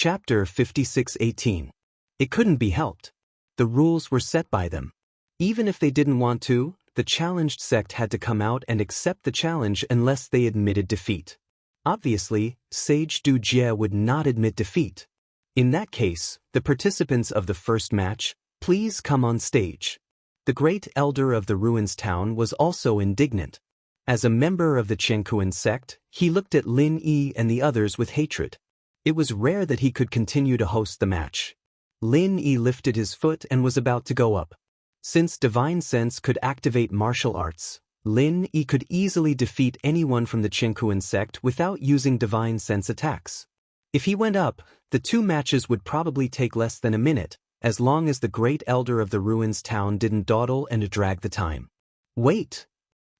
Chapter 56:18. It couldn't be helped. The rules were set by them. Even if they didn't want to, the challenged sect had to come out and accept the challenge unless they admitted defeat. Obviously, Sage Du Jie would not admit defeat. In that case, the participants of the first match, please come on stage. The great elder of the ruins town was also indignant. As a member of the Chengkuan sect, he looked at Lin Yi and the others with hatred. It was rare that he could continue to host the match. Lin Yi lifted his foot and was about to go up. Since Divine Sense could activate martial arts, Lin Yi could easily defeat anyone from the Chengkuan sect without using Divine Sense attacks. If he went up, the two matches would probably take less than a minute, as long as the great elder of the ruins town didn't dawdle and drag the time. Wait!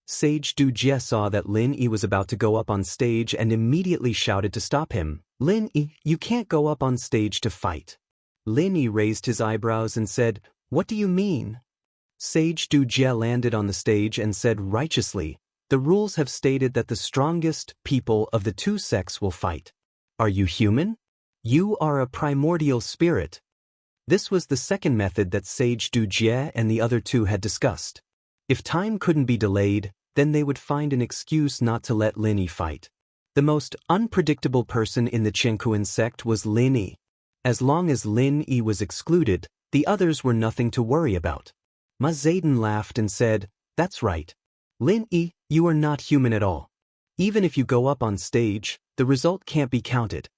Sage Du Jie saw that Lin Yi was about to go up on stage and immediately shouted to stop him. Lin Yi, you can't go up on stage to fight. Lin Yi raised his eyebrows and said, "What do you mean?" Sage Du Jie landed on the stage and said righteously, "The rules have stated that the strongest people of the two sects will fight. Are you human? You are a primordial spirit." This was the second method that Sage Du Jie and the other two had discussed. If time couldn't be delayed, then they would find an excuse not to let Lin Yi fight. The most unpredictable person in the Chengkuan sect was Lin Yi. As long as Lin Yi was excluded, the others were nothing to worry about. Ma Zayden laughed and said, "That's right. Lin Yi, you are not human at all. Even if you go up on stage, the result can't be counted."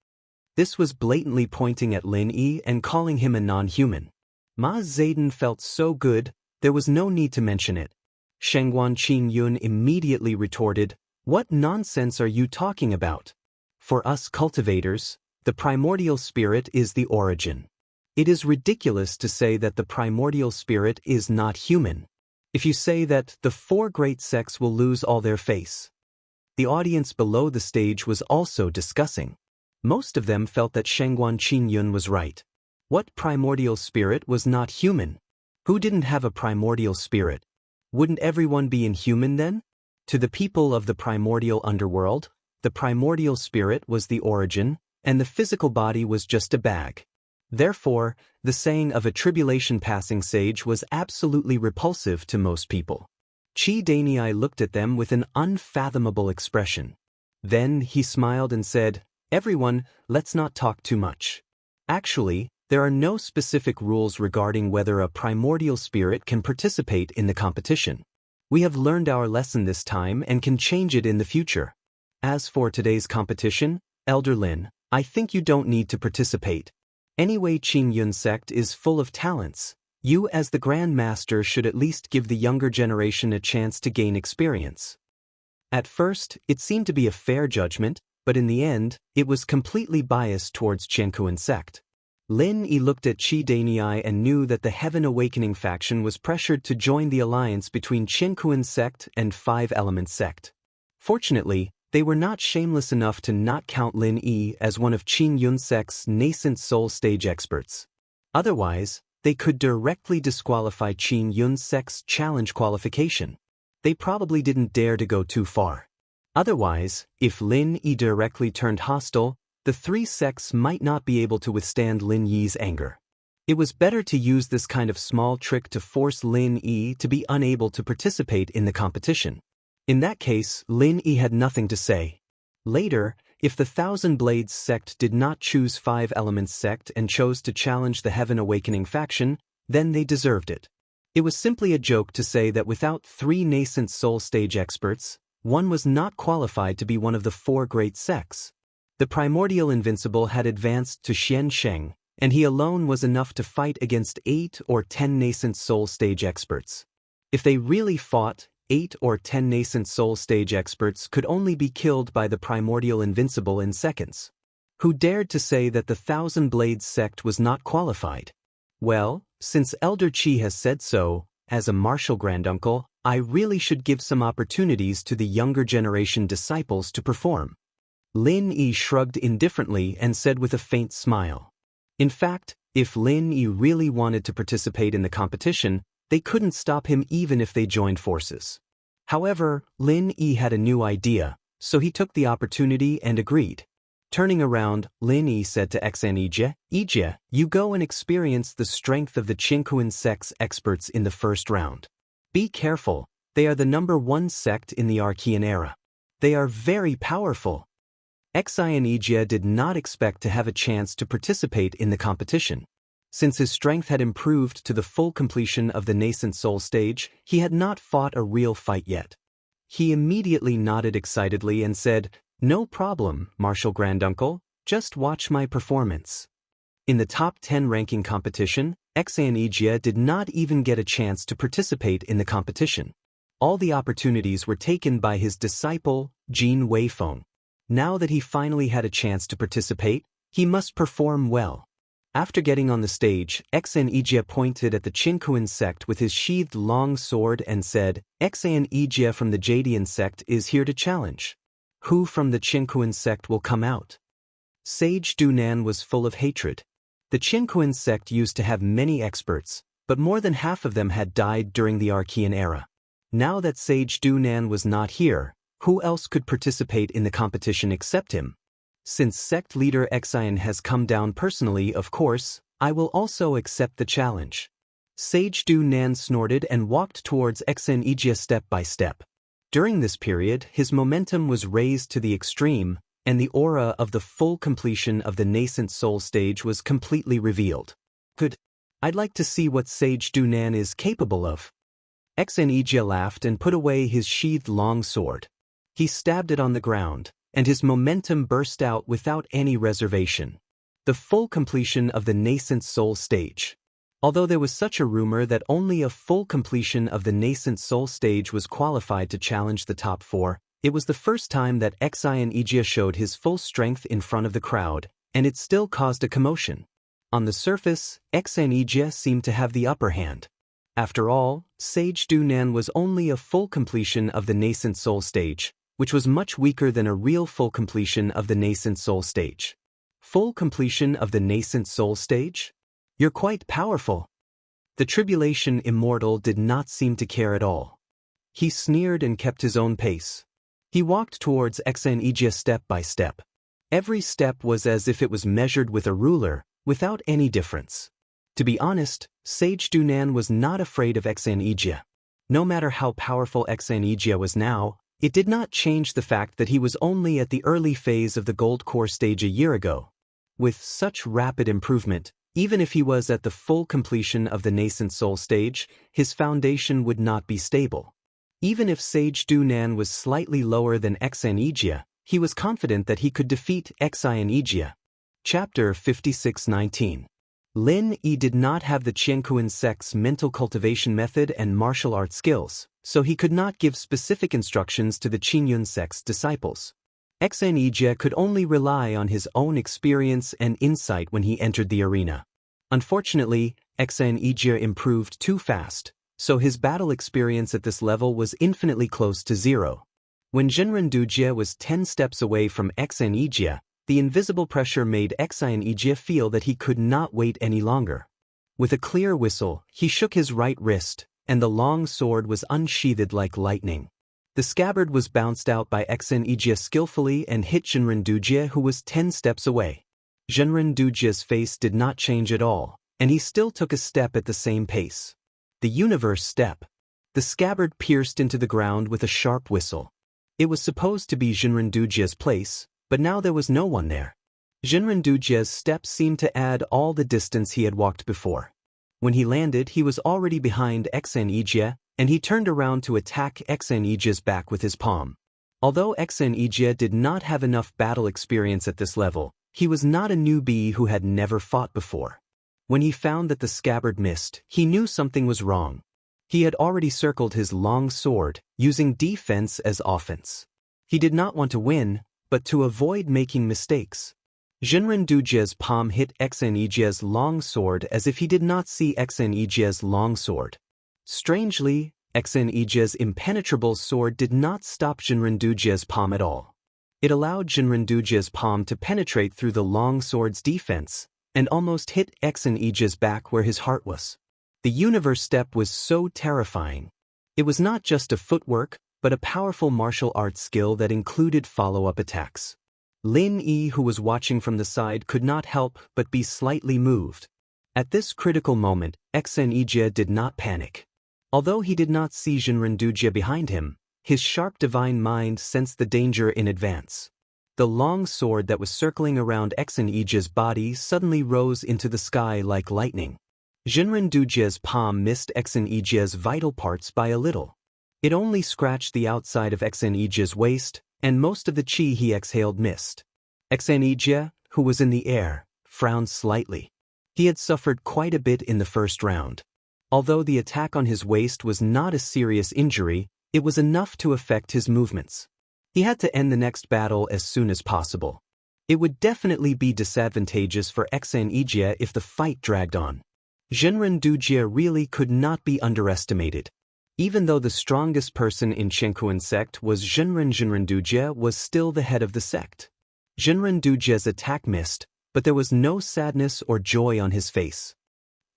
This was blatantly pointing at Lin Yi and calling him a non-human. Ma Zayden felt so good, there was no need to mention it. Shengguan Qingyun immediately retorted, "What nonsense are you talking about? For us cultivators, the primordial spirit is the origin. It is ridiculous to say that the primordial spirit is not human. If you say that, the four great sects will lose all their face." The audience below the stage was also discussing. Most of them felt that Shengguan Qingyun was right. What primordial spirit was not human? Who didn't have a primordial spirit? Wouldn't everyone be inhuman then? To the people of the primordial underworld, the primordial spirit was the origin, and the physical body was just a bag. Therefore, the saying of a tribulation-passing sage was absolutely repulsive to most people. Qi Danyi looked at them with an unfathomable expression. Then he smiled and said, "Everyone, let's not talk too much. Actually, there are no specific rules regarding whether a primordial spirit can participate in the competition. We have learned our lesson this time and can change it in the future. As for today's competition, Elder Lin, I think you don't need to participate. Anyway, Qingyun sect is full of talents. You as the Grand Master should at least give the younger generation a chance to gain experience." At first, it seemed to be a fair judgment, but in the end, it was completely biased towards Chengkuan sect. Lin Yi looked at Qi Danyi and knew that the Heaven Awakening faction was pressured to join the alliance between Chengkuan sect and Five Elements sect. Fortunately, they were not shameless enough to not count Lin Yi as one of Qingyun sect's nascent soul stage experts. Otherwise, they could directly disqualify Qingyun sect's challenge qualification. They probably didn't dare to go too far. Otherwise, if Lin Yi directly turned hostile, the three sects might not be able to withstand Lin Yi's anger. It was better to use this kind of small trick to force Lin Yi to be unable to participate in the competition. In that case, Lin Yi had nothing to say. Later, if the Thousand Blades sect did not choose Five Elements sect and chose to challenge the Heaven Awakening faction, then they deserved it. It was simply a joke to say that without three nascent soul stage experts, one was not qualified to be one of the four great sects. The primordial invincible had advanced to Xian Sheng, and he alone was enough to fight against 8 or 10 nascent soul stage experts. If they really fought, 8 or 10 nascent soul stage experts could only be killed by the primordial invincible in seconds. Who dared to say that the Thousand Blades sect was not qualified? Well, since Elder Qi has said so, as a martial granduncle, I really should give some opportunities to the younger generation disciples to perform. Lin Yi shrugged indifferently and said with a faint smile. In fact, if Lin Yi really wanted to participate in the competition, they couldn't stop him even if they joined forces. However, Lin Yi had a new idea, so he took the opportunity and agreed. Turning around, Lin Yi said to Xan Ijie, you go and experience the strength of the Qingquan sect's experts in the first round. Be careful, they are the #1 sect in the Archean era. They are very powerful. Xan Ijie did not expect to have a chance to participate in the competition. Since his strength had improved to the full completion of the nascent soul stage, he had not fought a real fight yet. He immediately nodded excitedly and said, "No problem, Martial Granduncle, just watch my performance." In the top 10 ranking competition, Xan Ijie did not even get a chance to participate in the competition. All the opportunities were taken by his disciple, Jin Weifeng. Now that he finally had a chance to participate, he must perform well. After getting on the stage, Xan Ijie pointed at the Qingquan sect with his sheathed long sword and said, "Xan Ijie from the Jadian sect is here to challenge. Who from the Qingquan sect will come out?" Sage Dunan was full of hatred. The Qingquan sect used to have many experts, but more than half of them had died during the Archean era. Now that Sage Dunan was not here, who else could participate in the competition except him? Since sect leader Xian has come down personally, of course, I will also accept the challenge. Sage Dunan snorted and walked towards Xan Ijie step by step. During this period, his momentum was raised to the extreme, and the aura of the full completion of the nascent soul stage was completely revealed. Good. I'd like to see what Sage Dunan is capable of. Xan Ijie laughed and put away his sheathed long sword. He stabbed it on the ground, and his momentum burst out without any reservation. The full completion of the nascent soul stage. Although there was such a rumor that only a full completion of the nascent soul stage was qualified to challenge the top 4, it was the first time that Xan Ijie showed his full strength in front of the crowd, and it still caused a commotion. On the surface, Xan Ijie seemed to have the upper hand. After all, Sage Dunan was only a full completion of the nascent soul stage, which was much weaker than a real full completion of the nascent soul stage. Full completion of the nascent soul stage? You're quite powerful. The Tribulation Immortal did not seem to care at all. He sneered and kept his own pace. He walked towards Xan Ijie step by step. Every step was as if it was measured with a ruler, without any difference. To be honest, Sage Dunan was not afraid of Xan Ijie. No matter how powerful Xan Ijie was now, it did not change the fact that he was only at the early phase of the Gold Core stage a year ago. With such rapid improvement, even if he was at the full completion of the nascent soul stage, his foundation would not be stable. Even if Sage Dunan was slightly lower than Xan Ijie, he was confident that he could defeat Xan Ijie. Chapter 56-19. Lin Yi did not have the Qingquan sect's mental cultivation method and martial arts skills, so he could not give specific instructions to the Qingyun sect's disciples. Xan Ijie could only rely on his own experience and insight when he entered the arena. Unfortunately, Xan Ijie improved too fast, so his battle experience at this level was infinitely close to 0. When Zhenren Dujie was 10 steps away from Xan Ijie, the invisible pressure made Xan Ijie feel that he could not wait any longer. With a clear whistle, he shook his right wrist, and the long sword was unsheathed like lightning. The scabbard was bounced out by Xan Ijie skillfully and hit Zhenren Dujie, who was 10 steps away. Zhenren Dujie's face did not change at all, and he still took a step at the same pace. The universe step. The scabbard pierced into the ground with a sharp whistle. It was supposed to be Zhenren Dujie's place, but now there was no one there. Zhenren Dujie's steps seemed to add all the distance he had walked before. When he landed, he was already behind Xan Ijie, and he turned around to attack Xan Ijie's back with his palm. Although Xan Ijie did not have enough battle experience at this level, he was not a newbie who had never fought before. When he found that the scabbard missed, he knew something was wrong. He had already circled his long sword, using defense as offense. He did not want to win, but to avoid making mistakes. Zhenren Dujie's palm hit Xan Ijie's long sword as if he did not see Xan Ijie's long sword. Strangely, Xan Ijie's impenetrable sword did not stop Zhenren Dujie's palm at all. It allowed Zhenren Dujie's palm to penetrate through the long sword's defense, and almost hit Xan Ijie's back where his heart was. The universe step was so terrifying. It was not just a footwork, but a powerful martial arts skill that included follow-up attacks. Lin Yi, who was watching from the side, could not help but be slightly moved. At this critical moment, Xenijie did not panic. Although he did not see Jinrendujie behind him, his sharp divine mind sensed the danger in advance. The long sword that was circling around Xenijie's body suddenly rose into the sky like lightning. Jinrendujie's palm missed Xenijie's vital parts by a little. It only scratched the outside of Xenijie's waist, and most of the chi he exhaled missed. Xenijie, who was in the air, frowned slightly. He had suffered quite a bit in the first round. Although the attack on his waist was not a serious injury, it was enough to affect his movements. He had to end the next battle as soon as possible. It would definitely be disadvantageous for Xenijie if the fight dragged on. Jinrendujie really could not be underestimated. Even though the strongest person in Chenkuan sect was Jinrendujie was still the head of the sect. Jinrendujie's attack missed, but there was no sadness or joy on his face.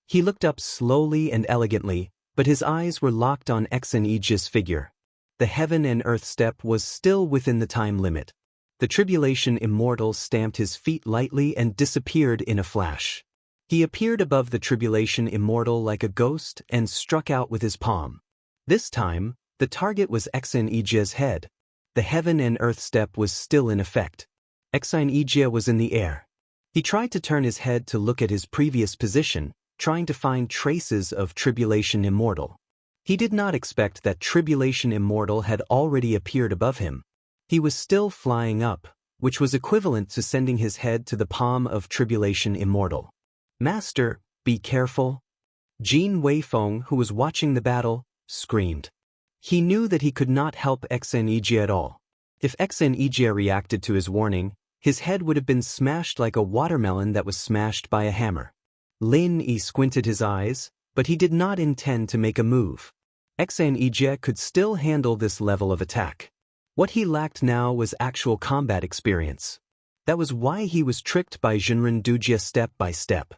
He looked up slowly and elegantly, but his eyes were locked on Xenijie's figure. The heaven and earth step was still within the time limit. The Tribulation Immortal stamped his feet lightly and disappeared in a flash. He appeared above the Tribulation Immortal like a ghost and struck out with his palm. This time, the target was Xenijie's head. The heaven and earth step was still in effect. Xenijie was in the air. He tried to turn his head to look at his previous position, trying to find traces of Tribulation Immortal. He did not expect that Tribulation Immortal had already appeared above him. He was still flying up, which was equivalent to sending his head to the palm of Tribulation Immortal. "Master, be careful." Jin Weifeng, who was watching the battle, screamed. He knew that he could not help Xenijie at all. If Xenijie reacted to his warning, his head would have been smashed like a watermelon that was smashed by a hammer. Lin Yi squinted his eyes, but he did not intend to make a move. Xenijie could still handle this level of attack. What he lacked now was actual combat experience. That was why he was tricked by Jinrendujie step by step.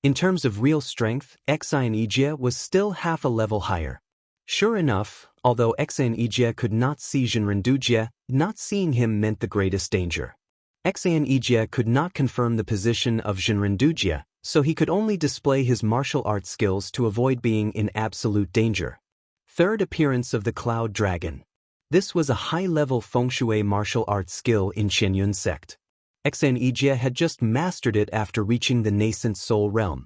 In terms of real strength, Xenijie was still half a level higher. Sure enough, although Xenijie could not see Jinrendujie, not seeing him meant the greatest danger. Xenijie could not confirm the position of Jinrendujie, so he could only display his martial arts skills to avoid being in absolute danger. Third appearance of the Cloud Dragon. This was a high-level feng shui martial arts skill in Qianyun sect. Xenijie had just mastered it after reaching the nascent soul realm.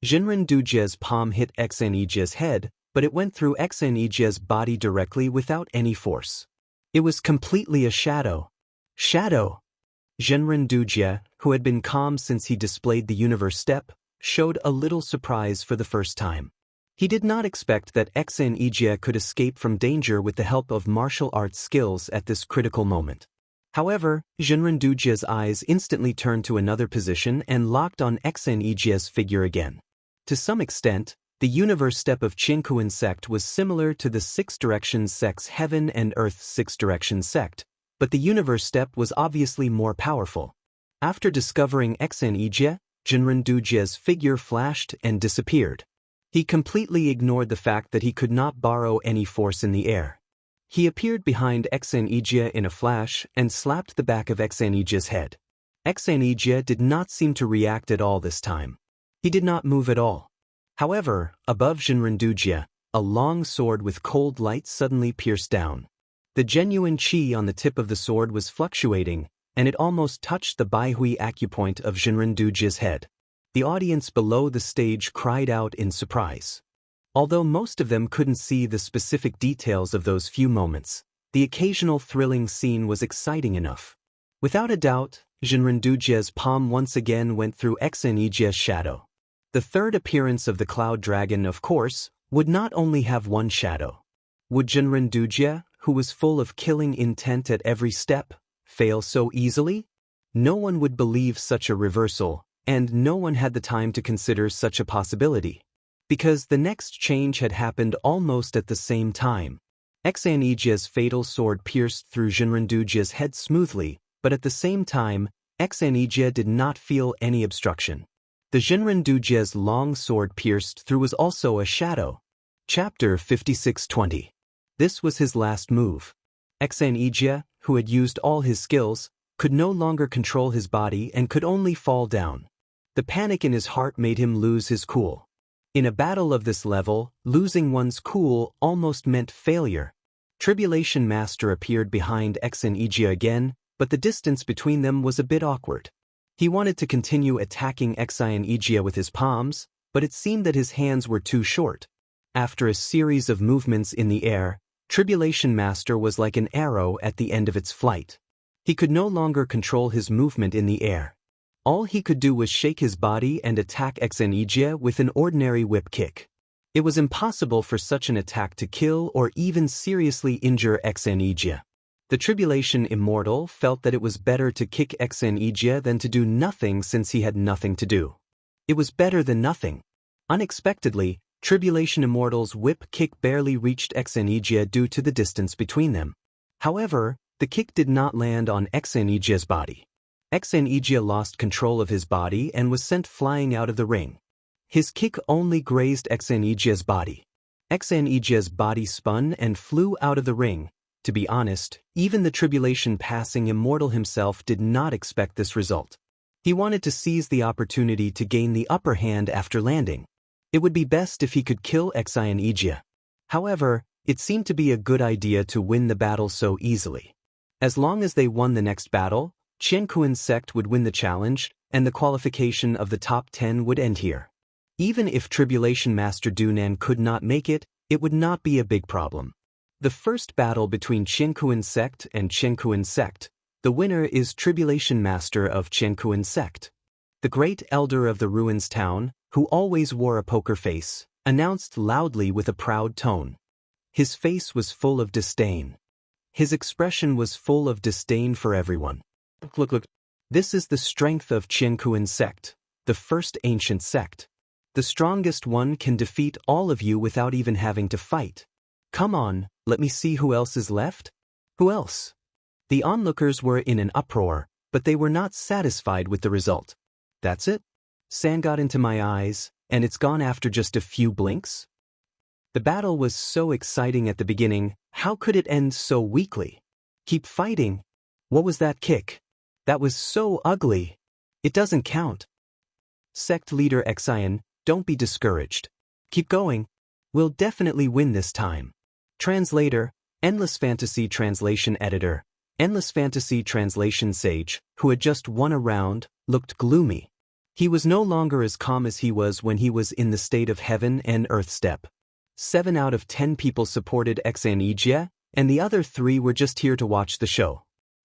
Jinrendujie's palm hit Xenijie's head, but it went through Xenijie's body directly without any force. It was completely a shadow. Shadow! Jinrendujie, who had been calm since he displayed the universe step, showed a little surprise for the first time. He did not expect that Xenijie could escape from danger with the help of martial arts skills at this critical moment. However, Jinrendujie's eyes instantly turned to another position and locked on Xenijie's figure again. To some extent, the universe step of Chenkuan sect was similar to the Six Directions sect's Heaven and Earth Six Directions sect, but the universe step was obviously more powerful. After discovering Xenijie, Jinrendujie's figure flashed and disappeared. He completely ignored the fact that he could not borrow any force in the air. He appeared behind Xenijie in a flash and slapped the back of Xenijie's head. Xenijie did not seem to react at all this time. He did not move at all. However, above Jinrendujie, a long sword with cold light suddenly pierced down. The genuine chi on the tip of the sword was fluctuating, and it almost touched the Baihui acupoint of Jinrendujie's head. The audience below the stage cried out in surprise. Although most of them couldn't see the specific details of those few moments, the occasional thrilling scene was exciting enough. Without a doubt, Jinrendujie's palm once again went through Xenijie's shadow. The third appearance of the Cloud Dragon, of course, would not only have one shadow. Would Jinrendujie, who was full of killing intent at every step, fail so easily? No one would believe such a reversal, and no one had the time to consider such a possibility. Because the next change had happened almost at the same time. Xenijie's fatal sword pierced through Jinrendujie's head smoothly, but at the same time, Xenijie did not feel any obstruction. The Jinrendujie's long sword pierced through was also a shadow. Chapter 5620. This was his last move. Xenijie, who had used all his skills, could no longer control his body and could only fall down. The panic in his heart made him lose his cool. In a battle of this level, losing one's cool almost meant failure. Tribulation Master appeared behind X and Igia again, but the distance between them was a bit awkward. He wanted to continue attacking Xi and Igia with his palms, but it seemed that his hands were too short. After a series of movements in the air, Tribulation Master was like an arrow at the end of its flight. He could no longer control his movement in the air. All he could do was shake his body and attack X and Igia with an ordinary whip kick. It was impossible for such an attack to kill or even seriously injure X and Igia. The Tribulation Immortal felt that it was better to kick X and Igia than to do nothing since he had nothing to do. It was better than nothing. Unexpectedly, Tribulation Immortal's whip kick barely reached X and Igia due to the distance between them. However, the kick did not land on X and Igia's body. X and Igia lost control of his body and was sent flying out of the ring. His kick only grazed X and Igia's body. X and Igia's body spun and flew out of the ring. To be honest, even the Tribulation Passing Immortal himself did not expect this result. He wanted to seize the opportunity to gain the upper hand after landing. It would be best if he could kill Xi and Igia. However, it seemed to be a good idea to win the battle so easily. As long as they won the next battle, Qianquan sect would win the challenge, and the qualification of the top 10 would end here. Even if Tribulation Master Dunan could not make it, it would not be a big problem. The first battle between Qianquan sect and Qianquan sect, the winner is Tribulation Master of Qianquan sect. The great elder of the ruins town, who always wore a poker face, announced loudly with a proud tone. His face was full of disdain. His expression was full of disdain for everyone. Look. This is the strength of Qianquan sect, the first ancient sect. The strongest one can defeat all of you without even having to fight. Come on, let me see who else is left. Who else? The onlookers were in an uproar, but they were not satisfied with the result. That's it? Sand got into my eyes, and it's gone after just a few blinks? The battle was so exciting at the beginning, how could it end so weakly? Keep fighting. What was that kick? That was so ugly. It doesn't count. Sect leader Xian, don't be discouraged. Keep going. We'll definitely win this time. Translator, Endless Fantasy Translation Editor, Endless Fantasy Translation Sage, who had just won a round, looked gloomy. He was no longer as calm as he was when he was in the state of heaven and earth step. 7 out of 10 people supported X and Igia, and the other 3 were just here to watch the show.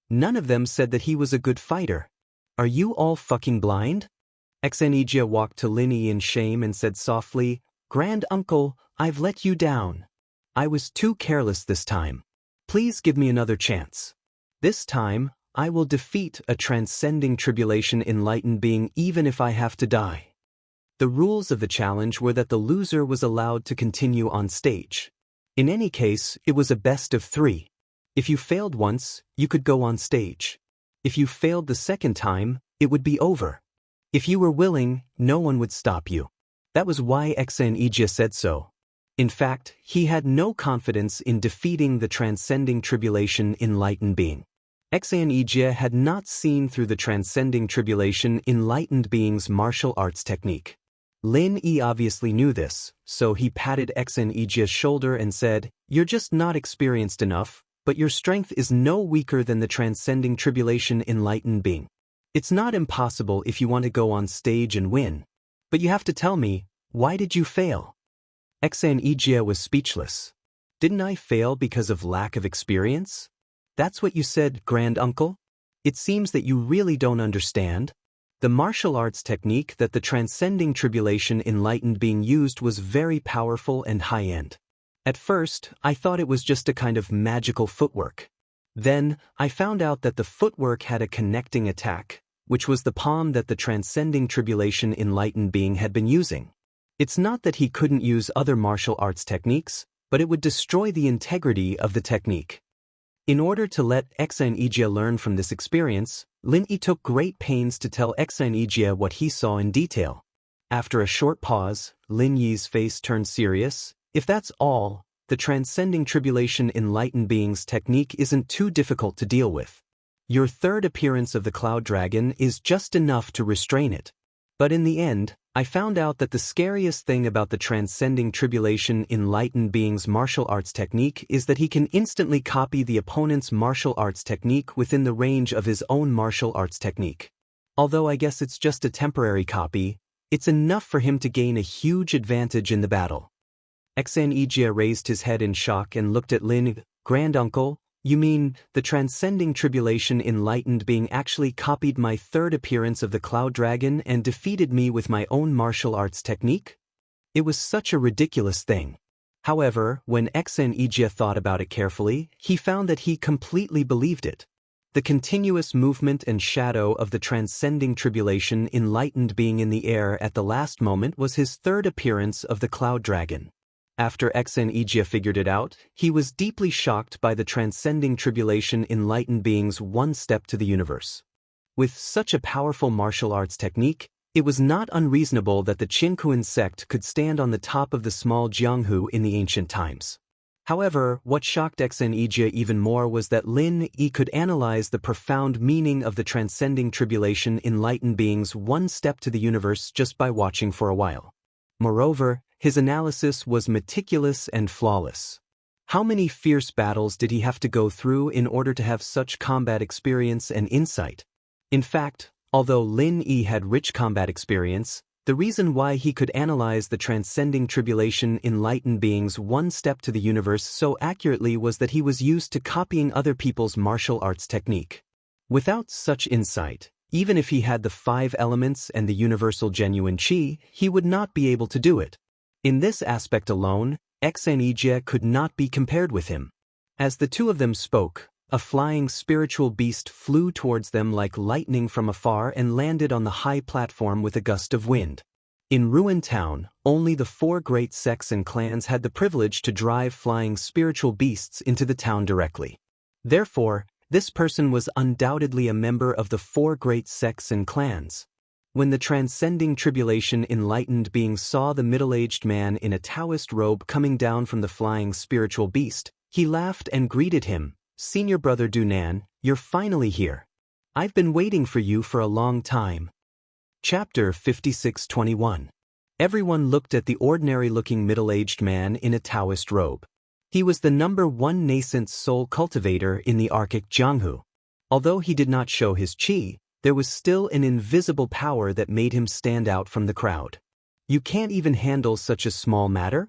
None of them said that he was a good fighter. Are you all fucking blind? X and Igia walked to Linny in shame and said softly, Grand Uncle, I've let you down. I was too careless this time. Please give me another chance. This time, I will defeat a transcending tribulation enlightened being even if I have to die. The rules of the challenge were that the loser was allowed to continue on stage. In any case, it was a best of 3. If you failed once, you could go on stage. If you failed the second time, it would be over. If you were willing, no one would stop you. That was why X and Igia said so. In fact, he had no confidence in defeating the transcending tribulation enlightened being. X and Igia had not seen through the transcending tribulation enlightened being's martial arts technique. Lin Yi obviously knew this, so he patted X and Igia's shoulder and said, You're just not experienced enough, but your strength is no weaker than the transcending tribulation enlightened being. It's not impossible if you want to go on stage and win. But you have to tell me, why did you fail? X and Igia was speechless. Didn't I fail because of lack of experience? That's what you said, Grand Uncle? It seems that you really don't understand. The martial arts technique that the transcending tribulation enlightened being used was very powerful and high-end. At first, I thought it was just a kind of magical footwork. Then, I found out that the footwork had a connecting attack, which was the palm that the transcending tribulation enlightened being had been using. It's not that he couldn't use other martial arts techniques, but it would destroy the integrity of the technique. In order to let X and Igia learn from this experience, Lin Yi took great pains to tell X and Igia what he saw in detail. After a short pause, Lin Yi's face turned serious. If that's all, the transcending tribulation enlightened being's technique isn't too difficult to deal with. Your third appearance of the Cloud Dragon is just enough to restrain it. But in the end, I found out that the scariest thing about the transcending tribulation enlightened being's martial arts technique is that he can instantly copy the opponent's martial arts technique within the range of his own martial arts technique. Although I guess it's just a temporary copy, it's enough for him to gain a huge advantage in the battle. Xanijia raised his head in shock and looked at Lin. Granduncle, you mean, the transcending tribulation enlightened being actually copied my third appearance of the Cloud Dragon and defeated me with my own martial arts technique? It was such a ridiculous thing. However, when Xanijia thought about it carefully, he found that he completely believed it. The continuous movement and shadow of the transcending tribulation enlightened being in the air at the last moment was his third appearance of the Cloud Dragon. After Xanijia figured it out, he was deeply shocked by the transcending tribulation enlightened being's one step to the universe. With such a powerful martial arts technique, it was not unreasonable that the Qinkuan sect could stand on the top of the small Jianghu in the ancient times. However, what shocked Xanijia even more was that Lin Yi could analyze the profound meaning of the transcending tribulation enlightened being's one step to the universe just by watching for a while. Moreover, his analysis was meticulous and flawless. How many fierce battles did he have to go through in order to have such combat experience and insight? In fact, although Lin Yi had rich combat experience, the reason why he could analyze the transcending tribulation enlightened being's one step to the universe so accurately was that he was used to copying other people's martial arts technique. Without such insight, even if he had the 5 elements and the universal genuine qi, he would not be able to do it. In this aspect alone, Xanijia could not be compared with him. As the two of them spoke, a flying spiritual beast flew towards them like lightning from afar and landed on the high platform with a gust of wind. In Ruin Town, only the 4 great sects and clans had the privilege to drive flying spiritual beasts into the town directly. Therefore, this person was undoubtedly a member of the 4 great sects and clans. When the transcending tribulation enlightened being saw the middle-aged man in a Taoist robe coming down from the flying spiritual beast, he laughed and greeted him. "Senior brother Dunan, you're finally here. I've been waiting for you for a long time." Chapter 56:21. Everyone looked at the ordinary-looking middle-aged man in a Taoist robe. He was the #1 nascent soul cultivator in the Arctic Jianghu. Although he did not show his qi, there was still an invisible power that made him stand out from the crowd. "You can't even handle such a small matter?"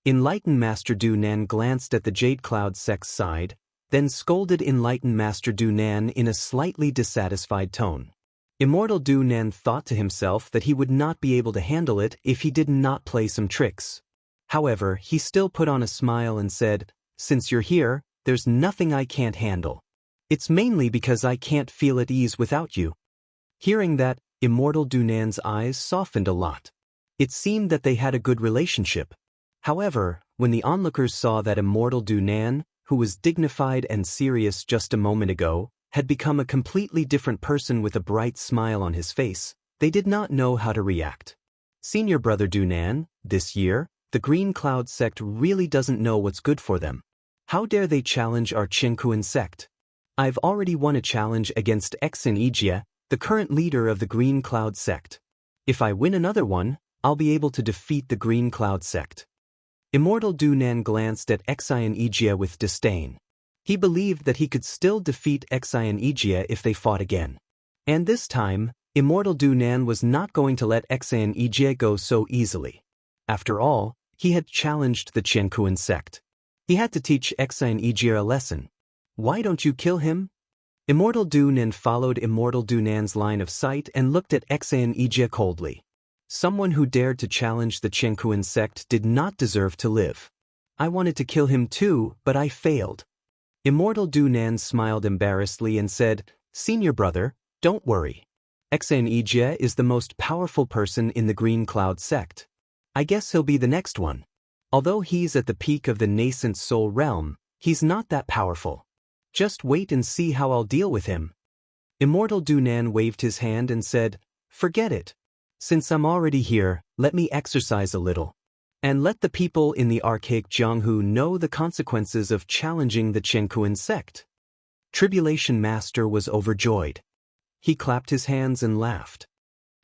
Enlightened Master Du Nan glanced at the Jade Cloud sect's side, then scolded Enlightened Master Du Nan in a slightly dissatisfied tone. Immortal Du Nan thought to himself that he would not be able to handle it if he did not play some tricks. However, he still put on a smile and said, "Since you're here, there's nothing I can't handle. It's mainly because I can't feel at ease without you." Hearing that, Immortal Dunan's eyes softened a lot. It seemed that they had a good relationship. However, when the onlookers saw that Immortal Dunan, who was dignified and serious just a moment ago, had become a completely different person with a bright smile on his face, they did not know how to react. "Senior brother Dunan, this year, the Green Cloud sect really doesn't know what's good for them. How dare they challenge our Qinkuan sect? I've already won a challenge against Xanijia, the current leader of the Green Cloud sect. If I win another one, I'll be able to defeat the Green Cloud sect." Immortal Dunan glanced at Xanijia with disdain. He believed that he could still defeat Xanijia if they fought again. And this time, Immortal Dunan was not going to let Xanijia go so easily. After all, he had challenged the Qinkuan sect. He had to teach Xanijia a lesson. "Why don't you kill him?" Immortal Dunan followed Immortal Dunan's line of sight and looked at Xanijia coldly. Someone who dared to challenge the Qinkuan sect did not deserve to live. "I wanted to kill him too, but I failed." Immortal Dunan smiled embarrassedly and said, "Senior brother, don't worry. Xanijia is the most powerful person in the Green Cloud sect. I guess he'll be the next one. Although he's at the peak of the nascent soul realm, he's not that powerful. Just wait and see how I'll deal with him." Immortal Dunan waved his hand and said, "Forget it. Since I'm already here, let me exercise a little. And let the people in the archaic Jianghu know the consequences of challenging the Qinkuan sect." Tribulation Master was overjoyed. He clapped his hands and laughed.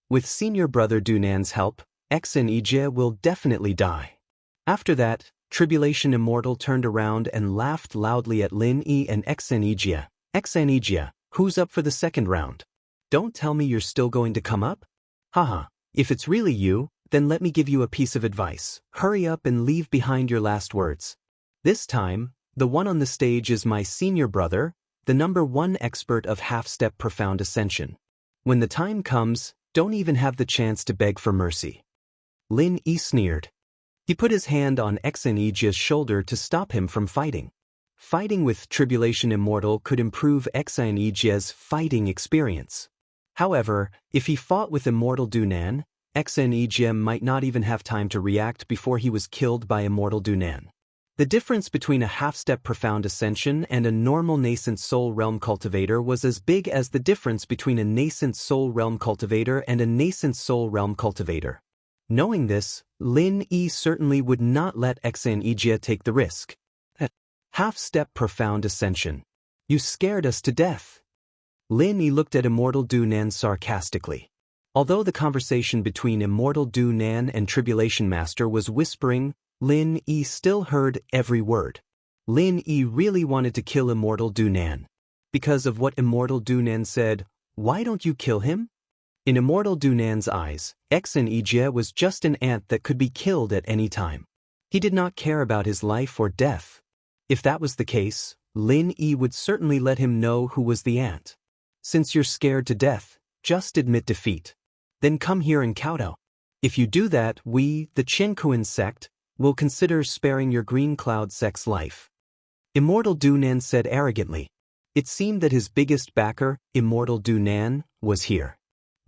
With Senior Brother Dunan's help, Xenijia will definitely die. After that, Tribulation Immortal turned around and laughed loudly at Lin Yi and Xenijia. Xenijia, who's up for the second round? Don't tell me you're still going to come up? Haha, if it's really you, then let me give you a piece of advice. Hurry up and leave behind your last words. This time, the one on the stage is my senior brother, the #1 expert of half-step profound ascension. When the time comes, don't even have the chance to beg for mercy. Lin Yi sneered. He put his hand on Xenijia's shoulder to stop him from fighting. Fighting with Tribulation Immortal could improve Xenijia's fighting experience. However, if he fought with Immortal Dunan, Xenijia might not even have time to react before he was killed by Immortal Dunan. The difference between a half-step profound ascension and a normal nascent soul realm cultivator was as big as the difference between a nascent soul realm cultivator and a nascent soul realm cultivator. Knowing this, Lin Yi certainly would not let Xenijia take the risk. Half-step profound ascension. You scared us to death. Lin Yi looked at Immortal Dunan sarcastically. Although the conversation between Immortal Dunan and Tribulation Master was whispering, Lin Yi still heard every word. Lin Yi really wanted to kill Immortal Dunan. Because of what Immortal Dunan said, why don't you kill him? In Immortal Dunan's eyes, Xenijia was just an ant that could be killed at any time. He did not care about his life or death. If that was the case, Lin Yi would certainly let him know who was the ant. Since you're scared to death, just admit defeat. Then come here and kowtow. If you do that, we, the Chenkuan sect, will consider sparing your Green Cloud sect's life. Immortal Dunan said arrogantly. It seemed that his biggest backer, Immortal Dunan, was here.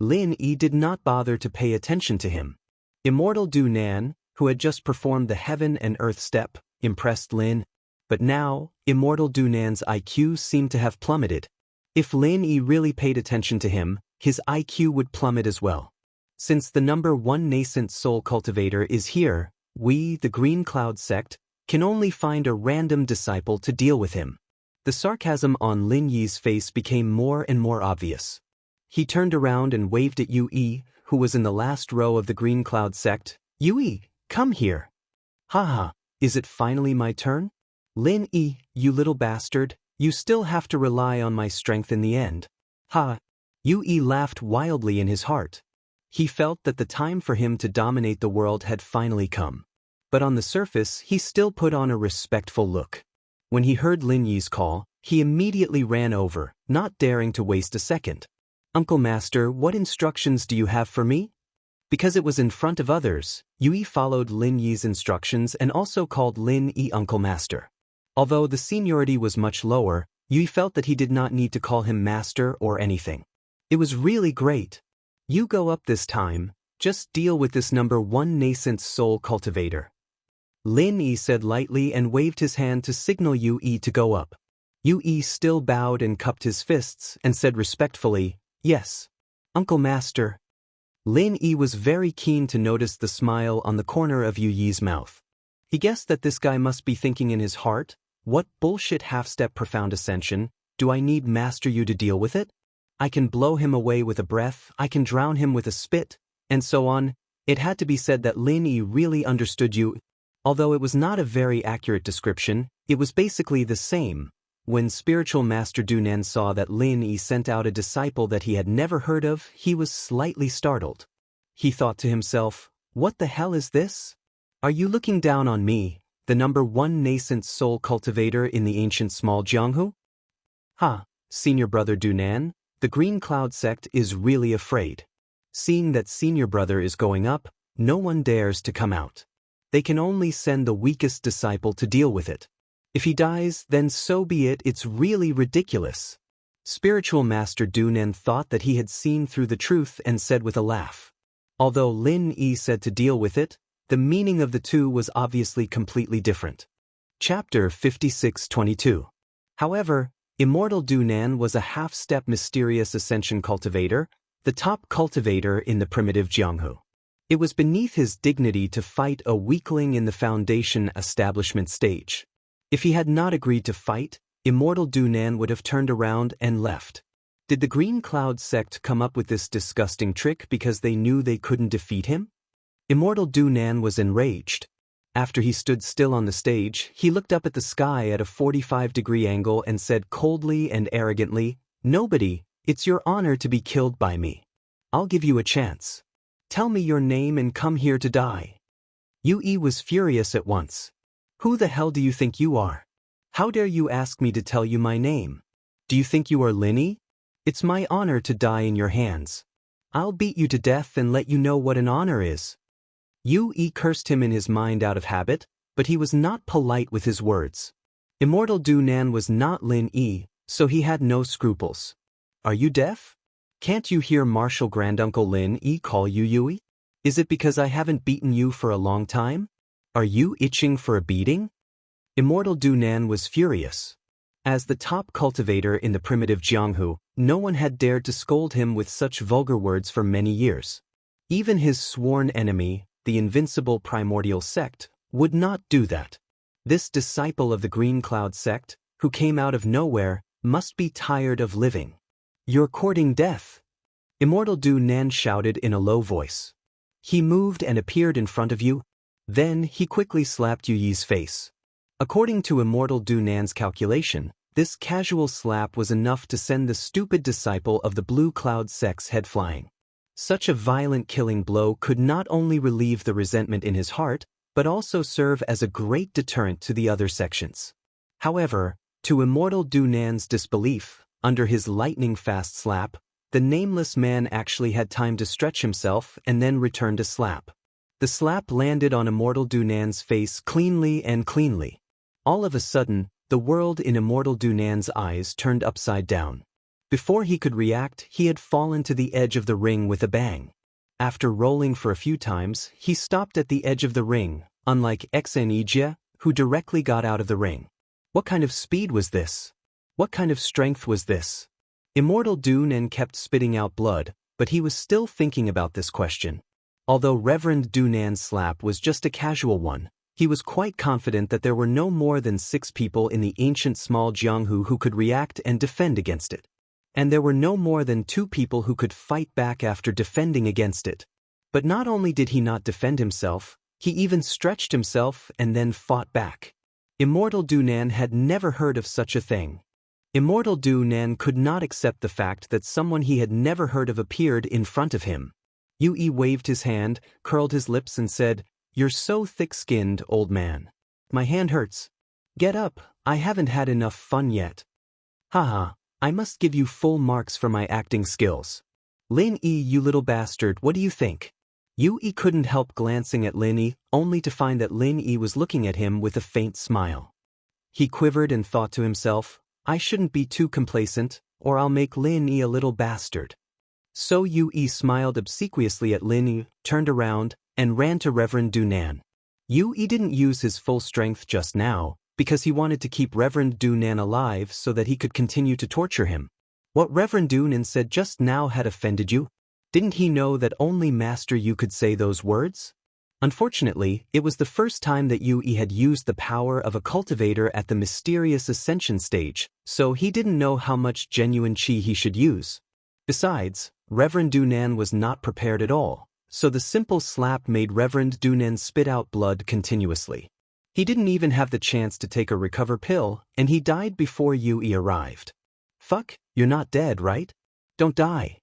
Lin Yi did not bother to pay attention to him. Immortal Dunan, who had just performed the heaven and earth step, impressed Lin. But now, Immortal Dunan's IQ seemed to have plummeted. If Lin Yi really paid attention to him, his IQ would plummet as well. Since the #1 nascent soul cultivator is here, we, the Green Cloud sect, can only find a random disciple to deal with him. The sarcasm on Lin Yi's face became more and more obvious. He turned around and waved at Yue, who was in the last row of the Green Cloud sect. Yue, come here. Haha, is it finally my turn? Lin Yi, you little bastard, you still have to rely on my strength in the end. Ha! Yue laughed wildly in his heart. He felt that the time for him to dominate the world had finally come. But on the surface, he still put on a respectful look. When he heard Lin Yi's call, he immediately ran over, not daring to waste a second. Uncle Master, what instructions do you have for me? Because it was in front of others, Yue followed Lin Yi's instructions and also called Lin Yi Uncle Master. Although the seniority was much lower, Yue felt that he did not need to call him Master or anything. It was really great. You go up this time, just deal with this #1 nascent soul cultivator. Lin Yi said lightly and waved his hand to signal Yue to go up. Yue still bowed and cupped his fists and said respectfully, yes, Uncle Master. Lin Yi was very keen to notice the smile on the corner of Yue's mouth. He guessed that this guy must be thinking in his heart, what bullshit half-step profound ascension, do I need Master Yu to deal with it? I can blow him away with a breath, I can drown him with a spit, and so on. It had to be said that Lin Yi really understood Yue. Although it was not a very accurate description, it was basically the same. When Spiritual Master Dunan saw that Lin Yi sent out a disciple that he had never heard of, he was slightly startled. He thought to himself, what the hell is this? Are you looking down on me, the #1 nascent soul cultivator in the ancient small Jianghu? Ha, Senior Brother Dunan, the Green Cloud sect is really afraid. Seeing that Senior Brother is going up, no one dares to come out. They can only send the weakest disciple to deal with it. If he dies, then so be it, it's really ridiculous. Spiritual Master Dunan thought that he had seen through the truth and said with a laugh. Although Lin Yi said to deal with it, the meaning of the two was obviously completely different. Chapter 56:22. However, Immortal Dunan was a half-step mysterious ascension cultivator, the top cultivator in the primitive Jianghu. It was beneath his dignity to fight a weakling in the Foundation establishment stage. If he had not agreed to fight, Immortal Dunan would have turned around and left. Did the Green Cloud sect come up with this disgusting trick because they knew they couldn't defeat him? Immortal Dunan was enraged. After he stood still on the stage, he looked up at the sky at a 45-degree angle and said coldly and arrogantly, "Nobody, it's your honor to be killed by me. I'll give you a chance. Tell me your name and come here to die." Yue was furious at once. "Who the hell do you think you are? How dare you ask me to tell you my name? Do you think you are Linny? It's my honor to die in your hands. I'll beat you to death and let you know what an honor is." Yue cursed him in his mind out of habit, but he was not polite with his words. Immortal Dunan was not Lin Yi, so he had no scruples. "Are you deaf? Can't you hear Martial Granduncle Lin Yi call you Yue? Is it because I haven't beaten you for a long time? Are you itching for a beating?" Immortal Dunan was furious. As the top cultivator in the primitive Jianghu, no one had dared to scold him with such vulgar words for many years. Even his sworn enemy, the invincible primordial sect, would not do that. This disciple of the Green Cloud sect, who came out of nowhere, must be tired of living. "You're courting death," Immortal Dunan shouted in a low voice. He moved and appeared in front of you. Then he quickly slapped Yuyi's face. According to Immortal Dunan's calculation, this casual slap was enough to send the stupid disciple of the Blue Cloud sect's head flying. Such a violent killing blow could not only relieve the resentment in his heart, but also serve as a great deterrent to the other sections. However, to Immortal Dunan's disbelief, under his lightning-fast slap, the nameless man actually had time to stretch himself and then returned a slap. The slap landed on Immortal Dunan's face cleanly. All of a sudden, the world in Immortal Dunan's eyes turned upside down. Before he could react, he had fallen to the edge of the ring with a bang. After rolling for a few times, he stopped at the edge of the ring, unlike Xenijia, who directly got out of the ring. What kind of speed was this? What kind of strength was this? Immortal Dunan kept spitting out blood, but he was still thinking about this question. Although Reverend Dunan's slap was just a casual one, he was quite confident that there were no more than 6 people in the ancient small Jianghu who could react and defend against it. And there were no more than 2 people who could fight back after defending against it. But not only did he not defend himself, he even stretched himself and then fought back. Immortal Dunan had never heard of such a thing. Immortal Dunan could not accept the fact that someone he had never heard of appeared in front of him. Yue waved his hand, curled his lips and said, "You're so thick-skinned, old man. My hand hurts. Get up, I haven't had enough fun yet. Haha, I must give you full marks for my acting skills. Lin Yi, you little bastard, what do you think?" Yue couldn't help glancing at Lin Yi, only to find that Lin Yi was looking at him with a faint smile. He quivered and thought to himself, I shouldn't be too complacent, or I'll make Lin Yi a little bastard. So Yue smiled obsequiously at Lin Yi, turned around, and ran to Reverend Dunan. Yue didn't use his full strength just now, because he wanted to keep Reverend Dunan alive so that he could continue to torture him. What Reverend Dunan said just now had offended you? Didn't he know that only Master Yu could say those words? Unfortunately, it was the first time that Yue had used the power of a cultivator at the mysterious ascension stage, so he didn't know how much genuine chi he should use. Besides, Reverend Dunan was not prepared at all, so the simple slap made Reverend Dunan spit out blood continuously. He didn't even have the chance to take a recover pill, and he died before Yue arrived. Fuck, you're not dead, right? Don't die.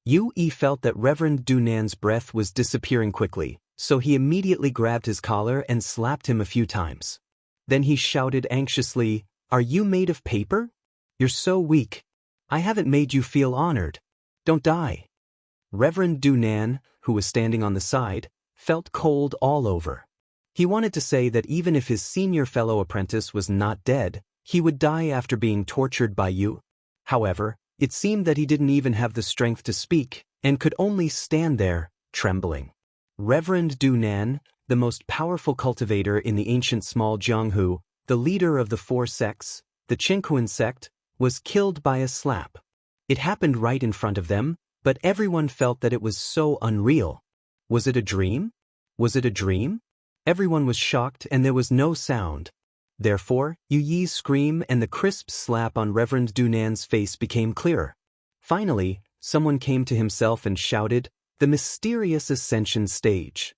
Yue felt that Reverend Dunan's breath was disappearing quickly, so he immediately grabbed his collar and slapped him a few times. Then he shouted anxiously, Are you made of paper? You're so weak. I haven't made you feel honored. Don't die. Reverend Dunan, who was standing on the side, felt cold all over. He wanted to say that even if his senior fellow apprentice was not dead, he would die after being tortured by Yue. However, it seemed that he didn't even have the strength to speak, and could only stand there, trembling. Reverend Dunan, the most powerful cultivator in the ancient small Jianghu, the leader of the 4 sects, the Qingquan sect, was killed by a slap. It happened right in front of them, but everyone felt that it was so unreal. Was it a dream? Was it a dream? Everyone was shocked and there was no sound. Therefore, Yu Yi's scream and the crisp slap on Reverend Dunan's face became clearer. Finally, someone came to himself and shouted, "The mysterious ascension stage."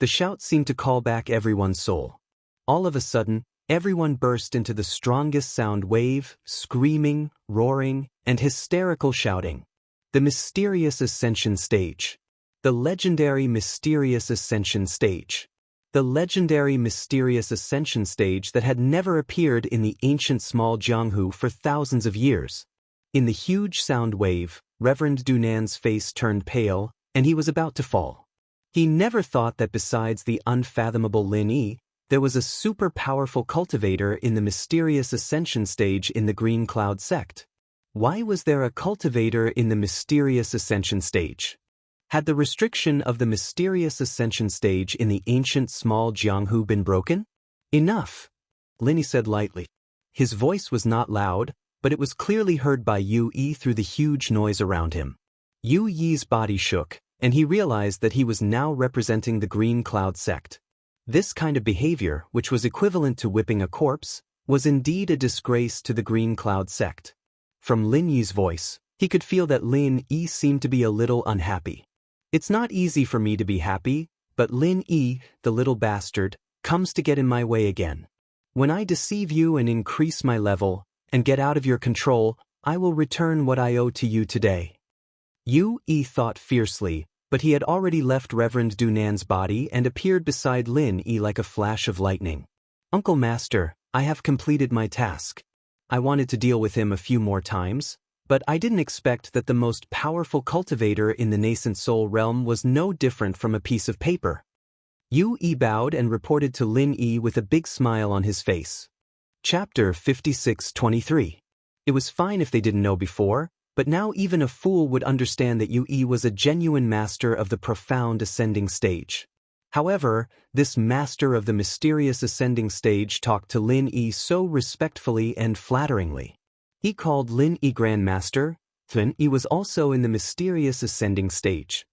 The shout seemed to call back everyone's soul. All of a sudden, everyone burst into the strongest sound wave, screaming, roaring, and hysterical shouting. The mysterious ascension stage. The legendary mysterious ascension stage. The legendary mysterious ascension stage that had never appeared in the ancient small Jianghu for thousands of years. In the huge sound wave, Reverend Dunan's face turned pale, and he was about to fall. He never thought that besides the unfathomable Lin Yi, there was a super powerful cultivator in the mysterious ascension stage in the Green Cloud sect. Why was there a cultivator in the mysterious ascension stage? Had the restriction of the mysterious ascension stage in the ancient small Jianghu been broken? Enough, Lin Yi said lightly. His voice was not loud, but it was clearly heard by Yu Yi through the huge noise around him. Yu Yi's body shook, and he realized that he was now representing the Green Cloud sect. This kind of behavior, which was equivalent to whipping a corpse, was indeed a disgrace to the Green Cloud sect. From Lin Yi's voice, he could feel that Lin Yi seemed to be a little unhappy. It's not easy for me to be happy, but Lin Yi, the little bastard, comes to get in my way again. When I deceive you and increase my level, and get out of your control, I will return what I owe to you today. Yu Yi thought fiercely, but he had already left Reverend Dunan's body and appeared beside Lin Yi like a flash of lightning. Uncle Master, I have completed my task. I wanted to deal with him a few more times, but I didn't expect that the most powerful cultivator in the nascent soul realm was no different from a piece of paper. Yu Yi bowed and reported to Lin Yi with a big smile on his face. Chapter 56:23. It was fine if they didn't know before, but now even a fool would understand that Yu Yi was a genuine master of the profound ascending stage. However, this master of the mysterious ascending stage talked to Lin Yi so respectfully and flatteringly. He called Lin Yi Grand Master. Lin Yi was also in the mysterious ascending stage.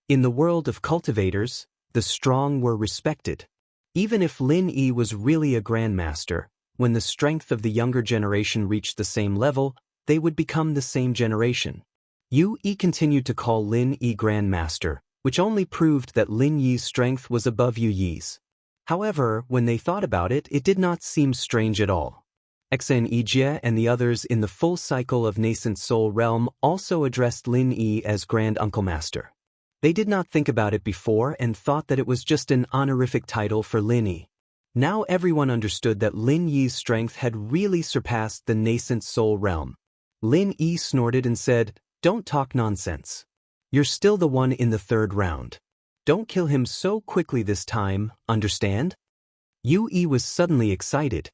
In the world of cultivators, the strong were respected. Even if Lin Yi was really a grandmaster, when the strength of the younger generation reached the same level, they would become the same generation. Yu Yi continued to call Lin Yi Grand Master, which only proved that Lin Yi's strength was above Yu Yi's. However, when they thought about it, it did not seem strange at all. Xnejie and the others in the full cycle of nascent soul realm also addressed Lin Yi as Grand Uncle Master. They did not think about it before and thought that it was just an honorific title for Lin Yi. Now everyone understood that Lin Yi's strength had really surpassed the nascent soul realm. Lin Yi snorted and said, "Don't talk nonsense. You're still the one in the third round. Don't kill him so quickly this time, understand?" Yu Yi was suddenly excited.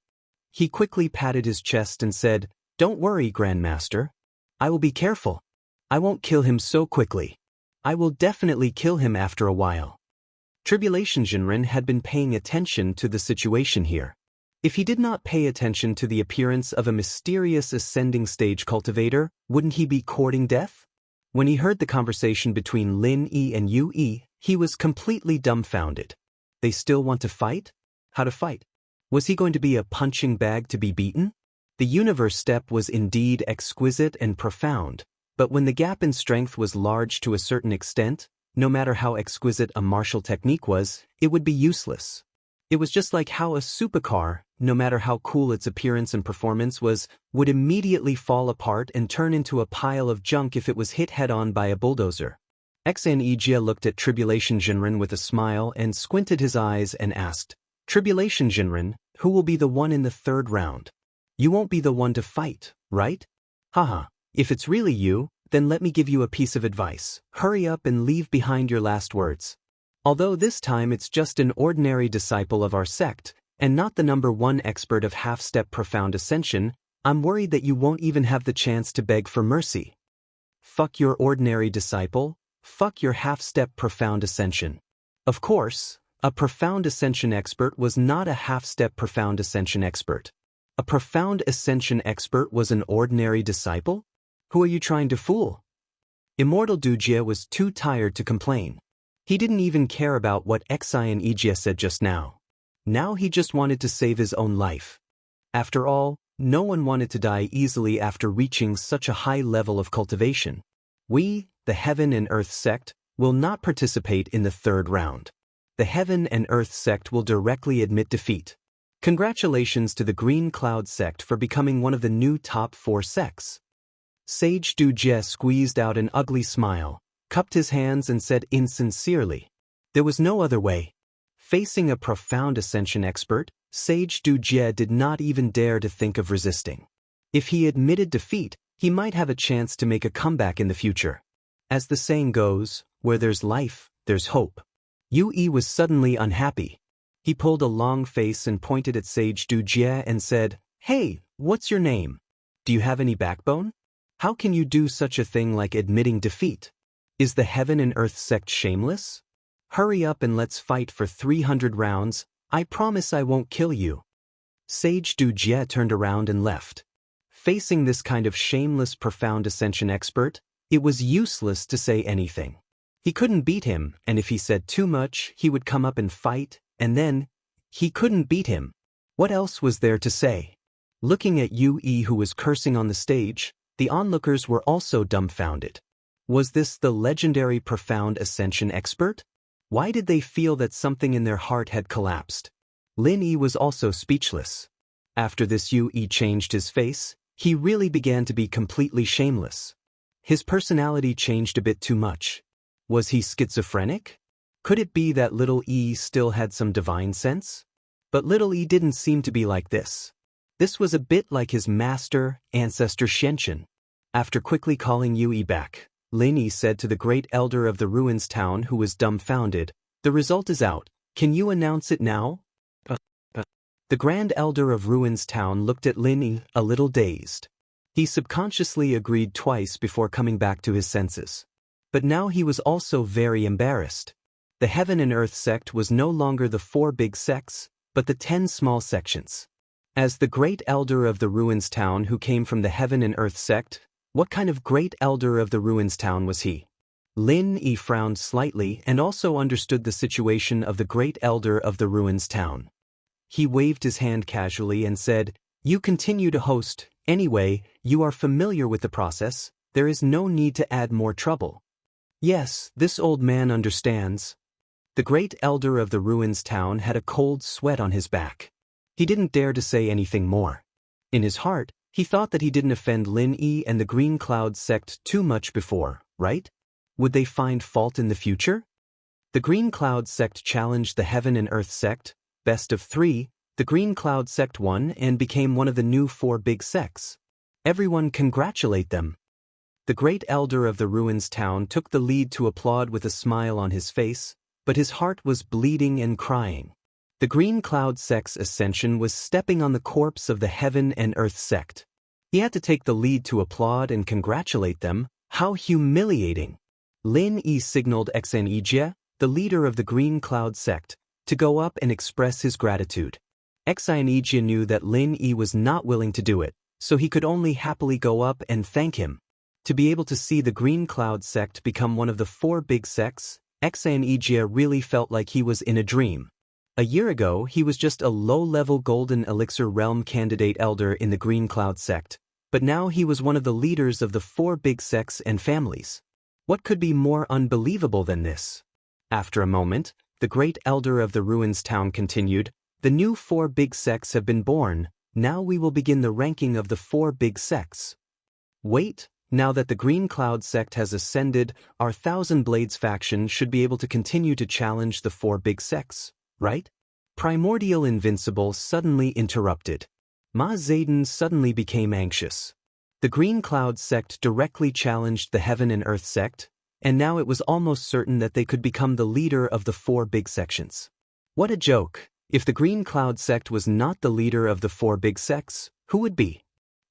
He quickly patted his chest and said, "Don't worry, Grandmaster. I will be careful. I won't kill him so quickly. I will definitely kill him after a while." Tribulation Jinren had been paying attention to the situation here. If he did not pay attention to the appearance of a mysterious ascending stage cultivator, wouldn't he be courting death? When he heard the conversation between Lin Yi and Yu Yi, he was completely dumbfounded. They still want to fight? How to fight? Was he going to be a punching bag to be beaten? The universe step was indeed exquisite and profound, but when the gap in strength was large to a certain extent, no matter how exquisite a martial technique was, it would be useless. It was just like how a supercar, no matter how cool its appearance and performance was, would immediately fall apart and turn into a pile of junk if it was hit head-on by a bulldozer. Xnejie looked at Tribulation Jinren with a smile and squinted his eyes and asked, "Tribulation Jinren, who will be the one in the third round? You won't be the one to fight, right?" "Haha, if it's really you, then let me give you a piece of advice. Hurry up and leave behind your last words. Although this time it's just an ordinary disciple of our sect, and not the #1 expert of half-step profound ascension, I'm worried that you won't even have the chance to beg for mercy." Fuck your ordinary disciple, fuck your half-step profound ascension. Of course, a profound ascension expert was not a half-step profound ascension expert. A profound ascension expert was an ordinary disciple? Who are you trying to fool? Immortal Dujie was too tired to complain. He didn't even care about what Xnejie said just now. Now he just wanted to save his own life. After all, no one wanted to die easily after reaching such a high level of cultivation. We, the Heaven and Earth sect, will not participate in the third round. The Heaven and Earth sect will directly admit defeat. Congratulations to the Green Cloud sect for becoming one of the new top 4 sects. Sage Dujie squeezed out an ugly smile, cupped his hands and said insincerely, "There was no other way." Facing a profound ascension expert, Sage Dujie did not even dare to think of resisting. If he admitted defeat, he might have a chance to make a comeback in the future. As the saying goes, where there's life, there's hope. Yue was suddenly unhappy. He pulled a long face and pointed at Sage Dujie and said, "Hey, what's your name? Do you have any backbone? How can you do such a thing like admitting defeat? Is the Heaven and Earth sect shameless? Hurry up and let's fight for 300 rounds, I promise I won't kill you." Sage Dujie turned around and left. Facing this kind of shameless profound ascension expert, it was useless to say anything. He couldn't beat him, and if he said too much, he would come up and fight, and then, he couldn't beat him. What else was there to say? Looking at Yue, who was cursing on the stage, the onlookers were also dumbfounded. Was this the legendary profound ascension expert? Why did they feel that something in their heart had collapsed? Lin Yi was also speechless. After this, Yue changed his face. He really began to be completely shameless. His personality changed a bit too much. Was he schizophrenic? Could it be that little E still had some divine sense? But little E didn't seem to be like this. This was a bit like his master, ancestor Xianchen. After quickly calling Yue back, Lin Yi said to the great elder of the ruins town, who was dumbfounded, "The result is out. Can you announce it now?" The grand elder of ruins town looked at Lin Yi, a little dazed. He subconsciously agreed twice before coming back to his senses. But now he was also very embarrassed. The Heaven and Earth sect was no longer the 4 big sects, but the 10 small sections. As the great elder of the ruins town who came from the Heaven and Earth sect, what kind of great elder of the ruins town was he? Lin Yi frowned slightly and also understood the situation of the great elder of the ruins town. He waved his hand casually and said, "You continue to host. Anyway, you are familiar with the process. There is no need to add more trouble." Yes, this old man understands. The great elder of the ruins town had a cold sweat on his back. He didn't dare to say anything more. In his heart, he thought that he didn't offend Lin Yi and the Green Cloud sect too much before, right? Would they find fault in the future? The Green Cloud sect challenged the Heaven and Earth sect, best of 3, the Green Cloud sect won and became one of the new 4 big sects. Everyone congratulate them. The great elder of the ruins town took the lead to applaud with a smile on his face, but his heart was bleeding and crying. The Green Cloud sect's ascension was stepping on the corpse of the Heaven and Earth sect. He had to take the lead to applaud and congratulate them. How humiliating! Lin Yi signaled Xanijie, the leader of the Green Cloud sect, to go up and express his gratitude. Xanijie knew that Lin Yi was not willing to do it, so he could only happily go up and thank him. To be able to see the Green Cloud sect become one of the 4 big sects, Xanijie really felt like he was in a dream. A year ago, he was just a low-level Golden Elixir Realm candidate elder in the Green Cloud sect, but now he was one of the leaders of the 4 big sects and families. What could be more unbelievable than this? After a moment, the great elder of the ruins town continued, "The new 4 big sects have been born. Now we will begin the ranking of the 4 big sects. Wait, now that the Green Cloud sect has ascended, our Thousand Blades faction should be able to continue to challenge the 4 big sects, right?" Primordial Invincible suddenly interrupted. Ma Zayden suddenly became anxious. The Green Cloud sect directly challenged the Heaven and Earth sect, and now it was almost certain that they could become the leader of the 4 big sections. What a joke! If the Green Cloud sect was not the leader of the 4 big sects, who would be?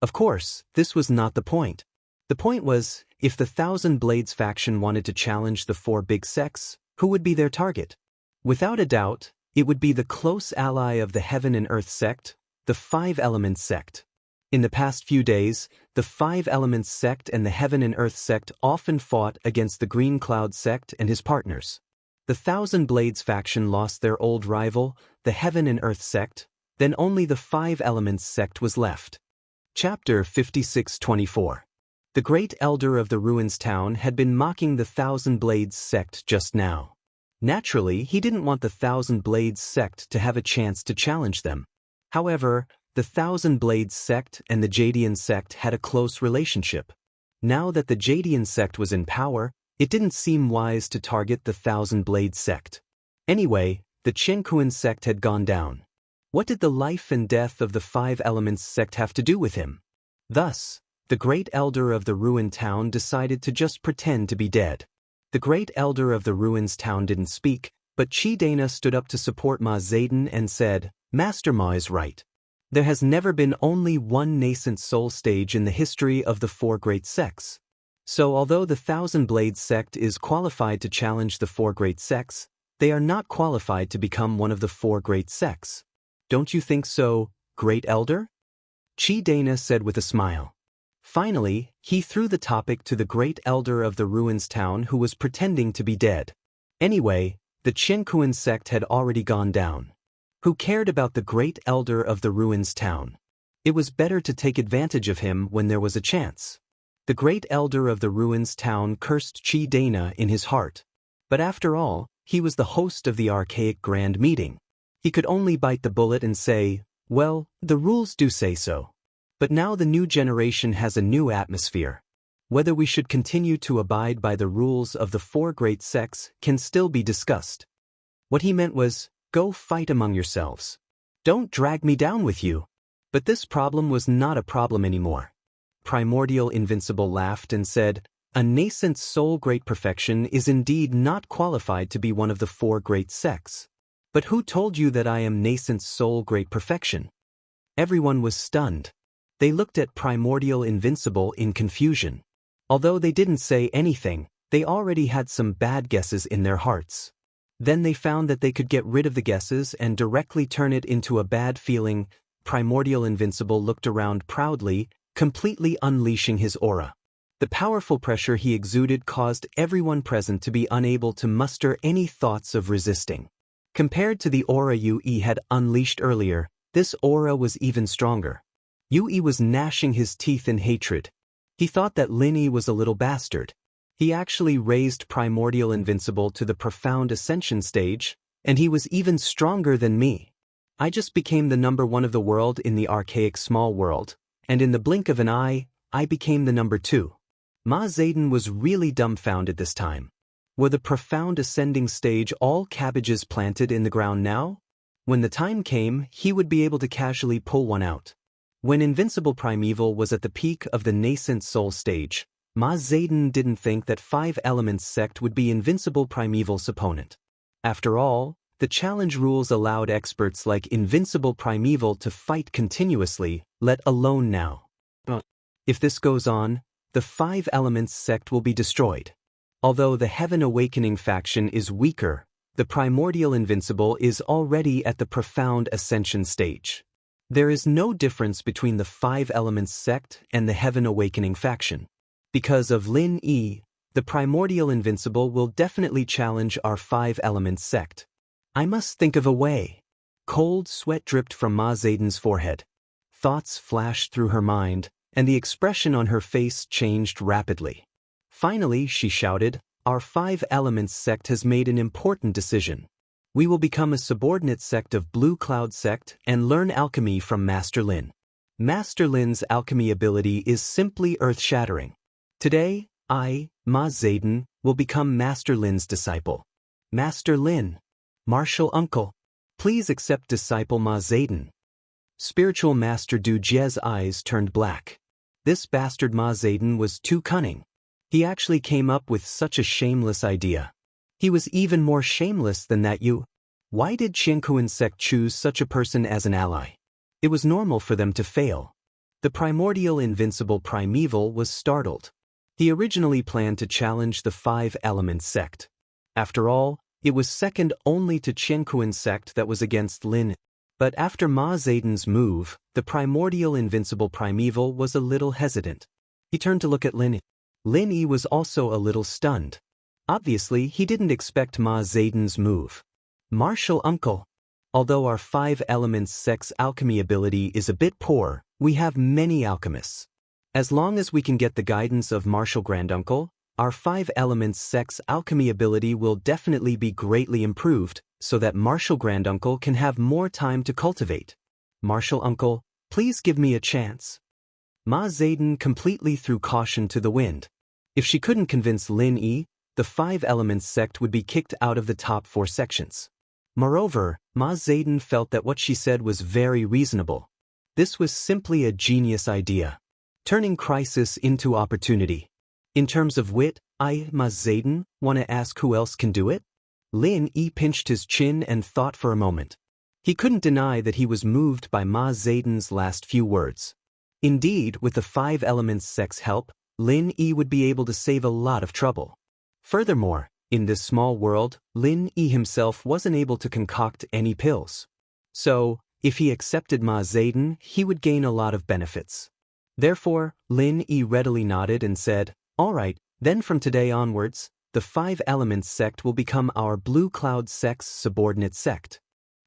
Of course, this was not the point. The point was, if the Thousand Blades faction wanted to challenge the 4 big sects, who would be their target? Without a doubt, it would be the close ally of the Heaven and Earth sect, the 5 Elements sect. In the past few days, the 5 Elements sect and the Heaven and Earth sect often fought against the Green Cloud sect and his partners. The Thousand Blades faction lost their old rival, the Heaven and Earth sect, then only the Five Elements sect was left. Chapter 56-24. The Great Elder of the Ruins Town had been mocking the Thousand Blades sect just now. Naturally, he didn't want the Thousand Blades sect to have a chance to challenge them. However, the Thousand Blades sect and the Jadian sect had a close relationship. Now that the Jadian sect was in power, it didn't seem wise to target the Thousand Blades sect. Anyway, the Qianquan sect had gone down. What did the life and death of the Five Elements sect have to do with him? Thus, the Great Elder of the Ruined Town decided to just pretend to be dead. The Great Elder of the Ruins Town didn't speak, but Qi Dana stood up to support Ma Zedong and said, "Master Ma is right. There has never been only one nascent soul stage in the history of the four great sects. So although the Thousand Blades sect is qualified to challenge the four great sects, they are not qualified to become one of the four great sects. Don't you think so, Great Elder?" Qi Dana said with a smile. Finally, he threw the topic to the Great Elder of the Ruins Town who was pretending to be dead. Anyway, the Qianquan sect had already gone down. Who cared about the Great Elder of the Ruins Town? It was better to take advantage of him when there was a chance. The Great Elder of the Ruins Town cursed Qi Dana in his heart. But after all, he was the host of the archaic grand meeting. He could only bite the bullet and say, "Well, the rules do say so." But now the new generation has a new atmosphere. Whether we should continue to abide by the rules of the four great sects can still be discussed. What he meant was, go fight among yourselves. Don't drag me down with you. But this problem was not a problem anymore. Primordial Invincible laughed and said, "A nascent soul great perfection is indeed not qualified to be one of the four great sects. But who told you that I am nascent soul great perfection?" Everyone was stunned. They looked at Primordial Invincible in confusion. Although they didn't say anything, they already had some bad guesses in their hearts. Then they found that they could get rid of the guesses and directly turn it into a bad feeling. Primordial Invincible looked around proudly, completely unleashing his aura. The powerful pressure he exuded caused everyone present to be unable to muster any thoughts of resisting. Compared to the aura Yue had unleashed earlier, this aura was even stronger. Yue was gnashing his teeth in hatred. He thought that Lin Yi was a little bastard. He actually raised Primordial Invincible to the profound ascension stage, and he was even stronger than me. I just became the number one of the world in the archaic small world, and in the blink of an eye, I became the number two. Ma Zedong was really dumbfounded this time. Were the profound ascending stage all cabbages planted in the ground now? When the time came, he would be able to casually pull one out. When Invincible Primeval was at the peak of the nascent soul stage, Ma Zedong didn't think that Five Elements sect would be Invincible Primeval's opponent. After all, the challenge rules allowed experts like Invincible Primeval to fight continuously, let alone now. If this goes on, the Five Elements sect will be destroyed. Although the Heaven Awakening faction is weaker, the Primordial Invincible is already at the profound ascension stage. There is no difference between the Five Elements sect and the Heaven Awakening faction. Because of Lin Yi, the Primordial Invincible will definitely challenge our Five Elements sect. I must think of a way. Cold sweat dripped from Ma Zedong's forehead. Thoughts flashed through her mind, and the expression on her face changed rapidly. Finally, she shouted, "Our Five Elements sect has made an important decision. We will become a subordinate sect of Blue Cloud sect and learn alchemy from Master Lin. Master Lin's alchemy ability is simply earth-shattering. Today, I, Ma Zedong, will become Master Lin's disciple. Master Lin, Martial Uncle, please accept disciple Ma Zedong." Spiritual Master Du Jie's eyes turned black. This bastard Ma Zedong was too cunning. He actually came up with such a shameless idea. He was even more shameless than that Yu. Why did Qianquan sect choose such a person as an ally? It was normal for them to fail. The Primordial Invincible Primeval was startled. He originally planned to challenge the Five Elements sect. After all, it was second only to Qianquan sect that was against Lin. But after Ma Zedong's move, the Primordial Invincible Primeval was a little hesitant. He turned to look at Lin. Lin Yi was also a little stunned. Obviously, he didn't expect Ma Zedon's move. Martial uncle. Although our 5 elements sex alchemy ability is a bit poor, we have many alchemists. As long as we can get the guidance of Martial Granduncle, our 5 elements sex alchemy ability will definitely be greatly improved, so that Martial Granduncle can have more time to cultivate. Martial Uncle, please give me a chance. Ma Zedon completely threw caution to the wind. If she couldn't convince Lin Yi, the 5 elements sect would be kicked out of the top 4 sections. Moreover, Ma Zedon felt that what she said was very reasonable. This was simply a genius idea, turning crisis into opportunity. In terms of wit, Ma Zedon, want to ask who else can do it? Lin Yi pinched his chin and thought for a moment. He couldn't deny that he was moved by Ma Zedon's last few words. Indeed, with the 5 elements sect's help, Lin Yi would be able to save a lot of trouble. Furthermore, in this small world, Lin Yi himself wasn't able to concoct any pills. So, if he accepted Ma Zedon, he would gain a lot of benefits. Therefore, Lin Yi readily nodded and said, "All right, then from today onwards, the 5 elements sect will become our Blue Cloud sect's subordinate sect."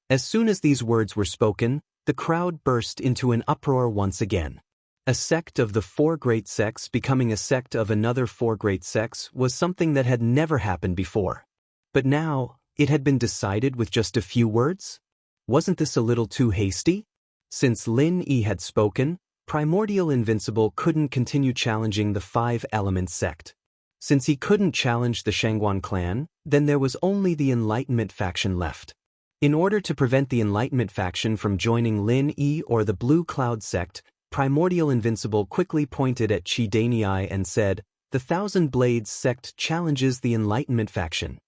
As soon as these words were spoken, the crowd burst into an uproar once again. A sect of the 4 great sects becoming a sect of another 4 great sects was something that had never happened before. But now, it had been decided with just a few words? Wasn't this a little too hasty? Since Lin Yi had spoken, Primordial Invincible couldn't continue challenging the 5 elements sect. Since he couldn't challenge the Shangguan clan, then there was only the Enlightenment faction left. In order to prevent the Enlightenment faction from joining Lin Yi or the Blue Cloud sect, Primordial Invincible quickly pointed at Qi Danyi and said, "The Thousand Blades sect challenges the Enlightenment faction."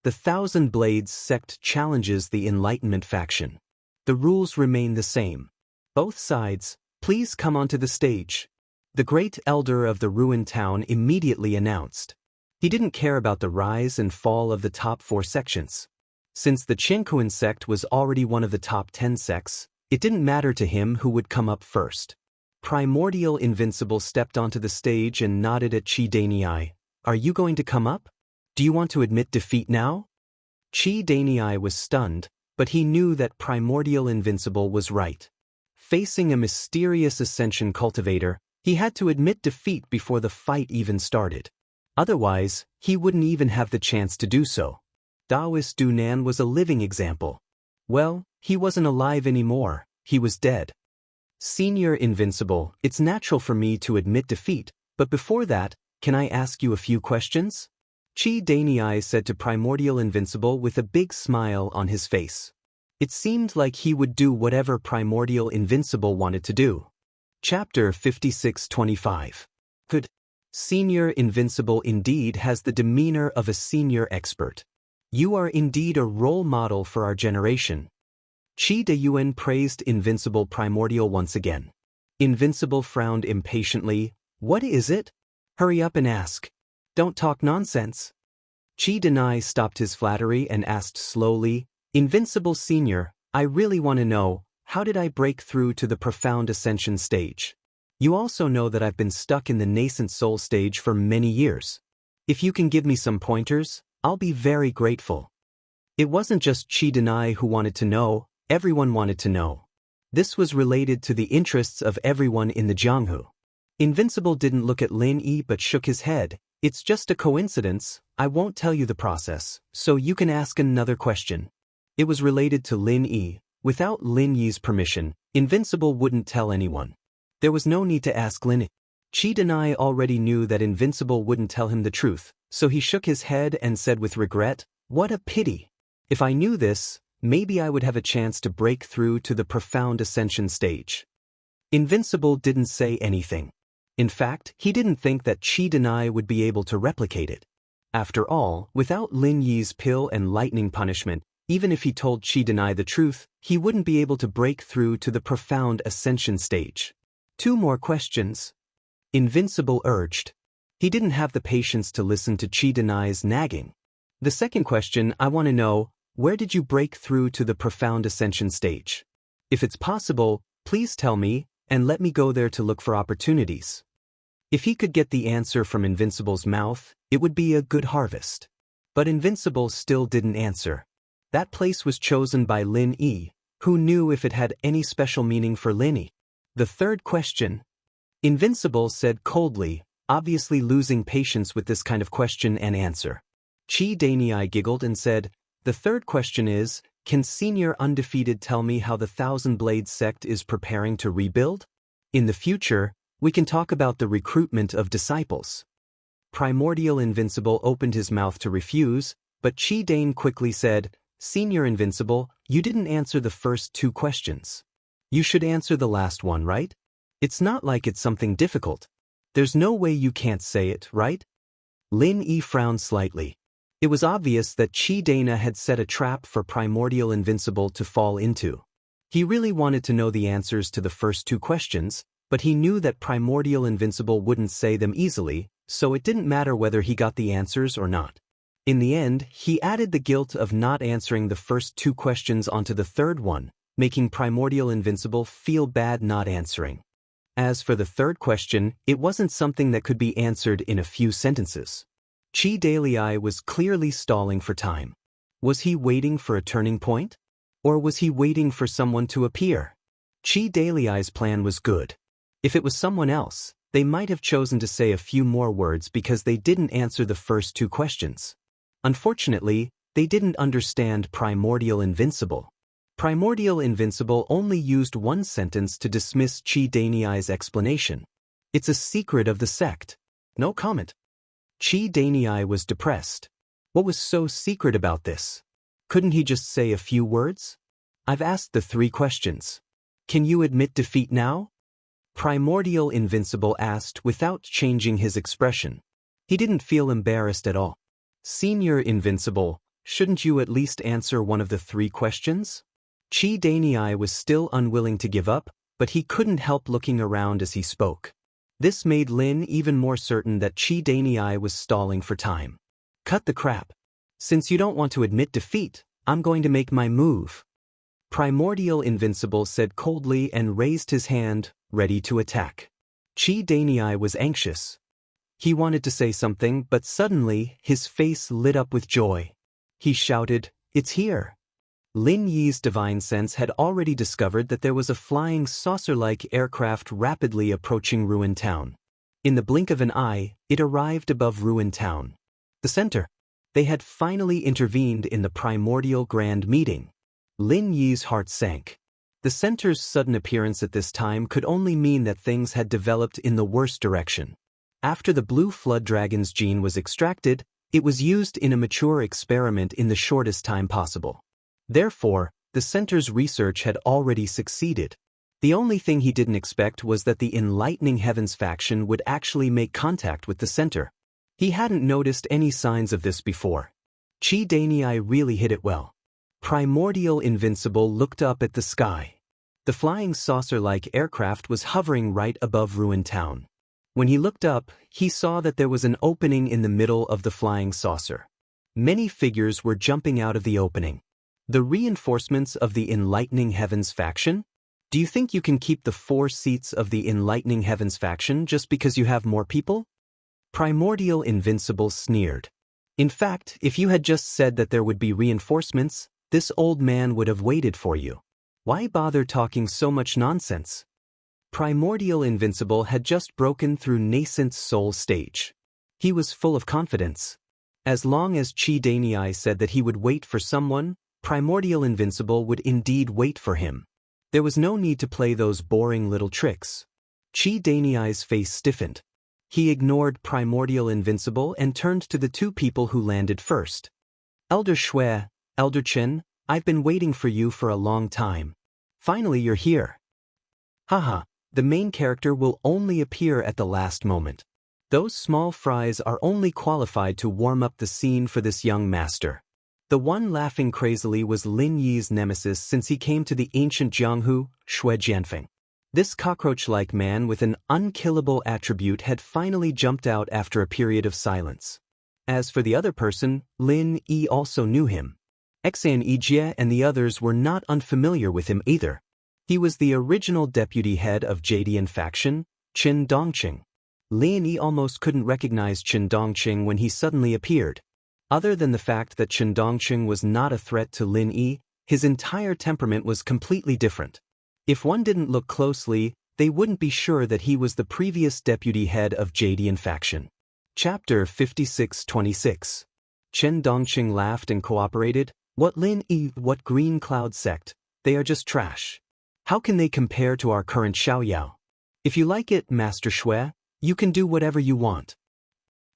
The Thousand Blades sect challenges the Enlightenment faction. The rules remain the same. Both sides, please come onto the stage. The great elder of the ruined town immediately announced. He didn't care about the rise and fall of the top 4 sections. Since the Qinkuan sect was already one of the top 10 sects, it didn't matter to him who would come up first. Primordial Invincible stepped onto the stage and nodded at Qi Danyi. "Are you going to come up? Do you want to admit defeat now?" Qi Danyi was stunned, but he knew that Primordial Invincible was right. Facing a mysterious Ascension cultivator, he had to admit defeat before the fight even started. Otherwise, he wouldn't even have the chance to do so. Daoist Dunan was a living example. Well, he wasn't alive anymore, he was dead. Senior Invincible, it's natural for me to admit defeat, but before that, can I ask you a few questions? Qi Danyi said to Primordial Invincible with a big smile on his face. It seemed like he would do whatever Primordial Invincible wanted to do. Chapter 5625. Good. Senior Invincible indeed has the demeanor of a senior expert. You are indeed a role model for our generation. Qi Dayuan praised Invincible Primordial once again. Invincible frowned impatiently. "What is it? Hurry up and ask. Don't talk nonsense." Qi Danyi stopped his flattery and asked slowly, "Invincible Senior, I really want to know, how did I break through to the profound ascension stage? You also know that I've been stuck in the nascent soul stage for many years. If you can give me some pointers, I'll be very grateful." It wasn't just Qi Danyi who wanted to know, everyone wanted to know. This was related to the interests of everyone in the Jianghu. Invincible didn't look at Lin Yi but shook his head. "It's just a coincidence, I won't tell you the process, so you can ask another question." It was related to Lin Yi. Without Lin Yi's permission, Invincible wouldn't tell anyone. There was no need to ask Lin Yi. Qi Danyi already knew that Invincible wouldn't tell him the truth, so he shook his head and said with regret, "What a pity. If I knew this, maybe I would have a chance to break through to the profound ascension stage." Invincible didn't say anything. In fact, he didn't think that Qi Danyi would be able to replicate it. After all, without Lin Yi's pill and lightning punishment, even if he told Qi Danyi the truth, he wouldn't be able to break through to the profound ascension stage. 2 more questions. Invincible urged. He didn't have the patience to listen to Qi Danyi's nagging. "The second question, I want to know, where did you break through to the profound ascension stage? If it's possible, please tell me, and let me go there to look for opportunities." If he could get the answer from Invincible's mouth, it would be a good harvest. But Invincible still didn't answer. That place was chosen by Lin Yi, who knew if it had any special meaning for Lin Yi. The third question. Invincible said coldly, obviously losing patience with this kind of question and answer. Chi Danyi giggled and said, "The third question is, can Senior Undefeated tell me how the Thousand Blades sect is preparing to rebuild? In the future, we can talk about the recruitment of disciples." Primordial Invincible opened his mouth to refuse, but Chi Danyi quickly said, "Senior Invincible, you didn't answer the first two questions. You should answer the last one, right? It's not like it's something difficult. There's no way you can't say it, right?" Lin Yi frowned slightly. It was obvious that Chi Danyi had set a trap for Primordial Invincible to fall into. He really wanted to know the answers to the first two questions, but he knew that Primordial Invincible wouldn't say them easily, so it didn't matter whether he got the answers or not. In the end, he added the guilt of not answering the first two questions onto the third one, making Primordial Invincible feel bad not answering. As for the third question, it wasn't something that could be answered in a few sentences. Chi Danyi was clearly stalling for time. Was he waiting for a turning point? Or was he waiting for someone to appear? Chi Danyi's plan was good. If it was someone else, they might have chosen to say a few more words because they didn't answer the first two questions. Unfortunately, they didn't understand Primordial Invincible. Primordial Invincible only used one sentence to dismiss Chi Danyi's explanation. "It's a secret of the sect. No comment." Chi Danyi was depressed. What was so secret about this? Couldn't he just say a few words? "I've asked the three questions. Can you admit defeat now?" Primordial Invincible asked without changing his expression. He didn't feel embarrassed at all. "Senior Invincible, shouldn't you at least answer one of the three questions?" Chi Danyi was still unwilling to give up, but he couldn't help looking around as he spoke. This made Lin even more certain that Chi Danyi was stalling for time. "Cut the crap. Since you don't want to admit defeat, I'm going to make my move." Primordial Invincible said coldly and raised his hand, ready to attack. Chi Danyi was anxious. He wanted to say something, but suddenly his face lit up with joy. He shouted, "It's here!" Lin Yi's divine sense had already discovered that there was a flying saucer-like aircraft rapidly approaching Ruin Town. In the blink of an eye, it arrived above Ruin Town. The center. They had finally intervened in the primordial grand meeting. Lin Yi's heart sank. The center's sudden appearance at this time could only mean that things had developed in the worst direction. After the blue flood dragon's gene was extracted, it was used in a mature experiment in the shortest time possible. Therefore, the center's research had already succeeded. The only thing he didn't expect was that the Enlightening Heavens faction would actually make contact with the center. He hadn't noticed any signs of this before. Chi Danyi really hit it well. Primordial Invincible looked up at the sky. The flying saucer-like aircraft was hovering right above Ruin Town. When he looked up, he saw that there was an opening in the middle of the flying saucer. Many figures were jumping out of the opening. The reinforcements of the Enlightening Heavens faction? Do you think you can keep the 4 seats of the Enlightening Heavens faction just because you have more people? Primordial Invincible sneered. In fact, if you had just said that there would be reinforcements, this old man would have waited for you. Why bother talking so much nonsense? Primordial Invincible had just broken through nascent soul stage. He was full of confidence. As long as Chi Danyi said that he would wait for someone, Primordial Invincible would indeed wait for him. There was no need to play those boring little tricks. Chi Danyi's face stiffened. He ignored Primordial Invincible and turned to the 2 people who landed first. "Elder Shui, Elder Chen, I've been waiting for you for a long time. Finally you're here." Haha, the main character will only appear at the last moment. Those small fries are only qualified to warm up the scene for this young master. The one laughing crazily was Lin Yi's nemesis since he came to the ancient Jianghu, Shui Jianfeng. This cockroach-like man with an unkillable attribute had finally jumped out after a period of silence. As for the other person, Lin Yi also knew him. Xan Yijie and the others were not unfamiliar with him either. He was the original deputy head of Jadian faction, Qin Dongqing. Lin Yi almost couldn't recognize Chen Dongqing when he suddenly appeared. Other than the fact that Chen Dongqing was not a threat to Lin Yi, his entire temperament was completely different. If one didn't look closely, they wouldn't be sure that he was the previous deputy head of Jadian faction. Chapter 56-26. Chen Dongqing laughed and cooperated. What Lin Yi, what Green Cloud sect, they are just trash. How can they compare to our current Xiaoyao? If you like it, Master Shui, you can do whatever you want.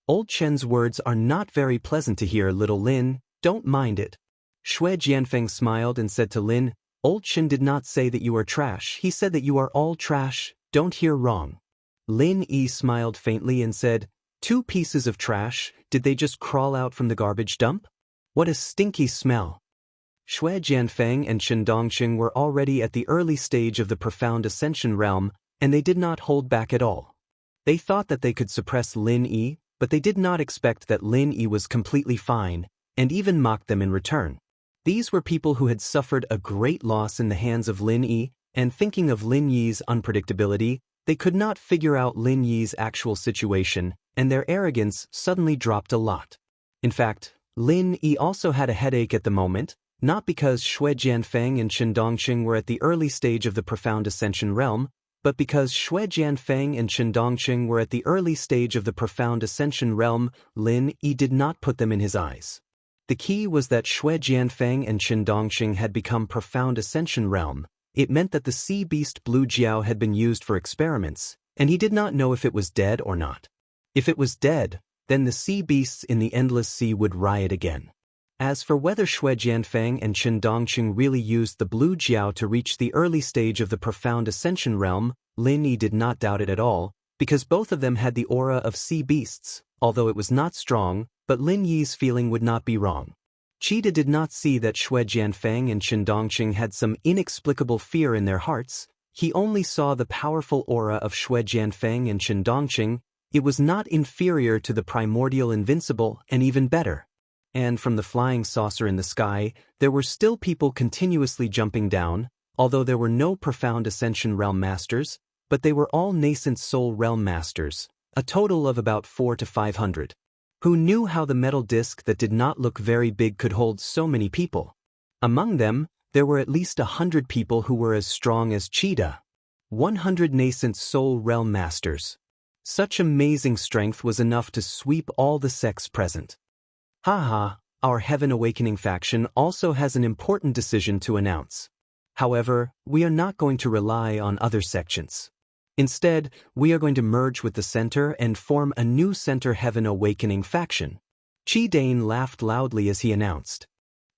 Old Chen's words are not very pleasant to hear, little Lin, don't mind it. Shui Jianfeng smiled and said to Lin, Old Chen did not say that you are trash, he said that you are all trash, don't hear wrong. Lin Yi smiled faintly and said, 2 pieces of trash, did they just crawl out from the garbage dump? What a stinky smell. Shui Jianfeng and Chen Dongqing were already at the early stage of the profound ascension realm, and they did not hold back at all. They thought that they could suppress Lin Yi, but they did not expect that Lin Yi was completely fine, and even mocked them in return. These were people who had suffered a great loss in the hands of Lin Yi, and thinking of Lin Yi's unpredictability, they could not figure out Lin Yi's actual situation, and their arrogance suddenly dropped a lot. In fact, Lin Yi also had a headache at the moment, not because Shui Jianfeng and Chen Dongqing were at the early stage of the profound ascension realm, but because Shui Jianfeng and Chen Dongqing were at the early stage of the profound ascension realm, Lin Yi did not put them in his eyes. The key was that Shui Jianfeng and Chen Dongqing had become profound ascension realm. It meant that the sea beast Blue Jiao had been used for experiments, and he did not know if it was dead or not. If it was dead, then the sea beasts in the endless sea would riot again. As for whether Shui Jianfeng and Chen Dongqing really used the Blue Jiao to reach the early stage of the profound ascension realm, Lin Yi did not doubt it at all, because both of them had the aura of sea beasts, although it was not strong, but Lin Yi's feeling would not be wrong. Cheetah did not see that Shui Jianfeng and Chen Dongqing had some inexplicable fear in their hearts. He only saw the powerful aura of Shui Jianfeng and Chen Dongqing. It was not inferior to the primordial invincible, and even better. And from the flying saucer in the sky, there were still people continuously jumping down, although there were no profound ascension realm masters, but they were all nascent soul realm masters, a total of about 400 to 500. Who knew how the metal disc that did not look very big could hold so many people? Among them, there were at least 100 people who were as strong as Cheetah. 100 nascent soul realm masters. Such amazing strength was enough to sweep all the sects present. Haha, our Heaven Awakening faction also has an important decision to announce. However, we are not going to rely on other sections. Instead, we are going to merge with the center and form a new Center Heaven Awakening faction. Qi Dane laughed loudly as he announced.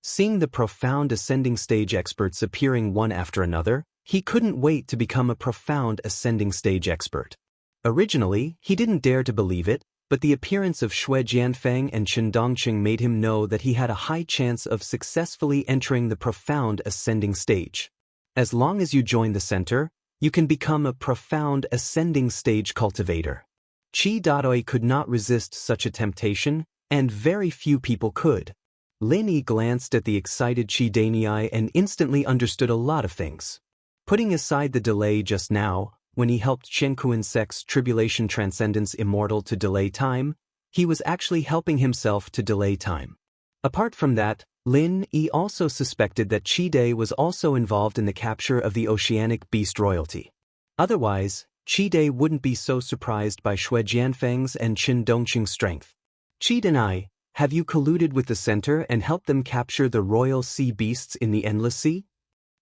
Seeing the profound ascending stage experts appearing one after another, he couldn't wait to become a profound ascending stage expert. Originally, he didn't dare to believe it, but the appearance of Shui Jianfeng and Chen Dongqing made him know that he had a high chance of successfully entering the profound ascending stage. As long as you join the center, you can become a profound ascending stage cultivator. Qi Dadoi could not resist such a temptation, and very few people could. Lin Yi glanced at the excited Qi Danyi and instantly understood a lot of things. Putting aside the delay just now, when he helped Chen Kuan-sek's Tribulation Transcendence Immortal to delay time, he was actually helping himself to delay time. Apart from that, Lin Yi also suspected that Qi Dai was also involved in the capture of the Oceanic Beast royalty. Otherwise, Qi Dai wouldn't be so surprised by Shui Jianfeng's and Chen Dongqing's strength. Qi Danyi, have you colluded with the center and helped them capture the royal sea beasts in the Endless Sea?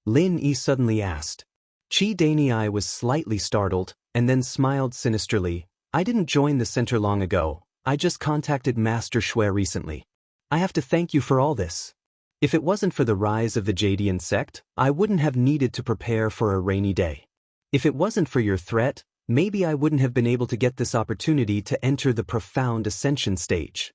Lin Yi suddenly asked. Qi Danyi was slightly startled, and then smiled sinisterly. I didn't join the center long ago, I just contacted Master Shui recently. I have to thank you for all this. If it wasn't for the rise of the Jadian sect, I wouldn't have needed to prepare for a rainy day. If it wasn't for your threat, maybe I wouldn't have been able to get this opportunity to enter the profound ascension stage.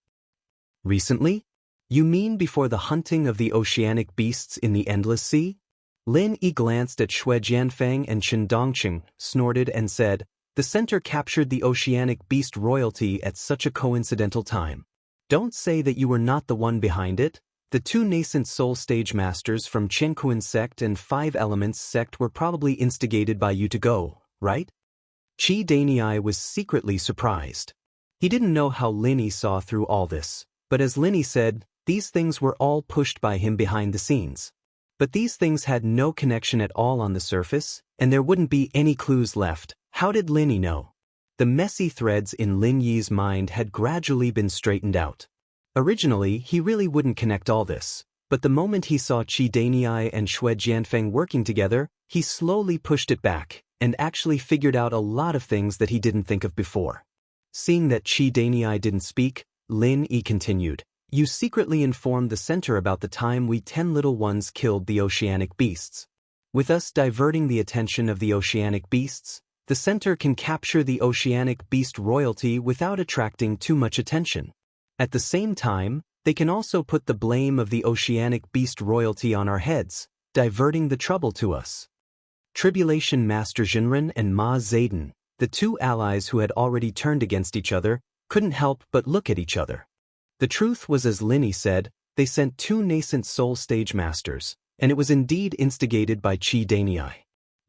Recently? You mean before the hunting of the oceanic beasts in the Endless Sea? Lin Yi glanced at Shui Jianfeng and Chen Dongqing, snorted and said, the center captured the oceanic beast royalty at such a coincidental time. Don't say that you were not the one behind it. The 2 nascent soul stage masters from Chen Kuan sect and 5 Elements sect were probably instigated by you to go, right? Qi Danyi was secretly surprised. He didn't know how Lin Yi saw through all this, but as Lin Yi said, these things were all pushed by him behind the scenes. But these things had no connection at all on the surface, and there wouldn't be any clues left. How did Lin Yi know? The messy threads in Lin Yi's mind had gradually been straightened out. Originally, he really wouldn't connect all this, but the moment he saw Qi Danyi and Xue Jianfeng working together, he slowly pushed it back, and actually figured out a lot of things that he didn't think of before. Seeing that Qi Danyi didn't speak, Lin Yi continued, "You secretly informed the center about the time we 10 little ones killed the oceanic beasts. With us diverting the attention of the oceanic beasts, the center can capture the oceanic beast royalty without attracting too much attention. At the same time, they can also put the blame of the oceanic beast royalty on our heads, diverting the trouble to us." Tribulation Master Jinren and Ma Zayden, the two allies who had already turned against each other, couldn't help but look at each other. The truth was, as Lin Yi said, they sent two nascent soul stage masters, and it was indeed instigated by Qi Danyi.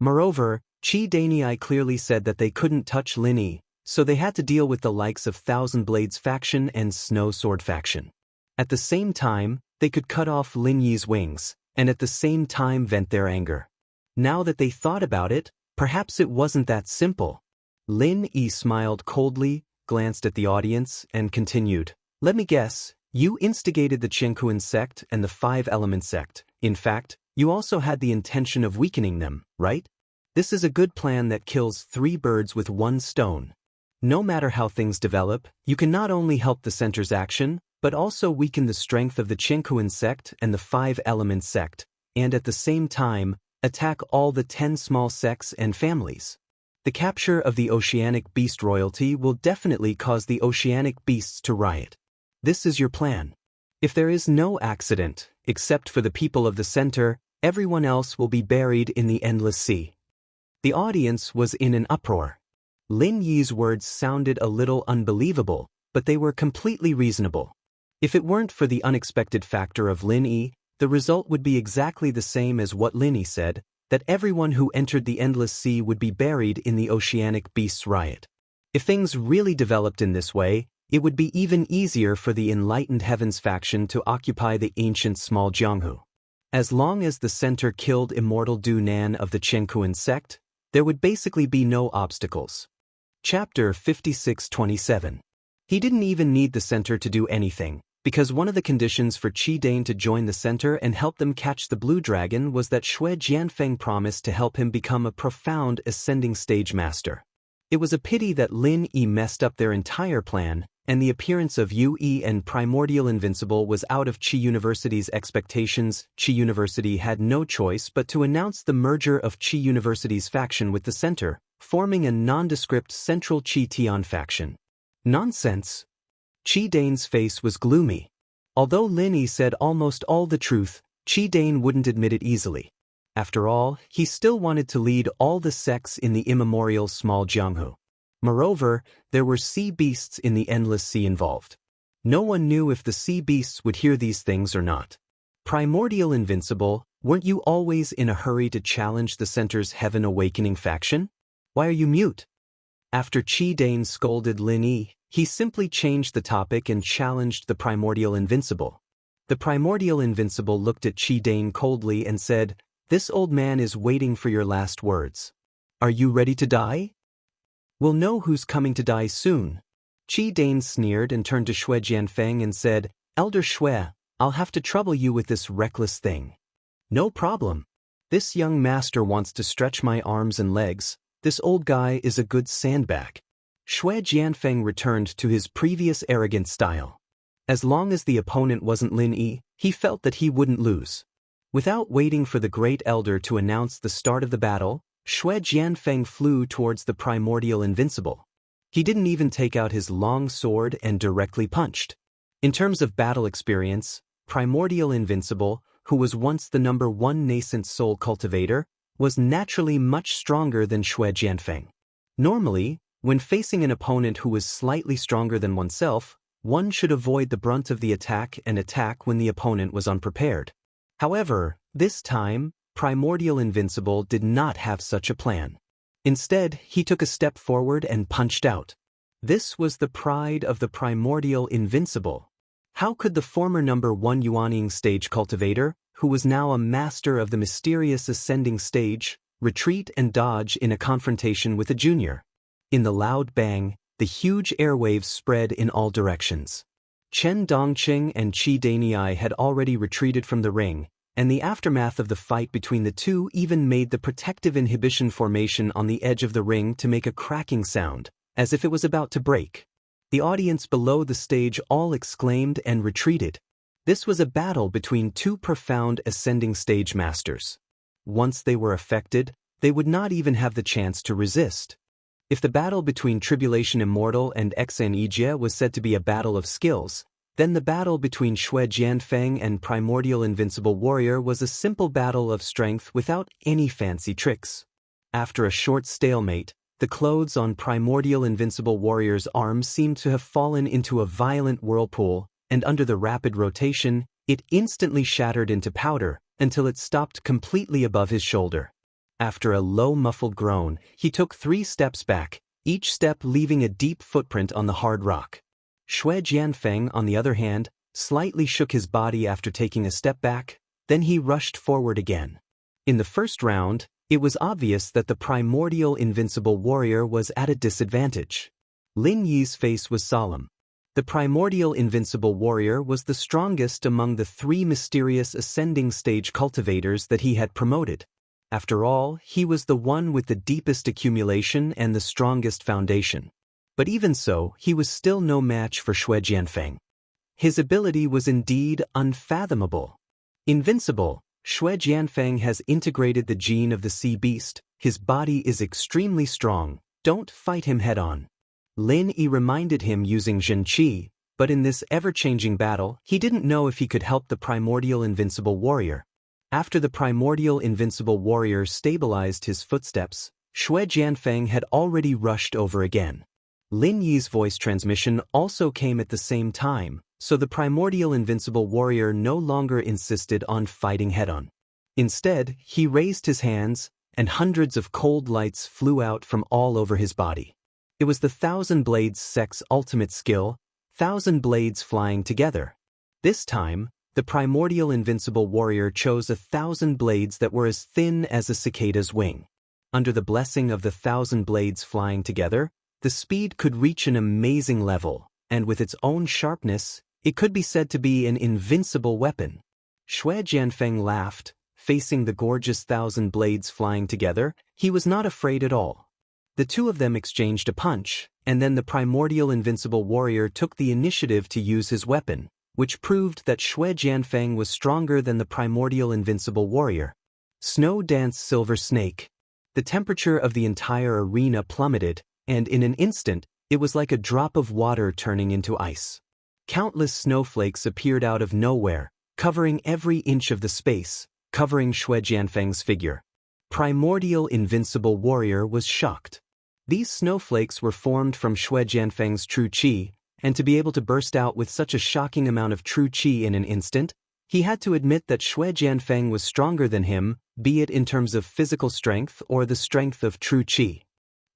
Moreover, Qi Danyi clearly said that they couldn't touch Lin Yi, so they had to deal with the likes of Thousand Blades faction and Snow Sword faction. At the same time, they could cut off Lin Yi's wings, and at the same time vent their anger. Now that they thought about it, perhaps it wasn't that simple. Lin Yi smiled coldly, glanced at the audience, and continued, "Let me guess, you instigated the Qianquan sect and the Five-Element sect. In fact, you also had the intention of weakening them, right? This is a good plan that kills 3 birds with 1 stone. No matter how things develop, you can not only help the center's action, but also weaken the strength of the Qianquan sect and the Five-Element sect, and at the same time, attack all the 10 small sects and families. The capture of the oceanic beast royalty will definitely cause the oceanic beasts to riot. This is your plan. If there is no accident, except for the people of the center, everyone else will be buried in the endless sea." The audience was in an uproar. Lin Yi's words sounded a little unbelievable, but they were completely reasonable. If it weren't for the unexpected factor of Lin Yi, the result would be exactly the same as what Lin Yi said, that everyone who entered the endless sea would be buried in the oceanic beasts riot. If things really developed in this way, it would be even easier for the Enlightened Heavens faction to occupy the ancient small Jianghu. As long as the center killed Immortal Du Nan of the Qianquan sect, there would basically be no obstacles. Chapter 56-27. He didn't even need the center to do anything, because one of the conditions for Qi Danyi to join the center and help them catch the blue dragon was that Xue Jianfeng promised to help him become a profound ascending stage master. It was a pity that Lin Yi messed up their entire plan, and the appearance of Yu Yi and Primordial Invincible was out of Qi University's expectations. Qi University had no choice but to announce the merger of Qi University's faction with the center, forming a nondescript Central Qi Tian faction. Nonsense. Qi Danyi's face was gloomy. Although Lin Yi said almost all the truth, Qi Danyi wouldn't admit it easily. After all, he still wanted to lead all the sects in the immemorial small Jianghu. Moreover, there were sea beasts in the endless sea involved. No one knew if the sea beasts would hear these things or not. Primordial Invincible, weren't you always in a hurry to challenge the center's Heaven Awakening faction? Why are you mute? After Qi Danyi scolded Lin Yi, he simply changed the topic and challenged the Primordial Invincible. The Primordial Invincible looked at Qi Danyi coldly and said, "This old man is waiting for your last words. Are you ready to die? We'll know who's coming to die soon." Qi Danyi sneered and turned to Xue Jianfeng and said, "Elder Xue, I'll have to trouble you with this reckless thing." "No problem. This young master wants to stretch my arms and legs. This old guy is a good sandbag." Xue Jianfeng returned to his previous arrogant style. As long as the opponent wasn't Lin Yi, he felt that he wouldn't lose. Without waiting for the great elder to announce the start of the battle, Xue Jianfeng flew towards the Primordial Invincible. He didn't even take out his long sword and directly punched. In terms of battle experience, Primordial Invincible, who was once the #1 nascent soul cultivator, was naturally much stronger than Xue Jianfeng. Normally, when facing an opponent who was slightly stronger than oneself, one should avoid the brunt of the attack and attack when the opponent was unprepared. However, this time, Primordial Invincible did not have such a plan. Instead, he took a step forward and punched out. This was the pride of the primordial invincible. How could the former #1 Yuanying stage cultivator, who was now a master of the mysterious ascending stage, retreat and dodge in a confrontation with a junior? In the loud bang, the huge airwaves spread in all directions. Chen Dongqing and Qi Daniai had already retreated from the ring, and the aftermath of the fight between the two even made the protective inhibition formation on the edge of the ring to make a cracking sound, as if it was about to break. The audience below the stage all exclaimed and retreated. This was a battle between two profound ascending stage masters. Once they were affected, they would not even have the chance to resist. If the battle between Tribulation Immortal and Xen Yijie was said to be a battle of skills, then the battle between Xue Jianfeng and Primordial Invincible Warrior was a simple battle of strength without any fancy tricks. After a short stalemate, the clothes on Primordial Invincible Warrior's arms seemed to have fallen into a violent whirlpool, and under the rapid rotation, it instantly shattered into powder until it stopped completely above his shoulder. After a low muffled groan, he took 3 steps back, each step leaving a deep footprint on the hard rock. Xue Jianfeng, on the other hand, slightly shook his body after taking a step back, then he rushed forward again. In the first round, it was obvious that the Primordial Invincible Warrior was at a disadvantage. Lin Yi's face was solemn. The Primordial Invincible Warrior was the strongest among the 3 mysterious ascending stage cultivators that he had promoted. After all, he was the one with the deepest accumulation and the strongest foundation. But even so, he was still no match for Xue Jianfeng. His ability was indeed unfathomable. Invincible, Xue Jianfeng has integrated the gene of the sea beast. His body is extremely strong. Don't fight him head-on. Lin Yi reminded him using Zhen Qi, but in this ever-changing battle, he didn't know if he could help the Primordial Invincible Warrior. After the Primordial Invincible Warrior stabilized his footsteps, Xue Jianfeng had already rushed over again. Lin Yi's voice transmission also came at the same time, so the Primordial Invincible Warrior no longer insisted on fighting head-on. Instead, he raised his hands, and hundreds of cold lights flew out from all over his body. It was the Thousand Blades sect's ultimate skill, 1,000 blades flying together. This time, the Primordial Invincible Warrior chose 1,000 blades that were as thin as a cicada's wing. Under the blessing of the 1,000 blades flying together, the speed could reach an amazing level, and with its own sharpness, it could be said to be an invincible weapon. Xue Jianfeng laughed. Facing the gorgeous 1,000 blades flying together, he was not afraid at all. The two of them exchanged a punch, and then the Primordial Invincible Warrior took the initiative to use his weapon, which proved that Xue Jianfeng was stronger than the Primordial Invincible Warrior. Snow Dance Silver Snake. The temperature of the entire arena plummeted, and in an instant, it was like a drop of water turning into ice. Countless snowflakes appeared out of nowhere, covering every inch of the space, covering Xue Jianfeng's figure. Primordial Invincible Warrior was shocked. These snowflakes were formed from Xue Jianfeng's true qi, and to be able to burst out with such a shocking amount of true qi in an instant, he had to admit that Xue Jianfeng was stronger than him, be it in terms of physical strength or the strength of true qi.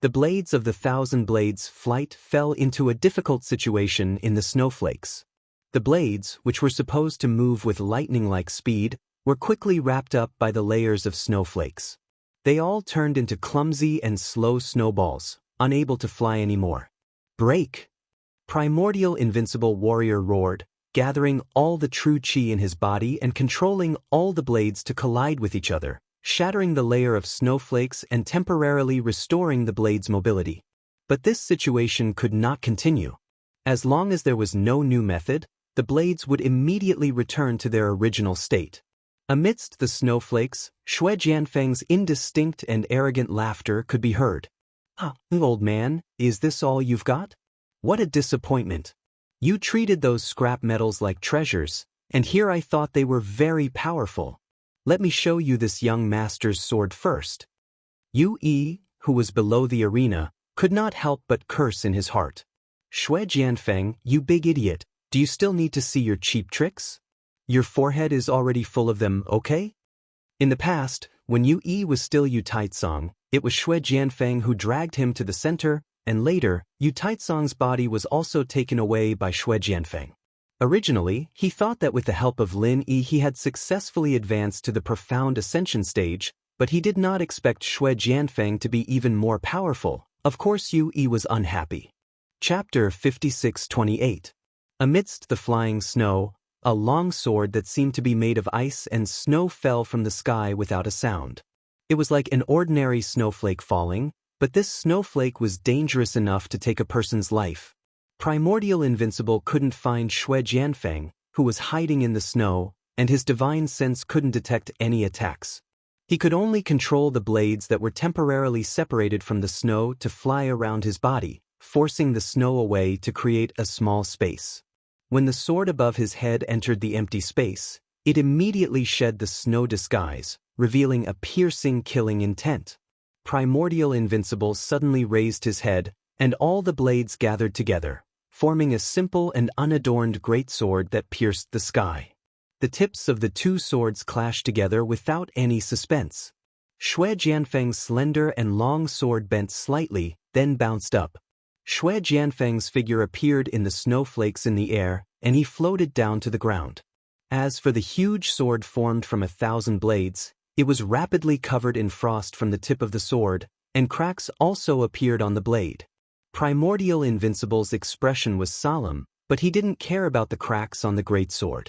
The blades of the 1,000 blades flight fell into a difficult situation in the snowflakes. The blades, which were supposed to move with lightning-like speed, were quickly wrapped up by the layers of snowflakes. They all turned into clumsy and slow snowballs, unable to fly anymore. Break! Primordial Invincible Warrior roared, gathering all the true qi in his body and controlling all the blades to collide with each other, shattering the layer of snowflakes and temporarily restoring the blade's mobility. But this situation could not continue. As long as there was no new method, the blades would immediately return to their original state. Amidst the snowflakes, Xue Jianfeng's indistinct and arrogant laughter could be heard. "Ah, old man, is this all you've got? What a disappointment. You treated those scrap metals like treasures, and here I thought they were very powerful. Let me show you this young master's sword first." Yu Yi, who was below the arena, could not help but curse in his heart. "Xue Jianfeng, you big idiot, do you still need to see your cheap tricks? Your forehead is already full of them, okay?" In the past, when Yu Yi was still Yu Taizong, It was Xue Jianfeng who dragged him to the center, and later, Yu Taizong's body was also taken away by Xue Jianfeng. Originally, he thought that with the help of Lin Yi he had successfully advanced to the profound ascension stage, but he did not expect Xue Jianfeng to be even more powerful. Of course, Yu Yi was unhappy. Chapter 56-28. Amidst the flying snow, a long sword that seemed to be made of ice and snow fell from the sky without a sound. It was like an ordinary snowflake falling, but this snowflake was dangerous enough to take a person's life. Primordial Invincible couldn't find Xue Jianfeng, who was hiding in the snow, and his divine sense couldn't detect any attacks. He could only control the blades that were temporarily separated from the snow to fly around his body, forcing the snow away to create a small space. When the sword above his head entered the empty space, it immediately shed the snow disguise, revealing a piercing killing intent. Primordial Invincible suddenly raised his head, and all the blades gathered together, forming a simple and unadorned greatsword that pierced the sky. The tips of the two swords clashed together without any suspense. Xue Jianfeng's slender and long sword bent slightly, then bounced up. Xue Jianfeng's figure appeared in the snowflakes in the air, and he floated down to the ground. As for the huge sword formed from 1,000 blades, it was rapidly covered in frost from the tip of the sword, and cracks also appeared on the blade. Primordial Invincible's expression was solemn, but he didn't care about the cracks on the greatsword.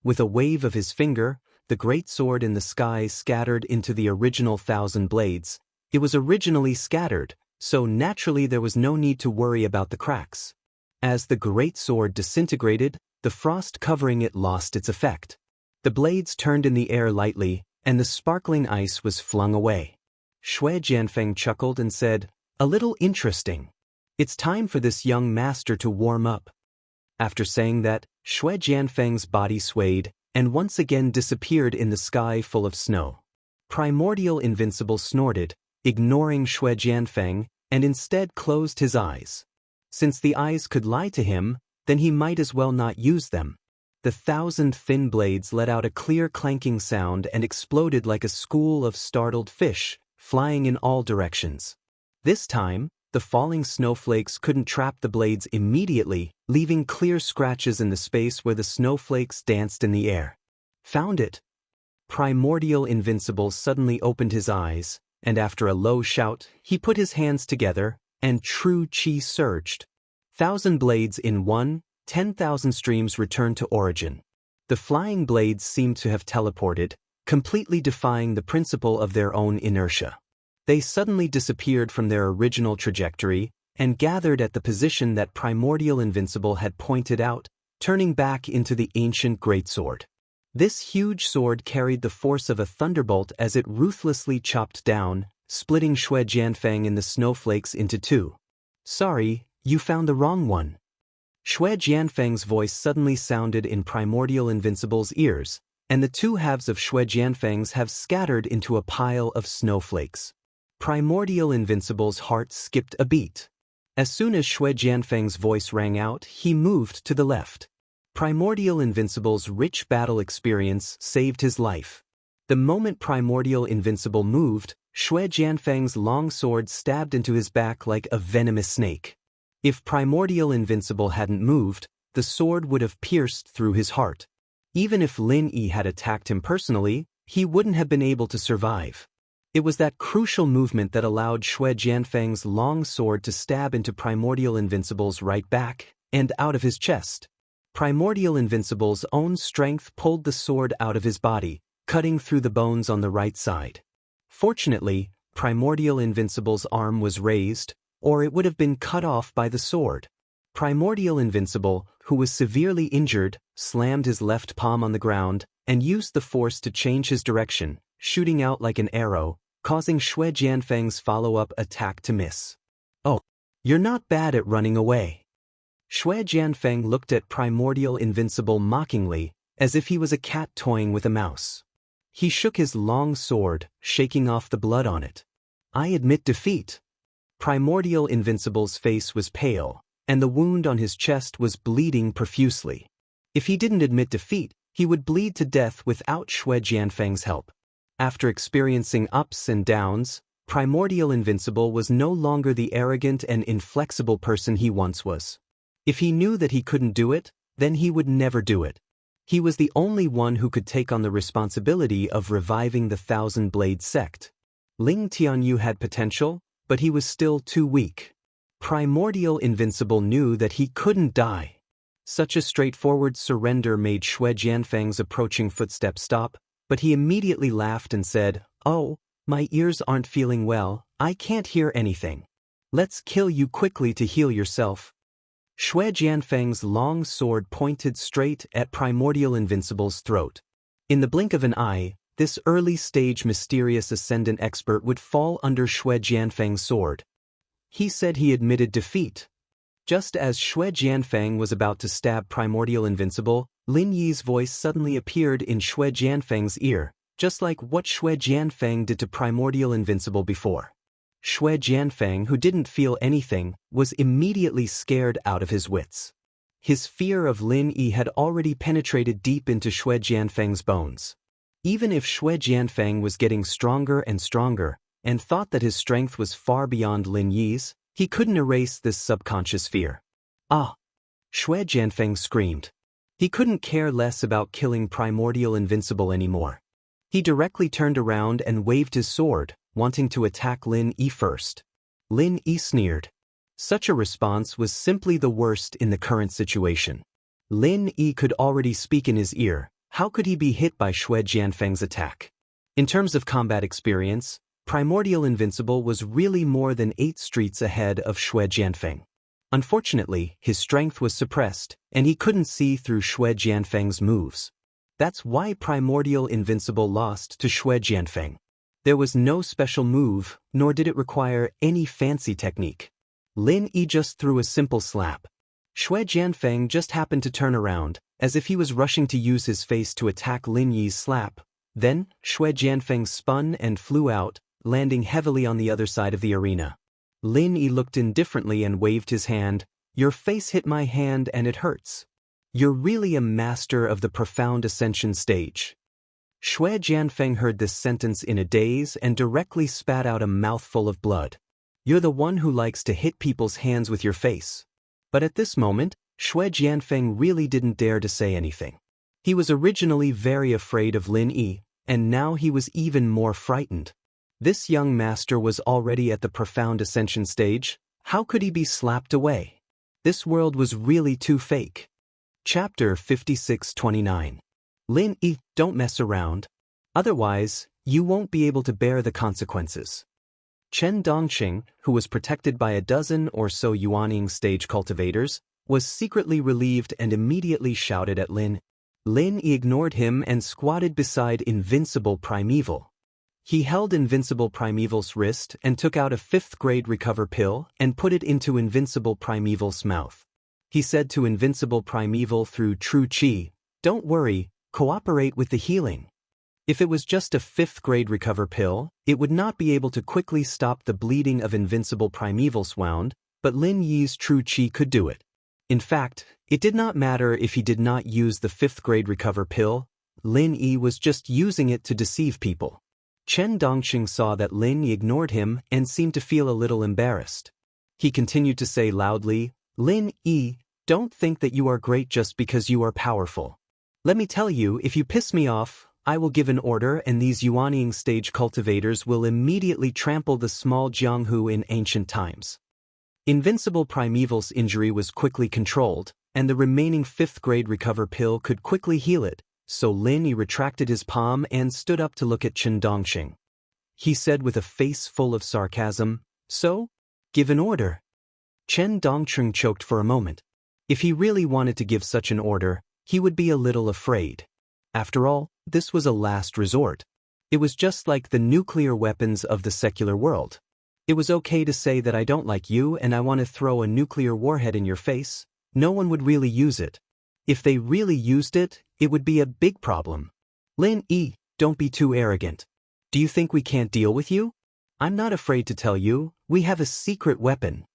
With a wave of his finger, the greatsword in the sky scattered into the original 1,000 blades. It was originally scattered, so naturally there was no need to worry about the cracks. As the greatsword disintegrated, the frost covering it lost its effect. The blades turned in the air lightly, and the sparkling ice was flung away. Xue Jianfeng chuckled and said, "A little interesting. It's time for this young master to warm up." After saying that, Xue Jianfeng's body swayed, and once again disappeared in the sky full of snow. Primordial Invincible snorted, ignoring Xue Jianfeng, and instead closed his eyes. Since the eyes could lie to him, then he might as well not use them. The 1,000 thin blades let out a clear clanking sound and exploded like a school of startled fish, flying in all directions. This time, the falling snowflakes couldn't trap the blades immediately, leaving clear scratches in the space where the snowflakes danced in the air. Found it! Primordial Invincible suddenly opened his eyes, and after a low shout, he put his hands together, and true chi surged. 1,000 blades in 10,000 streams returned to origin. The flying blades seemed to have teleported, completely defying the principle of their own inertia. They suddenly disappeared from their original trajectory and gathered at the position that Primordial Invincible had pointed out, turning back into the ancient greatsword. This huge sword carried the force of a thunderbolt as it ruthlessly chopped down, splitting Xue Jianfeng in the snowflakes into two. "Sorry, you found the wrong one." Xue Jianfeng's voice suddenly sounded in Primordial Invincible's ears, and the two halves of Xue Jianfeng's have scattered into a pile of snowflakes. Primordial Invincible's heart skipped a beat. As soon as Xue Jianfeng's voice rang out, he moved to the left. Primordial Invincible's rich battle experience saved his life. The moment Primordial Invincible moved, Xue Jianfeng's long sword stabbed into his back like a venomous snake. If Primordial Invincible hadn't moved, the sword would have pierced through his heart. Even if Lin Yi had attacked him personally, he wouldn't have been able to survive. It was that crucial movement that allowed Xue Jianfeng's long sword to stab into Primordial Invincible's right back and out of his chest. Primordial Invincible's own strength pulled the sword out of his body, cutting through the bones on the right side. Fortunately, Primordial Invincible's arm was raised, or it would have been cut off by the sword. Primordial Invincible, who was severely injured, slammed his left palm on the ground and used the force to change his direction, shooting out like an arrow, causing Xue Jianfeng's follow-up attack to miss. "Oh, you're not bad at running away." Xue Jianfeng looked at Primordial Invincible mockingly, as if he was a cat toying with a mouse. He shook his long sword, shaking off the blood on it. "I admit defeat." Primordial Invincible's face was pale, and the wound on his chest was bleeding profusely. If he didn't admit defeat, he would bleed to death without Xue Jianfeng's help. After experiencing ups and downs, Primordial Invincible was no longer the arrogant and inflexible person he once was. If he knew that he couldn't do it, then he would never do it. He was the only one who could take on the responsibility of reviving the Thousand Blade sect. Ling Tianyu had potential, but he was still too weak. Primordial Invincible knew that he couldn't die. Such a straightforward surrender made Xue Jianfeng's approaching footsteps stop, but he immediately laughed and said, "Oh, my ears aren't feeling well, I can't hear anything. Let's kill you quickly to heal yourself." Xue Jianfeng's long sword pointed straight at Primordial Invincible's throat. In the blink of an eye, this early-stage mysterious ascendant expert would fall under Xue Jianfeng's sword. He said he admitted defeat. Just as Xue Jianfeng was about to stab Primordial Invincible, Lin Yi's voice suddenly appeared in Xue Jianfeng's ear, just like what Xue Jianfeng did to Primordial Invincible before. Xue Jianfeng, who didn't feel anything, was immediately scared out of his wits. His fear of Lin Yi had already penetrated deep into Xue Jianfeng's bones. Even if Xue Jianfeng was getting stronger and stronger, and thought that his strength was far beyond Lin Yi's, he couldn't erase this subconscious fear. "Ah!" Xue Jianfeng screamed. He couldn't care less about killing Primordial Invincible anymore. He directly turned around and waved his sword, wanting to attack Lin Yi first. Lin Yi sneered. Such a response was simply the worst in the current situation. Lin Yi could already speak in his ear. How could he be hit by Xue Jianfeng's attack? In terms of combat experience, Primordial Invincible was really more than 8 streets ahead of Xue Jianfeng. Unfortunately, his strength was suppressed, and he couldn't see through Xue Jianfeng's moves. That's why Primordial Invincible lost to Xue Jianfeng. There was no special move, nor did it require any fancy technique. Lin Yi just threw a simple slap. Xue Jianfeng just happened to turn around, as if he was rushing to use his face to attack Lin Yi's slap. Then, Xue Jianfeng spun and flew out, landing heavily on the other side of the arena. Lin Yi looked indifferently and waved his hand. "Your face hit my hand and it hurts. You're really a master of the profound ascension stage." Xue Jianfeng heard this sentence in a daze and directly spat out a mouthful of blood. "You're the one who likes to hit people's hands with your face." But at this moment, Xue Jianfeng really didn't dare to say anything. He was originally very afraid of Lin Yi, and now he was even more frightened. This young master was already at the profound ascension stage. How could he be slapped away? This world was really too fake. Chapter 56-29. Lin Yi, don't mess around. Otherwise, you won't be able to bear the consequences. Chen Dongxing, who was protected by a dozen or so Yuanying stage cultivators, was secretly relieved and immediately shouted at Lin. Lin Yi ignored him and squatted beside Invincible Primeval. He held Invincible Primeval's wrist and took out a 5th-grade recover pill and put it into Invincible Primeval's mouth. He said to Invincible Primeval through True Qi, "Don't worry, cooperate with the healing." If it was just a 5th-grade recover pill, it would not be able to quickly stop the bleeding of Invincible Primeval's wound, but Lin Yi's True Qi could do it. In fact, it did not matter if he did not use the 5th-grade recover pill. Lin Yi was just using it to deceive people. Chen Dongxing saw that Lin Yi ignored him and seemed to feel a little embarrassed. He continued to say loudly, "Lin Yi, don't think that you are great just because you are powerful. Let me tell you, if you piss me off, I will give an order and these Yuanying stage cultivators will immediately trample the small Jianghu in ancient times." Invincible Primeval's injury was quickly controlled, and the remaining 5th-grade recover pill could quickly heal it, so Lin Yi retracted his palm and stood up to look at Chen Dongxing. He said with a face full of sarcasm, "So? Give an order." Chen Dongxing choked for a moment. If he really wanted to give such an order, he would be a little afraid. After all, this was a last resort. It was just like the nuclear weapons of the secular world. It was okay to say that I don't like you and I want to throw a nuclear warhead in your face. No one would really use it. If they really used it, it would be a big problem. Lin Yi, don't be too arrogant. Do you think we can't deal with you? I'm not afraid to tell you, we have a secret weapon.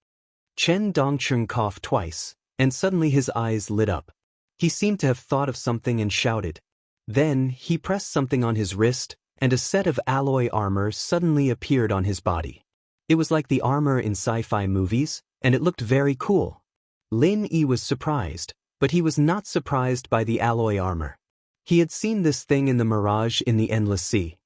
Chen Dongcheng coughed twice, and suddenly his eyes lit up. He seemed to have thought of something and shouted. Then, he pressed something on his wrist, and a set of alloy armor suddenly appeared on his body. It was like the armor in sci-fi movies, and it looked very cool. Lin Yi was surprised, but he was not surprised by the alloy armor. He had seen this thing in the mirage in the Endless Sea.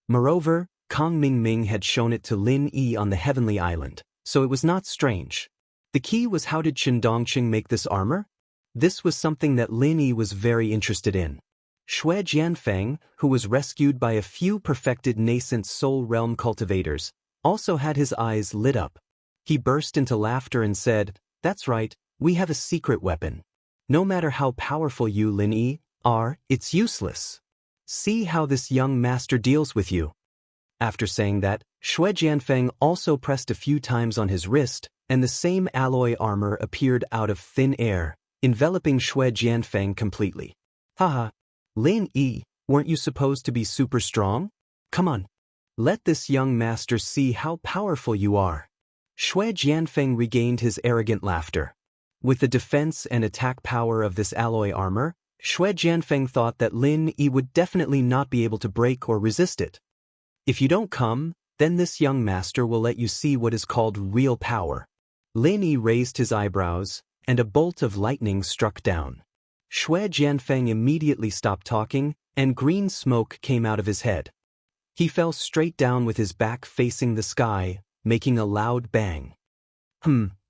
Moreover, Kang Mingming had shown it to Lin Yi on the Heavenly Island, so it was not strange. The key was, how did Chen Dongqing make this armor? This was something that Lin Yi was very interested in. Xue Jianfeng, who was rescued by a few perfected nascent soul realm cultivators, also had his eyes lit up. He burst into laughter and said, "That's right, we have a secret weapon. No matter how powerful you, Lin Yi, are, it's useless. See how this young master deals with you." After saying that, Xue Jianfeng also pressed a few times on his wrist, and the same alloy armor appeared out of thin air, enveloping Xue Jianfeng completely. Haha. Lin Yi, weren't you supposed to be super strong? Come on. Let this young master see how powerful you are. Xue Jianfeng regained his arrogant laughter. With the defense and attack power of this alloy armor, Xue Jianfeng thought that Lin Yi would definitely not be able to break or resist it. If you don't come, then this young master will let you see what is called real power. Lin Yi raised his eyebrows, and a bolt of lightning struck down. Xue Jianfeng immediately stopped talking, and green smoke came out of his head. He fell straight down with his back facing the sky, making a loud bang.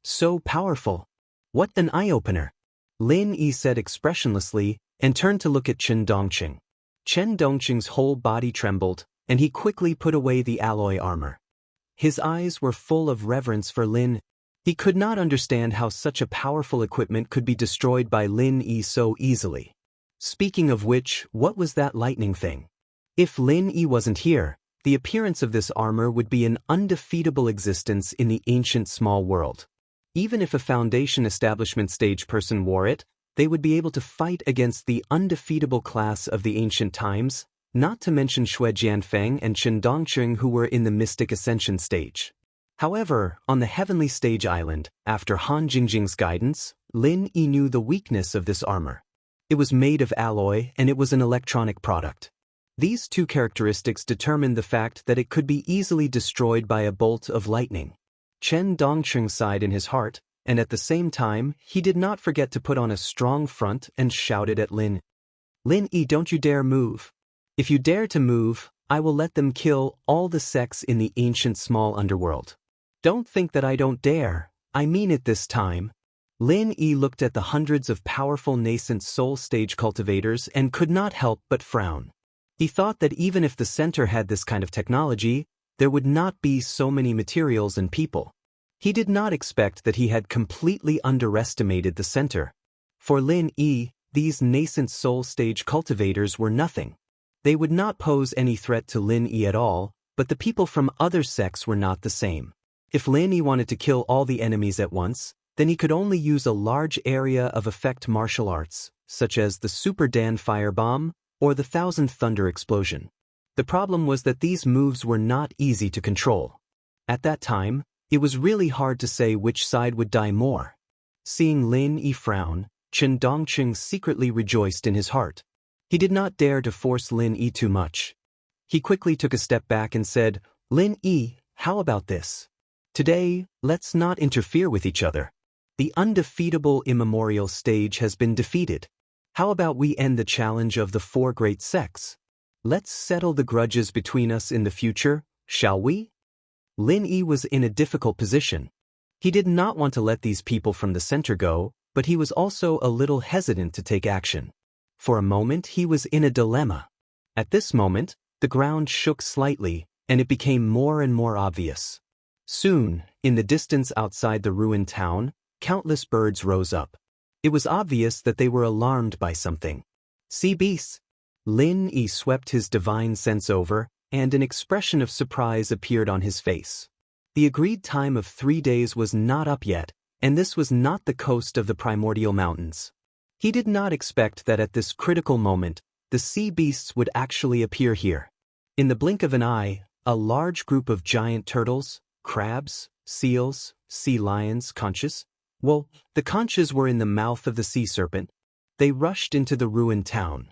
So powerful. What an eye-opener. Lin Yi said expressionlessly, and turned to look at Chen Dongqing. Chen Dongqing's whole body trembled, and he quickly put away the alloy armor. His eyes were full of reverence for Lin. He could not understand how such a powerful equipment could be destroyed by Lin Yi so easily. Speaking of which, what was that lightning thing? If Lin Yi wasn't here, the appearance of this armor would be an undefeatable existence in the ancient small world. Even if a Foundation establishment stage person wore it, they would be able to fight against the undefeatable class of the ancient times, not to mention Xue Jianfeng and Chen Dongqing, who were in the Mystic Ascension stage. However, on the Heavenly Stage Island, after Han Jingjing's guidance, Lin Yi knew the weakness of this armor. It was made of alloy and it was an electronic product. These two characteristics determined the fact that it could be easily destroyed by a bolt of lightning. Chen Dongqing sighed in his heart, and at the same time, he did not forget to put on a strong front and shouted at Lin. "Lin Yi, don't you dare move. If you dare to move, I will let them kill all the sects in the ancient small underworld. Don't think that I don't dare, I mean it this time." Lin Yi looked at the hundreds of powerful nascent soul stage cultivators and could not help but frown. He thought that even if the center had this kind of technology, there would not be so many materials and people. He did not expect that he had completely underestimated the center. For Lin Yi, these nascent soul stage cultivators were nothing. They would not pose any threat to Lin Yi at all, but the people from other sects were not the same. If Lin Yi wanted to kill all the enemies at once, then he could only use a large area of effect martial arts, such as the Super Dan Firebomb or the Thousand Thunder Explosion. The problem was that these moves were not easy to control. At that time, it was really hard to say which side would die more. Seeing Lin Yi frown, Chen Dongqing secretly rejoiced in his heart. He did not dare to force Lin Yi too much. He quickly took a step back and said, "Lin Yi, how about this? Today, let's not interfere with each other. The undefeatable immemorial stage has been defeated. How about we end the challenge of the four great sects? Let's settle the grudges between us in the future, shall we?" Lin Yi was in a difficult position. He did not want to let these people from the center go, but he was also a little hesitant to take action. For a moment he was in a dilemma. At this moment, the ground shook slightly, and it became more and more obvious. Soon, in the distance outside the ruined town, countless birds rose up. It was obvious that they were alarmed by something. "Sea beasts!" Lin Yi swept his divine sense over, and an expression of surprise appeared on his face. The agreed time of 3 days was not up yet, and this was not the coast of the primordial mountains. He did not expect that at this critical moment, the sea beasts would actually appear here. In the blink of an eye, a large group of giant turtles, crabs, seals, sea lions, conches. Well, the conches were in the mouth of the sea serpent. They rushed into the ruined town.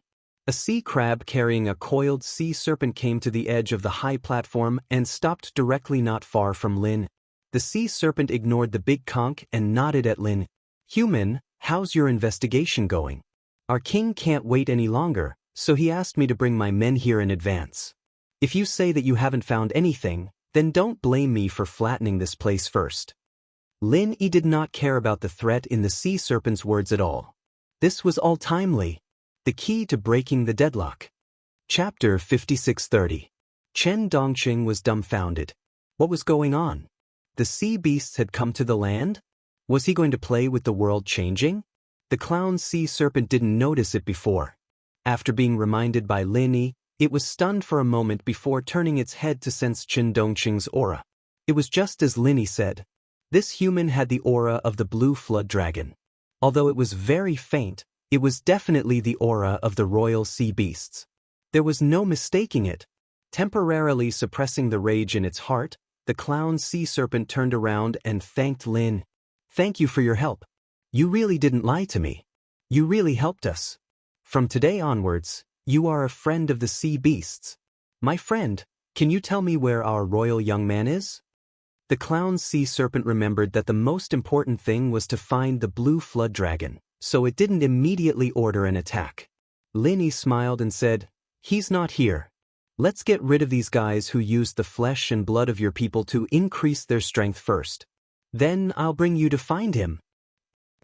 A sea crab carrying a coiled sea serpent came to the edge of the high platform and stopped directly not far from Lin. The sea serpent ignored the big conch and nodded at Lin. "Human, how's your investigation going? Our king can't wait any longer, so he asked me to bring my men here in advance. If you say that you haven't found anything, then don't blame me for flattening this place first." Lin Yi did not care about the threat in the sea serpent's words at all. This was all timely. The key to breaking the deadlock. Chapter 5630. Chen Dongqing was dumbfounded. What was going on? The sea beasts had come to the land? Was he going to play with the world changing? The clown sea serpent didn't notice it before. After being reminded by Lin Yi, it was stunned for a moment before turning its head to sense Chen Dongqing's aura. It was just as Lin Yi said. This human had the aura of the blue flood dragon. Although it was very faint, it was definitely the aura of the royal sea beasts. There was no mistaking it. Temporarily suppressing the rage in its heart, the clown sea serpent turned around and thanked Lin. "Thank you for your help. You really didn't lie to me. You really helped us. From today onwards, you are a friend of the sea beasts. My friend, can you tell me where our royal young man is?" The clown sea serpent remembered that the most important thing was to find the blue flood dragon, so it didn't immediately order an attack. Lin Yi smiled and said, "He's not here. Let's get rid of these guys who used the flesh and blood of your people to increase their strength first. Then I'll bring you to find him."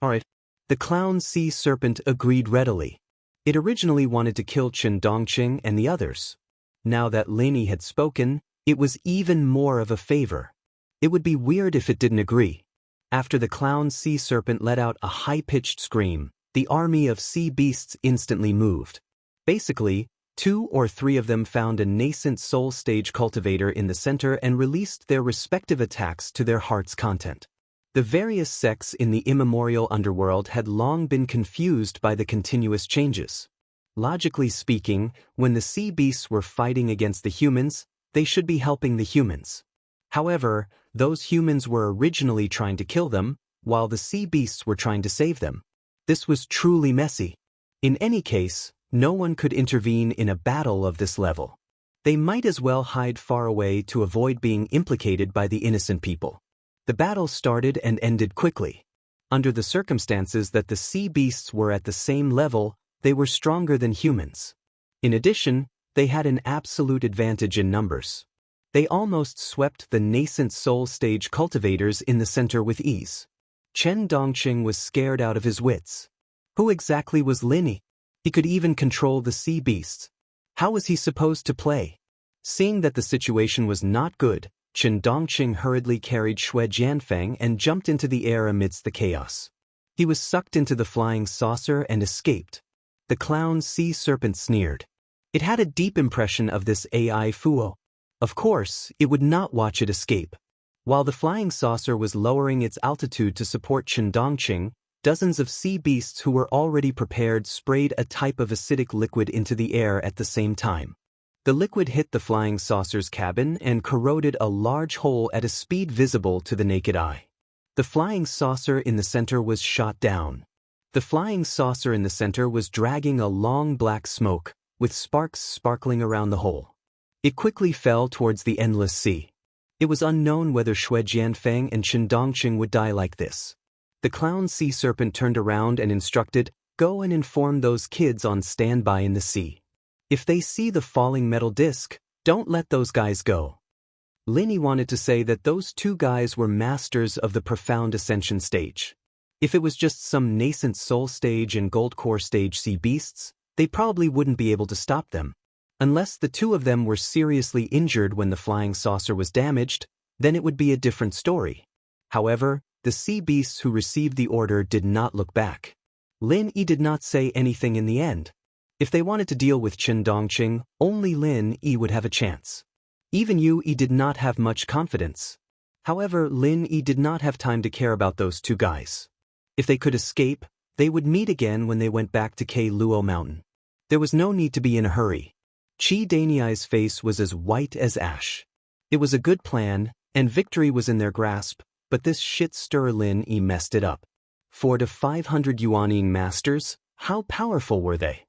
Alright. The clown sea serpent agreed readily. It originally wanted to kill Chen Dongqing and the others. Now that Lin Yi had spoken, it was even more of a favor. It would be weird if it didn't agree. After the clown sea serpent let out a high-pitched scream, the army of sea beasts instantly moved. Basically, 2 or 3 of them found a nascent soul stage cultivator in the center and released their respective attacks to their heart's content. The various sects in the immemorial underworld had long been confused by the continuous changes. Logically speaking, when the sea beasts were fighting against the humans, they should be helping the humans. However, those humans were originally trying to kill them, while the sea beasts were trying to save them. This was truly messy. In any case, no one could intervene in a battle of this level. They might as well hide far away to avoid being implicated by the innocent people. The battle started and ended quickly. Under the circumstances that the sea beasts were at the same level, they were stronger than humans. In addition, they had an absolute advantage in numbers. They almost swept the nascent soul stage cultivators in the center with ease. Chen Dongqing was scared out of his wits. Who exactly was Lin Yi? He could even control the sea beasts. How was he supposed to play? Seeing that the situation was not good, Chen Dongqing hurriedly carried Xue Jianfeng and jumped into the air amidst the chaos. He was sucked into the flying saucer and escaped. The clown sea serpent sneered. It had a deep impression of this AI Fuo. Of course, it would not watch it escape. While the flying saucer was lowering its altitude to support Chen Dongqing, dozens of sea beasts who were already prepared sprayed a type of acidic liquid into the air at the same time. The liquid hit the flying saucer's cabin and corroded a large hole at a speed visible to the naked eye. The flying saucer in the center was shot down. The flying saucer in the center was dragging a long black smoke, with sparks sparkling around the hole. It quickly fell towards the endless sea. It was unknown whether Xue Jianfeng and Chen Dongqing would die like this. The clown sea serpent turned around and instructed, "Go and inform those kids on standby in the sea. If they see the falling metal disc, don't let those guys go." Lin Yi wanted to say that those 2 guys were masters of the profound ascension stage. If it was just some nascent soul stage and gold core stage sea beasts, they probably wouldn't be able to stop them. Unless the 2 of them were seriously injured when the flying saucer was damaged, then it would be a different story. However, the sea beasts who received the order did not look back. Lin Yi did not say anything in the end. If they wanted to deal with Chen Dongqing, only Lin Yi would have a chance. Even Yu Yi did not have much confidence. However, Lin Yi did not have time to care about those 2 guys. If they could escape, they would meet again when they went back to K Luo Mountain. There was no need to be in a hurry. Qi Daniai's face was as white as ash. It was a good plan, and victory was in their grasp, but this shit-stir Lin Yi messed it up. 4 to 500 yuaning masters, how powerful were they?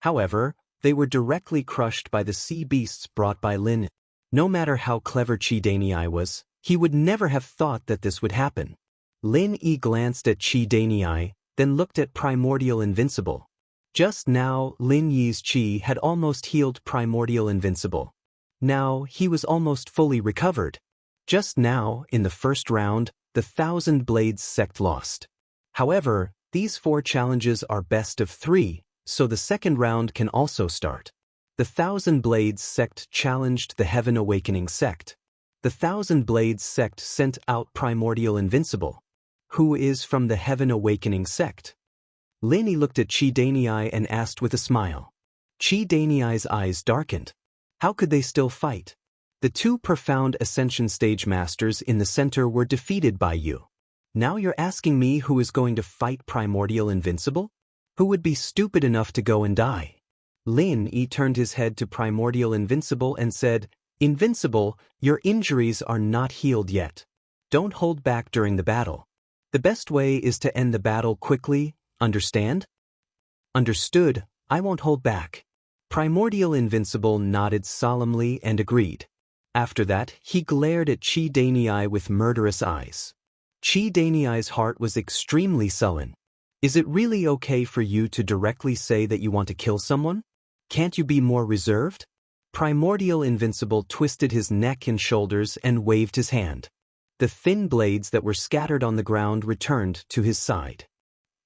However, they were directly crushed by the sea beasts brought by Lin. No matter how clever Chi Danei was, he would never have thought that this would happen. Lin Yi glanced at Chi Danei, then looked at Primordial Invincible. Just now, Lin Yi's Chi had almost healed Primordial Invincible. Now, he was almost fully recovered. Just now, in the first round, the Thousand Blades sect lost. However, these 4 challenges are best of 3, so the second round can also start. The Thousand Blades sect challenged the Heaven Awakening sect. The Thousand Blades sect sent out Primordial Invincible, who is from the Heaven Awakening sect. Lin Yi looked at Chi Danei and asked with a smile. Chi Danei's eyes darkened. How could they still fight? The 2 profound Ascension Stage Masters in the center were defeated by you. Now you're asking me who is going to fight Primordial Invincible? Who would be stupid enough to go and die? Lin Yi turned his head to Primordial Invincible and said, Invincible, your injuries are not healed yet. Don't hold back during the battle. The best way is to end the battle quickly, understand? Understood, I won't hold back. Primordial Invincible nodded solemnly and agreed. After that, he glared at Chi Danei with murderous eyes. Chi Danei's heart was extremely sullen. Is it really okay for you to directly say that you want to kill someone? Can't you be more reserved? Primordial Invincible twisted his neck and shoulders and waved his hand. The thin blades that were scattered on the ground returned to his side.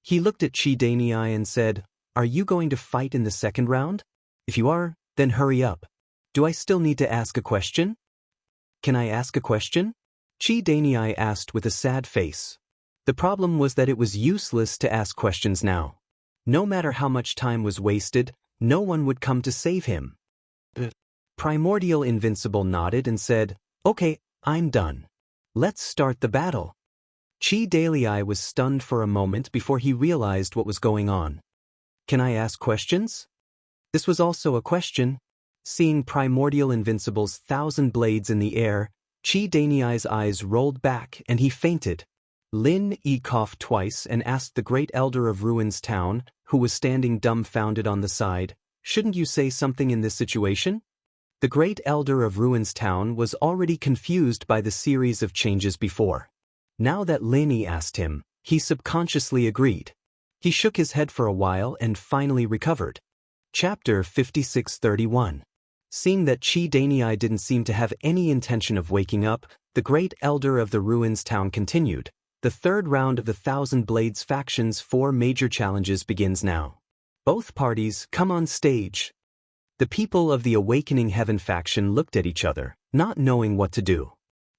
He looked at Chi Danei and said, Are you going to fight in the second round? If you are, then hurry up. Do I still need to ask a question? Can I ask a question? Chi Danei asked with a sad face. The problem was that it was useless to ask questions now. No matter how much time was wasted, no one would come to save him. Primordial Invincible nodded and said, Okay, I'm done. Let's start the battle. Chi Danei was stunned for a moment before he realized what was going on. Can I ask questions? This was also a question. Seeing Primordial Invincible's 1,000 blades in the air, Chi Danei's eyes rolled back and he fainted. Lin Yi coughed twice and asked the Great Elder of Ruins Town, who was standing dumbfounded on the side, Shouldn't you say something in this situation? The Great Elder of Ruins Town was already confused by the series of changes before. Now that Lin Yi asked him, he subconsciously agreed. He shook his head for a while and finally recovered. Chapter 56:31. Seeing that Chi Danei didn't seem to have any intention of waking up, the Great Elder of the Ruins Town continued. The third round of the Thousand Blades faction's 4 major challenges begins now. Both parties come on stage. The people of the Awakening Heaven faction looked at each other, not knowing what to do.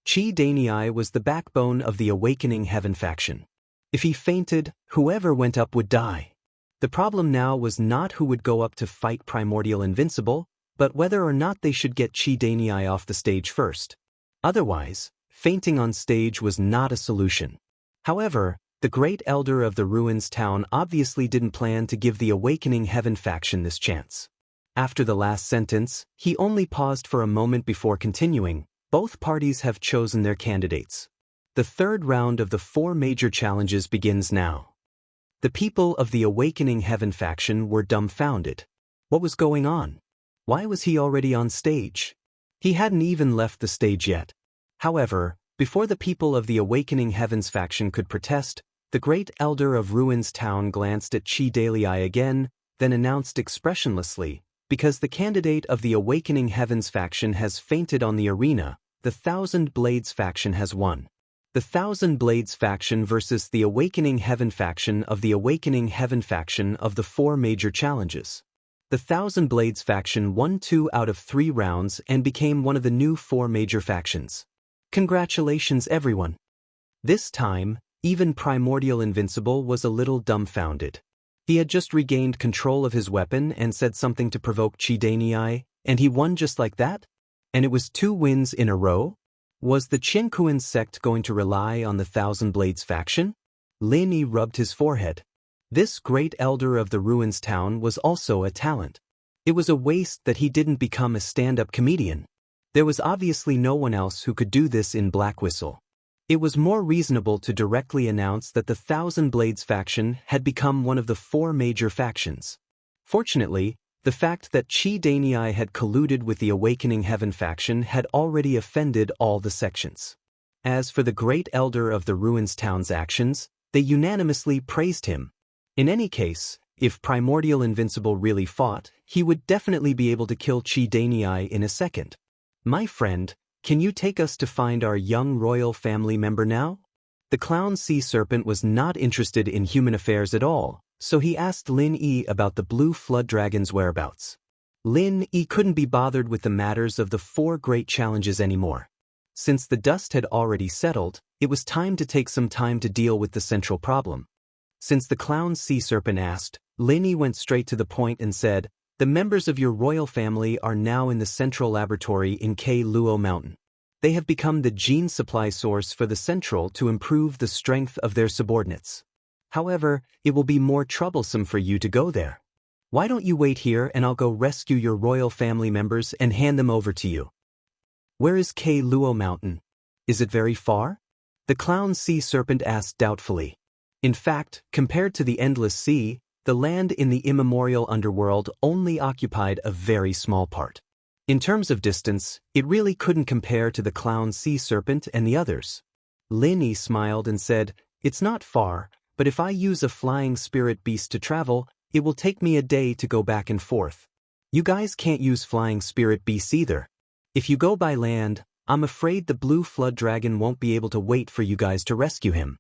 Chi Danei was the backbone of the Awakening Heaven faction. If he fainted, whoever went up would die. The problem now was not who would go up to fight Primordial Invincible, but whether or not they should get Chi Danei off the stage first. Otherwise, fainting on stage was not a solution. However, the Great Elder of the Ruins Town obviously didn't plan to give the Awakening Heaven faction this chance. After the last sentence, he only paused for a moment before continuing. Both parties have chosen their candidates. The third round of the 4 major challenges begins now. The people of the Awakening Heaven faction were dumbfounded. What was going on? Why was he already on stage? He hadn't even left the stage yet. However, before the people of the Awakening Heavens faction could protest, the Great Elder of Ruins Town glanced at Chi Danei again, then announced expressionlessly, Because the candidate of the Awakening Heavens faction has fainted on the arena, the Thousand Blades faction has won. The Thousand Blades faction versus the Awakening Heaven faction of the Awakening Heaven faction of the 4 major challenges. The Thousand Blades faction won 2 out of 3 rounds and became one of the new 4 major factions. Congratulations everyone. This time, even Primordial Invincible was a little dumbfounded. He had just regained control of his weapon and said something to provoke Chi Danei, and he won just like that? And it was 2 wins in a row? Was the Qianquan sect going to rely on the Thousand Blades faction? Lin Yi rubbed his forehead. This Great Elder of the Ruins Town was also a talent. It was a waste that he didn't become a stand-up comedian. There was obviously no one else who could do this in Black Whistle. It was more reasonable to directly announce that the Thousand Blades faction had become one of the 4 major factions. Fortunately, The fact that Chi Danei had colluded with the Awakening Heaven faction had already offended all the sections. As for the great elder of the Ruins Town's actions, they unanimously praised him. In any case, if Primordial Invincible really fought, he would definitely be able to kill Chi Danei in a second. My friend, can you take us to find our young royal family member now? The clown sea serpent was not interested in human affairs at all, so he asked Lin Yi about the blue flood dragon's whereabouts. Lin Yi couldn't be bothered with the matters of the 4 great challenges anymore. Since the dust had already settled, it was time to take some time to deal with the central problem. Since the clown sea serpent asked, Lin Yi went straight to the point and said, "The members of your royal family are now in the central laboratory in K Luo Mountain. They have become the gene supply source for the central to improve the strength of their subordinates. However, it will be more troublesome for you to go there. Why don't you wait here and I'll go rescue your royal family members and hand them over to you." "Where is K Luo Mountain? Is it very far?" the clown sea serpent asked doubtfully. In fact, compared to the endless sea, the land in the immemorial underworld only occupied a very small part. In terms of distance, it really couldn't compare to the clown sea serpent and the others. Lin Yi smiled and said, "It's not far, but if I use a flying spirit beast to travel, it will take me a day to go back and forth. You guys can't use flying spirit beasts either. If you go by land, I'm afraid the blue flood dragon won't be able to wait for you guys to rescue him."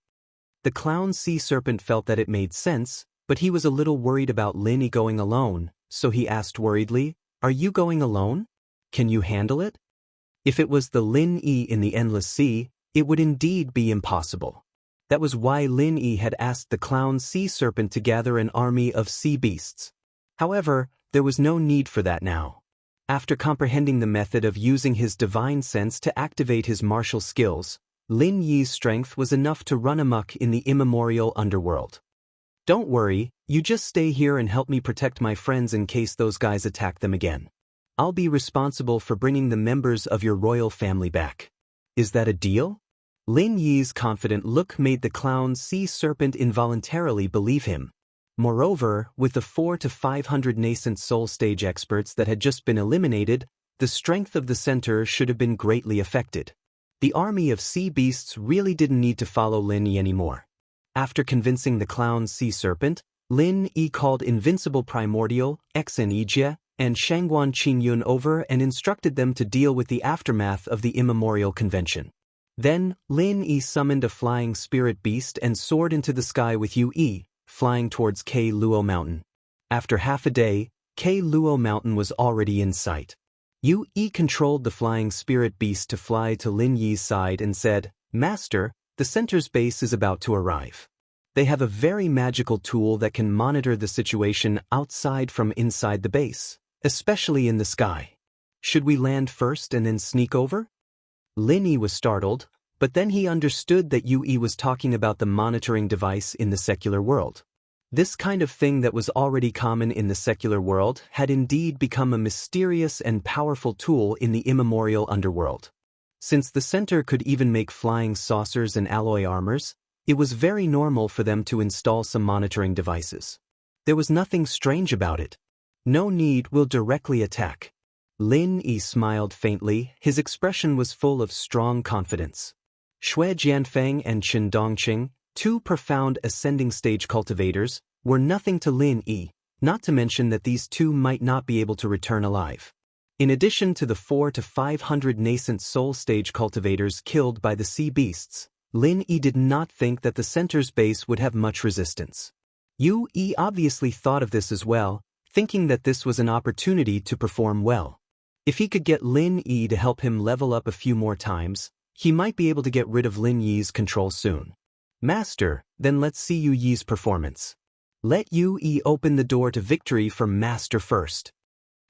The clown sea serpent felt that it made sense, but he was a little worried about Lin Yi going alone, so he asked worriedly, "Are you going alone? Can you handle it?" If it was the Lin Yi in the endless sea, it would indeed be impossible. That was why Lin Yi had asked the clown sea serpent to gather an army of sea beasts. However, there was no need for that now. After comprehending the method of using his divine sense to activate his martial skills, Lin Yi's strength was enough to run amok in the immemorial underworld. "Don't worry, you just stay here and help me protect my friends in case those guys attack them again. I'll be responsible for bringing the members of your royal family back. Is that a deal?" Lin Yi's confident look made the clown sea serpent involuntarily believe him. Moreover, with the 400 to 500 nascent soul stage experts that had just been eliminated, the strength of the center should have been greatly affected. The army of sea beasts really didn't need to follow Lin Yi anymore. After convincing the clown sea serpent, Lin Yi called Invincible Primordial, Xenijia, and Shangguan Qingyun over and instructed them to deal with the aftermath of the immemorial convention. Then, Lin Yi summoned a flying spirit beast and soared into the sky with Yu Yi, flying towards K Luo Mountain. After half a day, K Luo Mountain was already in sight. Yu Yi controlled the flying spirit beast to fly to Lin Yi's side and said, "Master, the center's base is about to arrive. They have a very magical tool that can monitor the situation outside from inside the base, especially in the sky. Should we land first and then sneak over?" Lin Yi was startled, but then he understood that Yu Yi was talking about the monitoring device in the secular world. This kind of thing that was already common in the secular world had indeed become a mysterious and powerful tool in the immemorial underworld. Since the center could even make flying saucers and alloy armors, it was very normal for them to install some monitoring devices. There was nothing strange about it. No need will directly attack. Lin Yi smiled faintly, his expression was full of strong confidence. Xue Jianfeng and Chen Dongqing, 2 profound ascending stage cultivators, were nothing to Lin Yi, not to mention that these 2 might not be able to return alive. In addition to the 400 to 500 nascent soul stage cultivators killed by the sea beasts, Lin Yi did not think that the center's base would have much resistance. Yu Yi obviously thought of this as well, thinking that this was an opportunity to perform well. If he could get Lin Yi to help him level up a few more times, he might be able to get rid of Lin Yi's control soon. "Master, then let's see Yu Yi's performance. Let Yu Yi open the door to victory for Master first."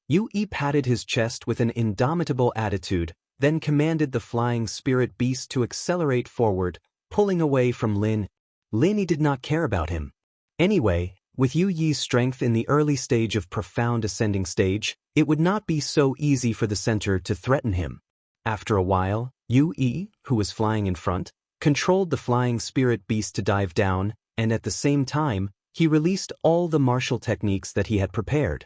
Yu Yi patted his chest with an indomitable attitude, then commanded the flying spirit beast to accelerate forward, pulling away from Lin. Lin Yi did not care about him. Anyway, with Yu Yi's strength in the early stage of profound ascending stage, it would not be so easy for the center to threaten him. After a while, Yu Yi, who was flying in front, controlled the flying spirit beast to dive down, and at the same time, he released all the martial techniques that he had prepared.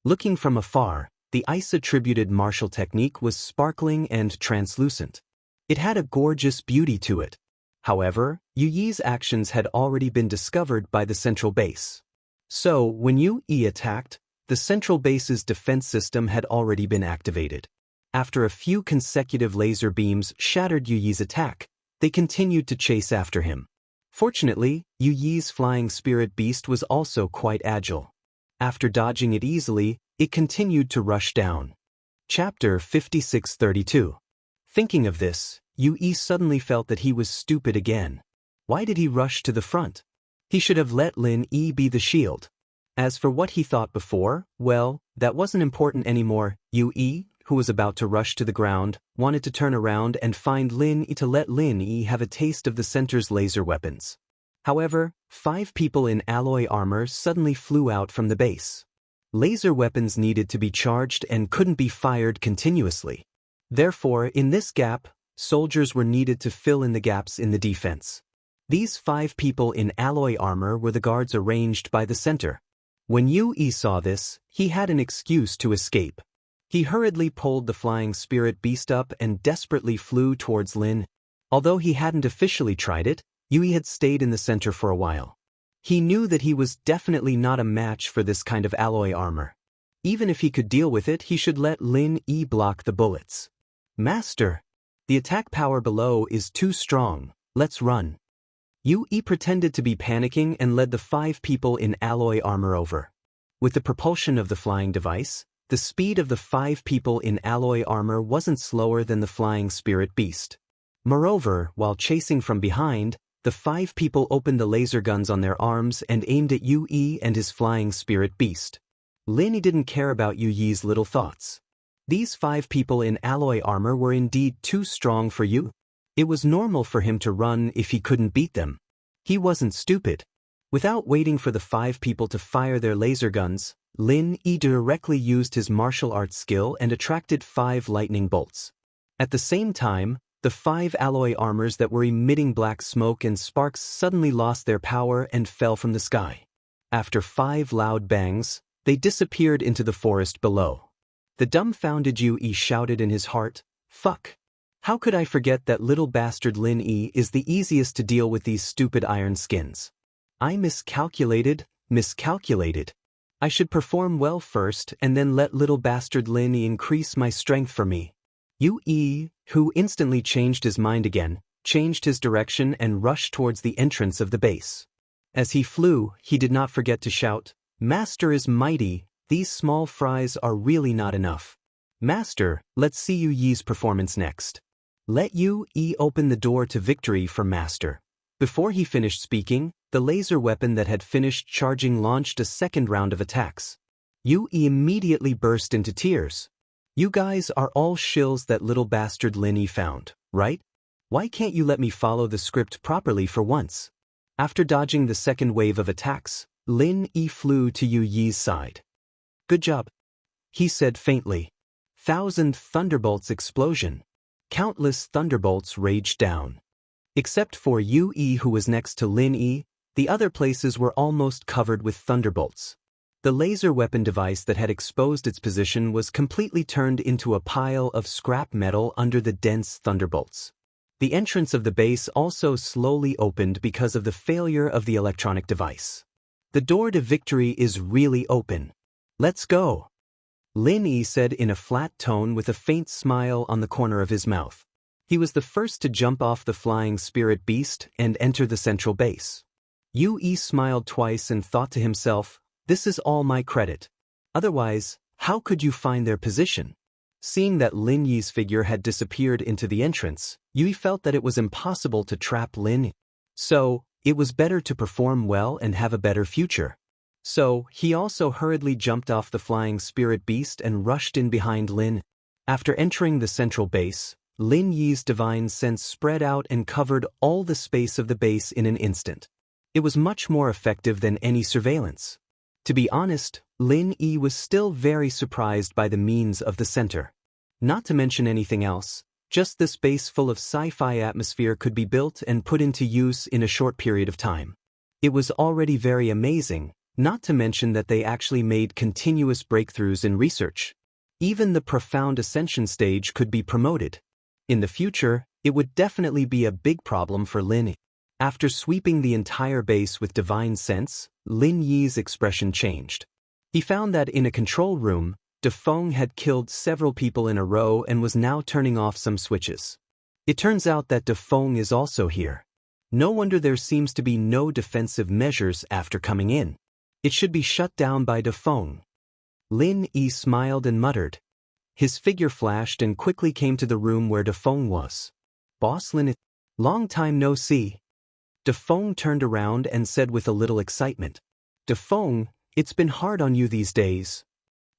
Looking from afar, the ice-attributed martial technique was sparkling and translucent. It had a gorgeous beauty to it. However, Yu Yi's actions had already been discovered by the central base. So, when Yu Yi attacked, the central base's defense system had already been activated. After a few consecutive laser beams shattered Yu Yi's attack, they continued to chase after him. Fortunately, Yu Yi's flying spirit beast was also quite agile. After dodging it easily, it continued to rush down. Chapter 5632. Thinking of this, Yu Yi suddenly felt that he was stupid again. Why did he rush to the front? He should have let Lin Yi be the shield. As for what he thought before, well, that wasn't important anymore. Yu Yi, who was about to rush to the ground, wanted to turn around and find Lin Yi to let Lin Yi have a taste of the center's laser weapons. However, 5 people in alloy armor suddenly flew out from the base. Laser weapons needed to be charged and couldn't be fired continuously. Therefore, in this gap, soldiers were needed to fill in the gaps in the defense. These 5 people in alloy armor were the guards arranged by the center. When Yu Yi saw this, he had an excuse to escape. He hurriedly pulled the flying spirit beast up and desperately flew towards Lin. Although he hadn't officially tried it, Yu Yi had stayed in the center for a while. He knew that he was definitely not a match for this kind of alloy armor. Even if he could deal with it, he should let Lin Yi block the bullets. Master! The attack power below is too strong, let's run. Yu Yi pretended to be panicking and led the 5 people in alloy armor over. With the propulsion of the flying device, the speed of the 5 people in alloy armor wasn't slower than the flying spirit beast. Moreover, while chasing from behind, the 5 people opened the laser guns on their arms and aimed at Yu Yi and his flying spirit beast. Lin Yi didn't care about Yu Yi's little thoughts. These 5 people in alloy armor were indeed too strong for Yu. It was normal for him to run if he couldn't beat them. He wasn't stupid. Without waiting for the 5 people to fire their laser guns, Lin Yi directly used his martial arts skill and attracted 5 lightning bolts. At the same time, the 5 alloy armors that were emitting black smoke and sparks suddenly lost their power and fell from the sky. After 5 loud bangs, they disappeared into the forest below. The dumbfounded Yu Yi shouted in his heart, "Fuck! How could I forget that little bastard Lin Yi is the easiest to deal with these stupid iron skins? I miscalculated. I should perform well first and then let little bastard Lin Yi increase my strength for me." Yu Yi, who instantly changed his mind again, changed his direction and rushed towards the entrance of the base. As he flew, he did not forget to shout, "Master is mighty, these small fries are really not enough. Master, let's see Yu Yi's performance next. Let Yu Yi open the door to victory for Master." Before he finished speaking, the laser weapon that had finished charging launched a second round of attacks. Yu Yi immediately burst into tears. "You guys are all shills that little bastard Lin Yi found, right? Why can't you let me follow the script properly for once?" After dodging the second wave of attacks, Lin Yi flew to Yu Yi's side. "Good job," he said faintly. 1,000 thunderbolts explosion. Countless thunderbolts raged down. Except for Yu Yi, who was next to Lin Yi, the other places were almost covered with thunderbolts. The laser weapon device that had exposed its position was completely turned into a pile of scrap metal under the dense thunderbolts. The entrance of the base also slowly opened because of the failure of the electronic device. "The door to victory is really open. Let's go," Lin Yi said in a flat tone with a faint smile on the corner of his mouth. He was the first to jump off the flying spirit beast and enter the central base. Yu Yi smiled twice and thought to himself, "This is all my credit. Otherwise, how could you find their position?" Seeing that Lin Yi's figure had disappeared into the entrance, Yu Yi felt that it was impossible to trap Lin Yi. So, it was better to perform well and have a better future. So, he also hurriedly jumped off the flying spirit beast and rushed in behind Lin. After entering the central base, Lin Yi's divine sense spread out and covered all the space of the base in an instant. It was much more effective than any surveillance. To be honest, Lin Yi was still very surprised by the means of the center. Not to mention anything else, just this base full of sci-fi atmosphere could be built and put into use in a short period of time. It was already very amazing, Not to mention that they actually made continuous breakthroughs in research. Even the profound ascension stage could be promoted. In the future, it would definitely be a big problem for Lin Yi. After sweeping the entire base with divine sense, Lin Yi's expression changed. He found that in a control room, Dafeng had killed several people in a row and was now turning off some switches. It turns out that Dafeng is also here. No wonder there seems to be no defensive measures after coming in. It should be shut down by Dafeng. Lin Yi smiled and muttered. His figure flashed and quickly came to the room where Dafeng was. Boss Lin, long time no see. Dafeng turned around and said with a little excitement. Dafeng, it's been hard on you these days.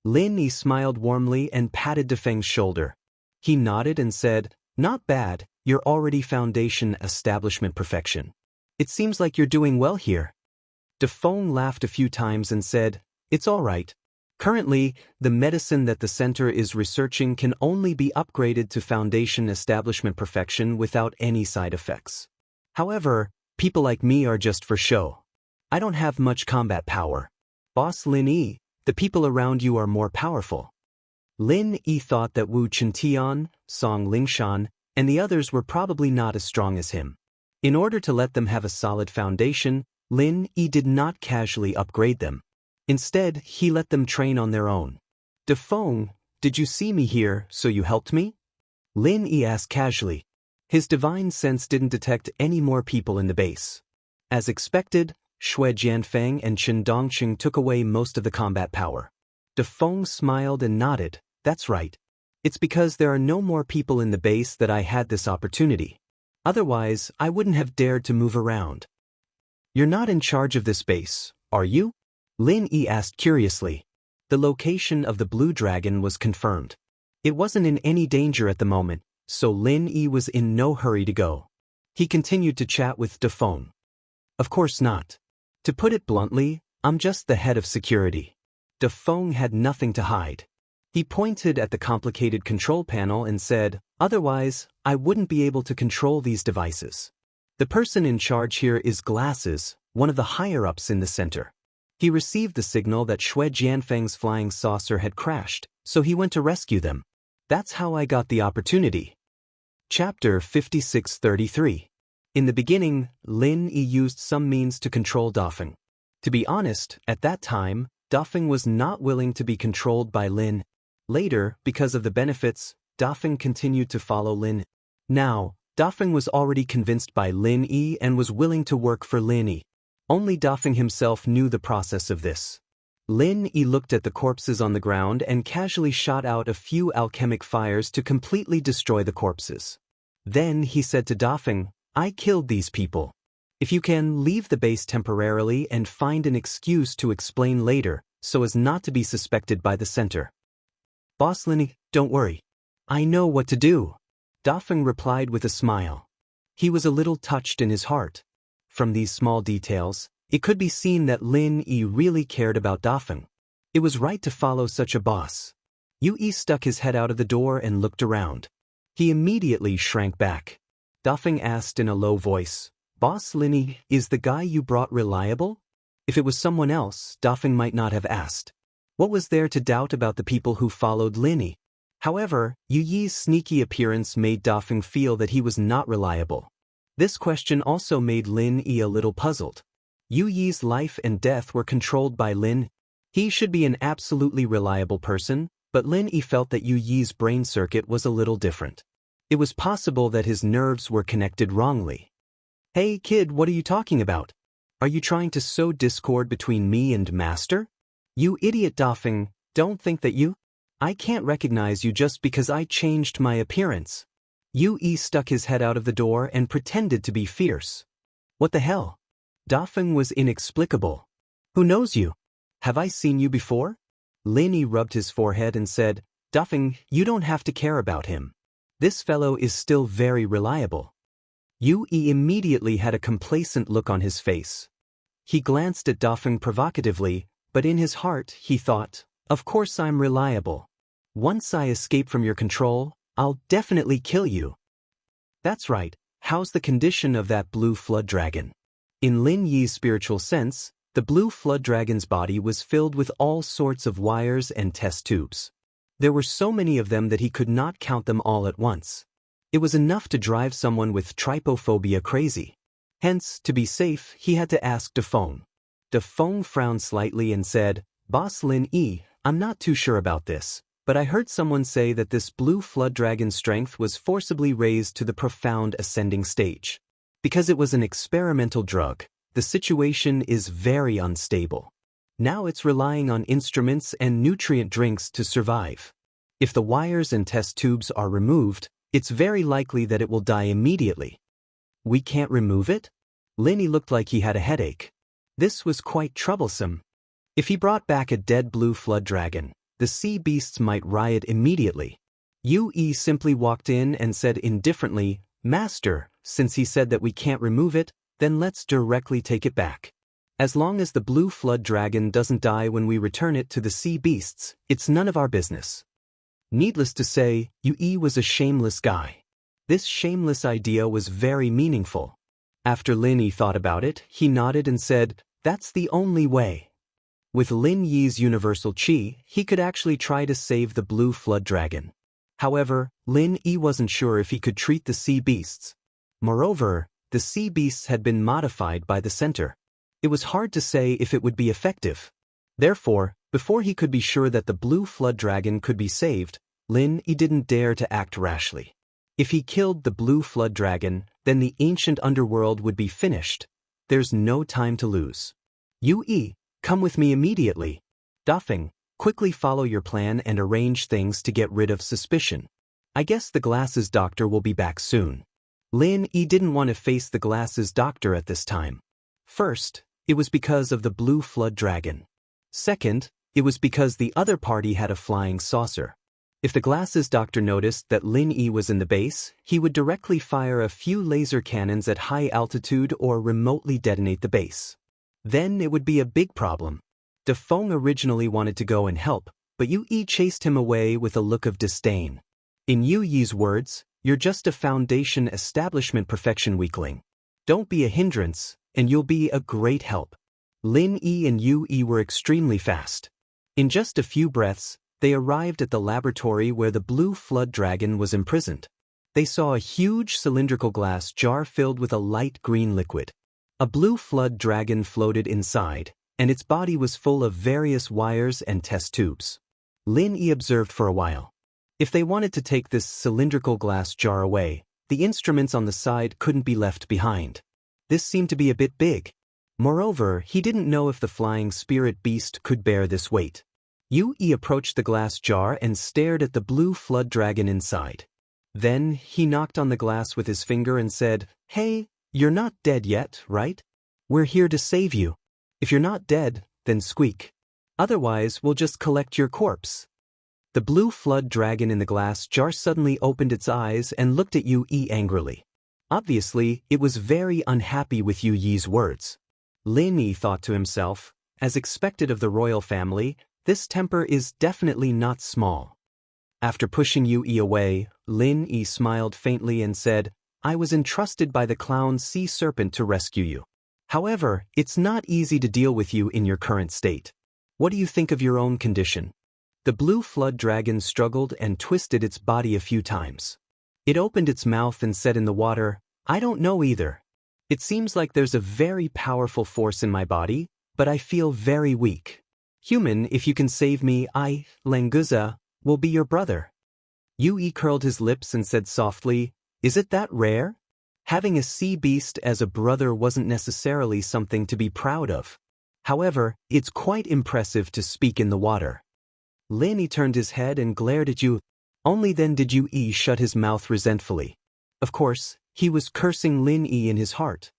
Lin Yi smiled warmly and patted Dafeng's shoulder. He nodded and said, not bad, you're already foundation establishment perfection. It seems like you're doing well here. Dafeng laughed a few times and said, it's all right. Currently, the medicine that the center is researching can only be upgraded to foundation establishment perfection without any side effects. However, people like me are just for show. I don't have much combat power. Boss Lin Yi, the people around you are more powerful. Lin Yi thought that Wu Chintian, Song Lingshan, and the others were probably not as strong as him. In order to let them have a solid foundation, Lin Yi did not casually upgrade them. Instead, he let them train on their own. Dafeng, did you see me here, so you helped me? Lin Yi asked casually. His divine sense didn't detect any more people in the base. As expected, Xue Jianfeng and Chen Dongqing took away most of the combat power. Dafeng smiled and nodded. That's right. It's because there are no more people in the base that I had this opportunity. Otherwise, I wouldn't have dared to move around. You're not in charge of this base, are you? Lin Yi asked curiously. The location of the blue dragon was confirmed. It wasn't in any danger at the moment, so Lin Yi was in no hurry to go. He continued to chat with Dafeng. Of course not. To put it bluntly, I'm just the head of security. Dafeng had nothing to hide. He pointed at the complicated control panel and said, otherwise, I wouldn't be able to control these devices. The person in charge here is Glasses, one of the higher-ups in the center. He received the signal that Xue Jianfeng's flying saucer had crashed, so he went to rescue them. That's how I got the opportunity. Chapter 5633. In the beginning, Lin Yi used some means to control Dafeng. To be honest, at that time, Dafeng was not willing to be controlled by Lin. Later, because of the benefits, Dafeng continued to follow Lin. Now, Dafeng was already convinced by Lin Yi and was willing to work for Lin Yi. Only Dafeng himself knew the process of this. Lin Yi looked at the corpses on the ground and casually shot out a few alchemic fires to completely destroy the corpses. Then he said to Dafeng, I killed these people. If you can, leave the base temporarily and find an excuse to explain later, so as not to be suspected by the center. Boss Lin Yi, don't worry. I know what to do. Dafeng replied with a smile. He was a little touched in his heart. From these small details, it could be seen that Lin Yi really cared about Dafeng. It was right to follow such a boss. Yu Yi stuck his head out of the door and looked around. He immediately shrank back. Dafeng asked in a low voice, Boss Lin Yi, is the guy you brought reliable? If it was someone else, Dafeng might not have asked. What was there to doubt about the people who followed Lin Yi? However, Yu Yi's sneaky appearance made Dafeng feel that he was not reliable. This question also made Lin Yi a little puzzled. Yu Yi's life and death were controlled by Lin. He should be an absolutely reliable person, but Lin Yi felt that Yu Yi's brain circuit was a little different. It was possible that his nerves were connected wrongly. Hey kid, what are you talking about? Are you trying to sow discord between me and Master? You idiot Dafeng, don't think that I can't recognize you just because I changed my appearance. Yu Yi stuck his head out of the door and pretended to be fierce. What the hell? Dafeng was inexplicable. Who knows you? Have I seen you before? Lin Yi rubbed his forehead and said, Dafeng, you don't have to care about him. This fellow is still very reliable. Yu Yi immediately had a complacent look on his face. He glanced at Dafeng provocatively, but in his heart he thought, of course I'm reliable. Once I escape from your control, I'll definitely kill you. That's right, how's the condition of that blue flood dragon? In Lin Yi's spiritual sense, The blue flood dragon's body was filled with all sorts of wires and test tubes. There were so many of them that he could not count them all at once. It was enough to drive someone with trypophobia crazy. Hence, to be safe, he had to ask Dafeng. Dafeng frowned slightly and said, "Boss Lin Yi, I'm not too sure about this, but I heard someone say that this blue flood dragon's strength was forcibly raised to the profound ascending stage. Because it was an experimental drug, the situation is very unstable. Now it's relying on instruments and nutrient drinks to survive. If the wires and test tubes are removed, it's very likely that it will die immediately." "We can't remove it?" Linny looked like he had a headache. This was quite troublesome. If he brought back a dead blue flood dragon, the sea beasts might riot immediately. Yu-Yi simply walked in and said indifferently, "Master, since he said that we can't remove it, then let's directly take it back. As long as the blue flood dragon doesn't die when we return it to the sea beasts, it's none of our business." Needless to say, Yu-Yi was a shameless guy. This shameless idea was very meaningful. After Lin Yi thought about it, he nodded and said, "That's the only way." With Lin Yi's universal chi, he could actually try to save the blue flood dragon. However, Lin Yi wasn't sure if he could treat the sea beasts. Moreover, the sea beasts had been modified by the center. It was hard to say if it would be effective. Therefore, before he could be sure that the blue flood dragon could be saved, Lin Yi didn't dare to act rashly. If he killed the blue flood dragon, then the ancient underworld would be finished. There's no time to lose. "Yu-Yi, come with me immediately. Dafeng, quickly follow your plan and arrange things to get rid of suspicion. I guess the glasses doctor will be back soon." Lin Yi didn't want to face the glasses doctor at this time. First, it was because of the blue flood dragon. Second, it was because the other party had a flying saucer. If the glasses doctor noticed that Lin Yi was in the base, he would directly fire a few laser cannons at high altitude or remotely detonate the base. Then it would be a big problem. Dafeng originally wanted to go and help, but Yu-Yi chased him away with a look of disdain. In Yu-Yi's words, "You're just a foundation establishment perfection weakling. Don't be a hindrance, and you'll be a great help." Lin Yi and Yu-Yi were extremely fast. In just a few breaths, they arrived at the laboratory where the blue flood dragon was imprisoned. They saw a huge cylindrical glass jar filled with a light green liquid. A blue flood dragon floated inside, and its body was full of various wires and test tubes. Lin Yi observed for a while. If they wanted to take this cylindrical glass jar away, the instruments on the side couldn't be left behind. This seemed to be a bit big. Moreover, he didn't know if the flying spirit beast could bear this weight. Yu-Yi approached the glass jar and stared at the blue flood dragon inside. Then, he knocked on the glass with his finger and said, "Hey, you're not dead yet, right? We're here to save you. If you're not dead, then squeak. Otherwise, we'll just collect your corpse." The blue flood dragon in the glass jar suddenly opened its eyes and looked at Yu-Yi angrily. Obviously, it was very unhappy with Yu-Yi's words. Lin Yi thought to himself, as expected of the royal family, this temper is definitely not small. After pushing Yu-Yi away, Lin Yi smiled faintly and said, "I was entrusted by the clown sea serpent to rescue you. However, it's not easy to deal with you in your current state. What do you think of your own condition?" The blue flood dragon struggled and twisted its body a few times. It opened its mouth and said in the water, "I don't know either. It seems like there's a very powerful force in my body, but I feel very weak. Human, if you can save me, I, Languza, will be your brother." Yu-Yi curled his lips and said softly, "Is it that rare? Having a sea beast as a brother wasn't necessarily something to be proud of. However, it's quite impressive to speak in the water." Lin Yi turned his head and glared at Yu. Only then did Yu-Yi shut his mouth resentfully. Of course, he was cursing Lin Yi in his heart.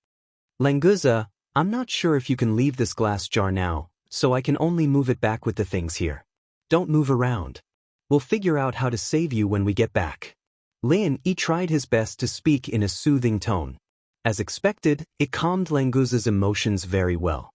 "Languza, I'm not sure if you can leave this glass jar now, so I can only move it back with the things here. Don't move around. We'll figure out how to save you when we get back." Lin Yi tried his best to speak in a soothing tone. As expected, it calmed Languza's emotions very well.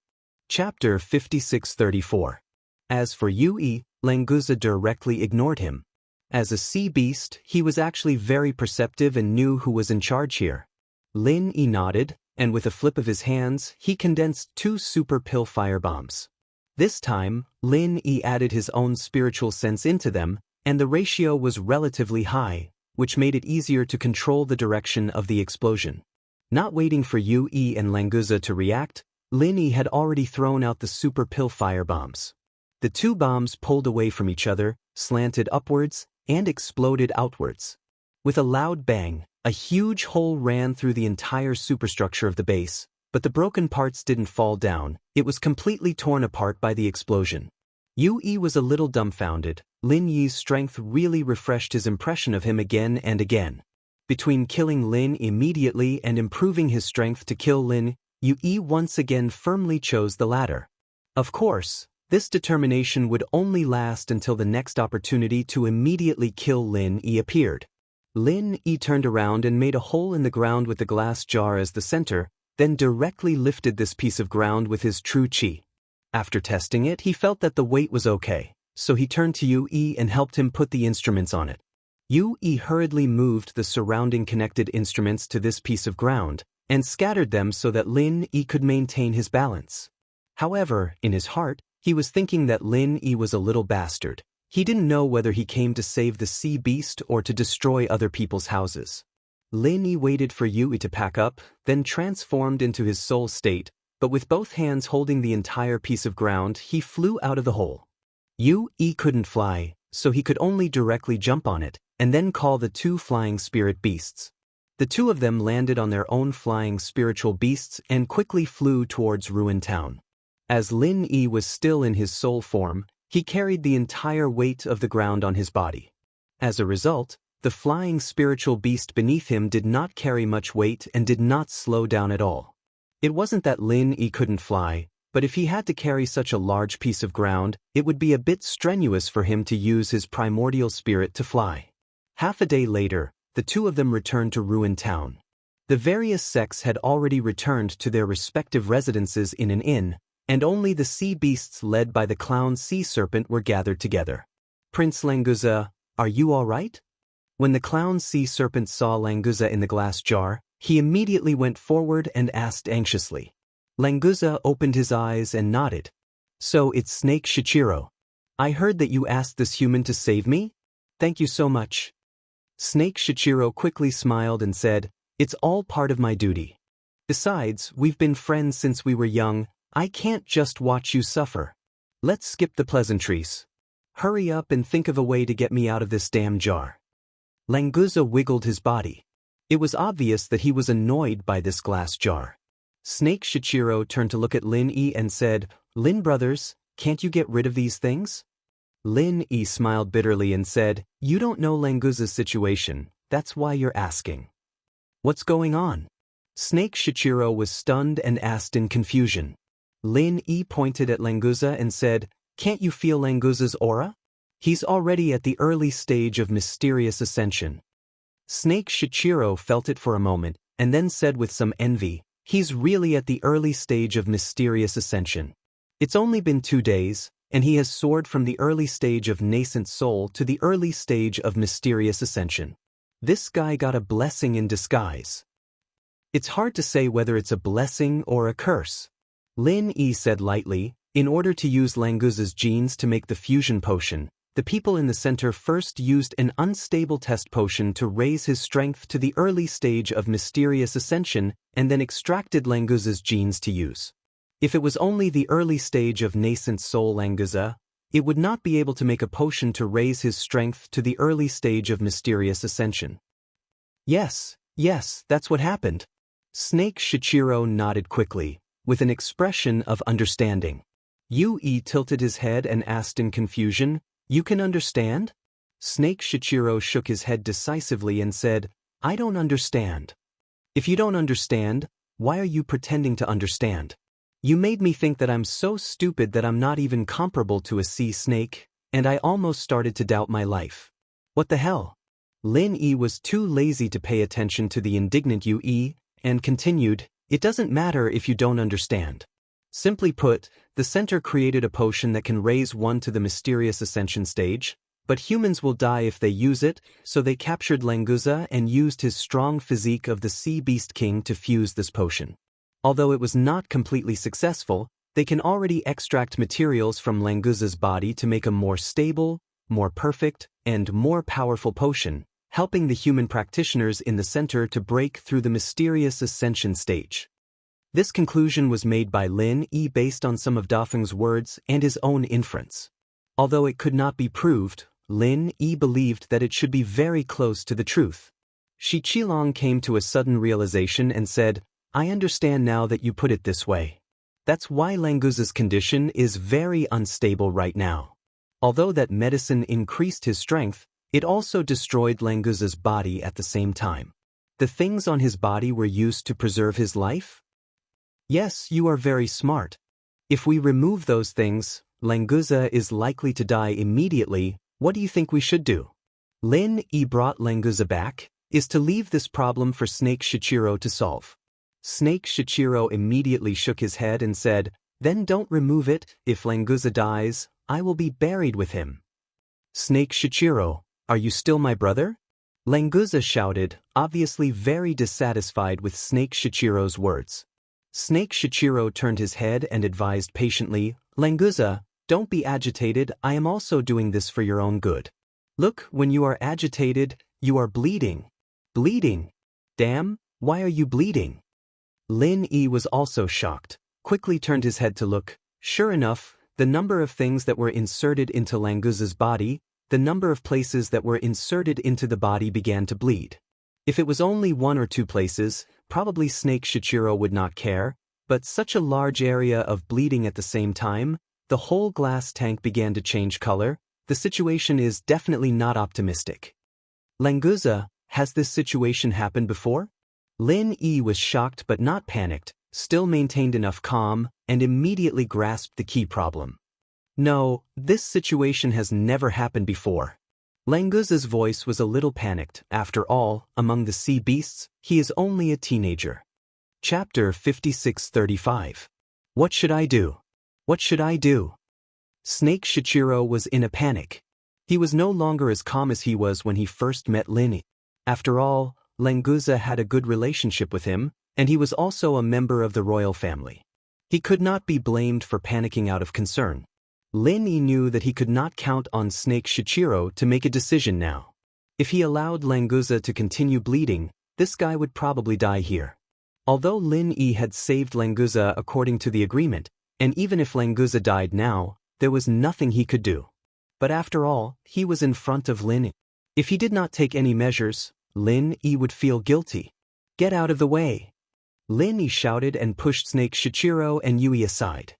Chapter 5634. As for Yu-Yi, Languza directly ignored him. As a sea beast, he was actually very perceptive and knew who was in charge here. Lin Yi nodded, and with a flip of his hands, he condensed 2 super pill firebombs. This time, Lin Yi added his own spiritual sense into them, and the ratio was relatively high, which made it easier to control the direction of the explosion. Not waiting for Yu Yi and Languza to react, Lin Yi had already thrown out the super pill firebombs. The 2 bombs pulled away from each other, slanted upwards, and exploded outwards. With a loud bang, a huge hole ran through the entire superstructure of the base, but the broken parts didn't fall down, it was completely torn apart by the explosion. Yu Yi was a little dumbfounded. Lin Yi's strength really refreshed his impression of him again and again. Between killing Lin immediately and improving his strength to kill Lin, Yu Yi once again firmly chose the latter. Of course, this determination would only last until the next opportunity to immediately kill Lin Yi appeared. Lin Yi turned around and made a hole in the ground with the glass jar as the center, then directly lifted this piece of ground with his true qi. After testing it, he felt that the weight was okay, so he turned to Yu Yi and helped him put the instruments on it. Yu Yi hurriedly moved the surrounding connected instruments to this piece of ground, and scattered them so that Lin Yi could maintain his balance. However, in his heart, he was thinking that Lin Yi was a little bastard. He didn't know whether he came to save the sea beast or to destroy other people's houses. Lin Yi waited for Yu Yi to pack up, then transformed into his soul state, but with both hands holding the entire piece of ground, he flew out of the hole. Yu Yi couldn't fly, so he could only directly jump on it, and then call the 2 flying spirit beasts. The 2 of them landed on their own flying spiritual beasts and quickly flew towards Ruin Town. As Lin Yi was still in his soul form, he carried the entire weight of the ground on his body. As a result, the flying spiritual beast beneath him did not carry much weight and did not slow down at all. It wasn't that Lin Yi couldn't fly, but if he had to carry such a large piece of ground, it would be a bit strenuous for him to use his primordial spirit to fly. Half a day later, the 2 of them returned to Ruin Town. The various sects had already returned to their respective residences in an inn, and only the sea beasts led by the clown sea serpent were gathered together. Prince Languza, are you all right? When the clown sea serpent saw Languza in the glass jar, he immediately went forward and asked anxiously. Languza opened his eyes and nodded. So it's Snake Shichiro. I heard that you asked this human to save me? Thank you so much. Snake Shichiro quickly smiled and said, it's all part of my duty. Besides, we've been friends since we were young, I can't just watch you suffer. Let's skip the pleasantries. Hurry up and think of a way to get me out of this damn jar. Languza wiggled his body. It was obvious that he was annoyed by this glass jar. Snake Shichiro turned to look at Lin Yi and said, Lin brothers, can't you get rid of these things? Lin Yi smiled bitterly and said, you don't know Languza's situation, that's why you're asking. What's going on? Snake Shichiro was stunned and asked in confusion. Lin Yi pointed at Languza and said, can't you feel Languza's aura? He's already at the early stage of mysterious ascension. Snake Shichiro felt it for a moment, and then said with some envy, he's really at the early stage of mysterious ascension. It's only been 2 days, and he has soared from the early stage of nascent soul to the early stage of mysterious ascension. This guy got a blessing in disguise. It's hard to say whether it's a blessing or a curse. Lin Yi said lightly, in order to use Languza's genes to make the fusion potion, the people in the center first used an unstable test potion to raise his strength to the early stage of mysterious ascension and then extracted Languza's genes to use. If it was only the early stage of nascent soul Languza, it would not be able to make a potion to raise his strength to the early stage of mysterious ascension. Yes, that's what happened. Snake Shichiro nodded quickly, with an expression of understanding. Yu Yi tilted his head and asked in confusion, you can understand? Snake Shichiro shook his head decisively and said, I don't understand. If you don't understand, why are you pretending to understand? You made me think that I'm so stupid that I'm not even comparable to a sea snake, and I almost started to doubt my life. What the hell? Lin Yi was too lazy to pay attention to the indignant Yu Yi, and continued, it doesn't matter if you don't understand. Simply put, the center created a potion that can raise one to the mysterious ascension stage, But humans will die if they use it, so they captured Languza and used his strong physique of the Sea Beast King to fuse this potion. Although it was not completely successful, they can already extract materials from Languza's body to make a more stable, more perfect, and more powerful potion, helping the human practitioners in the center to break through the mysterious ascension stage. This conclusion was made by Lin Yi based on some of Dafeng's words and his own inference. Although it could not be proved, Lin Yi believed that it should be very close to the truth. Shi Qilong came to a sudden realization and said, "I understand now that you put it this way. That's why Languza's condition is very unstable right now. Although that medicine increased his strength, it also destroyed Languza's body at the same time. The things on his body were used to preserve his life? Yes, you are very smart. If we remove those things, Languza is likely to die immediately. What do you think we should do?" Lin Yi brought Languza back, is to leave this problem for Snake Shichiro to solve. Snake Shichiro immediately shook his head and said, "Then don't remove it. If Languza dies, I will be buried with him." "Snake Shichiro, are you still my brother?" Languza shouted, obviously very dissatisfied with Snake Shichiro's words. Snake Shichiro turned his head and advised patiently, "Languza, don't be agitated, I am also doing this for your own good. Look, when you are agitated, you are bleeding." "Bleeding? Damn, why are you bleeding?" Lin Yi was also shocked, quickly turned his head to look. Sure enough, the number of things that were inserted into Languza's body, the number of places that were inserted into the body began to bleed. If it was only 1 or 2 places, probably Snake Shichiro would not care, but such a large area of bleeding at the same time, the whole glass tank began to change color. The situation is definitely not optimistic. "Languza, has this situation happened before?" Lin Yi was shocked but not panicked, still maintained enough calm, and immediately grasped the key problem. "No, this situation has never happened before." Languza's voice was a little panicked. After all, among the sea beasts, he is only a teenager. Chapter 5635. What should I do? What should I do? Snake Shichiro was in a panic. He was no longer as calm as he was when he first met Lin Yi. After all, Languza had a good relationship with him, and he was also a member of the royal family. He could not be blamed for panicking out of concern. Lin Yi knew that he could not count on Snake Shichiro to make a decision now. If he allowed Languza to continue bleeding, this guy would probably die here. Although Lin Yi had saved Languza according to the agreement, and even if Languza died now, there was nothing he could do. But after all, he was in front of Lin Yi. If he did not take any measures, Lin Yi would feel guilty. "Get out of the way!" Lin Yi shouted and pushed Snake Shichiro and Yui aside.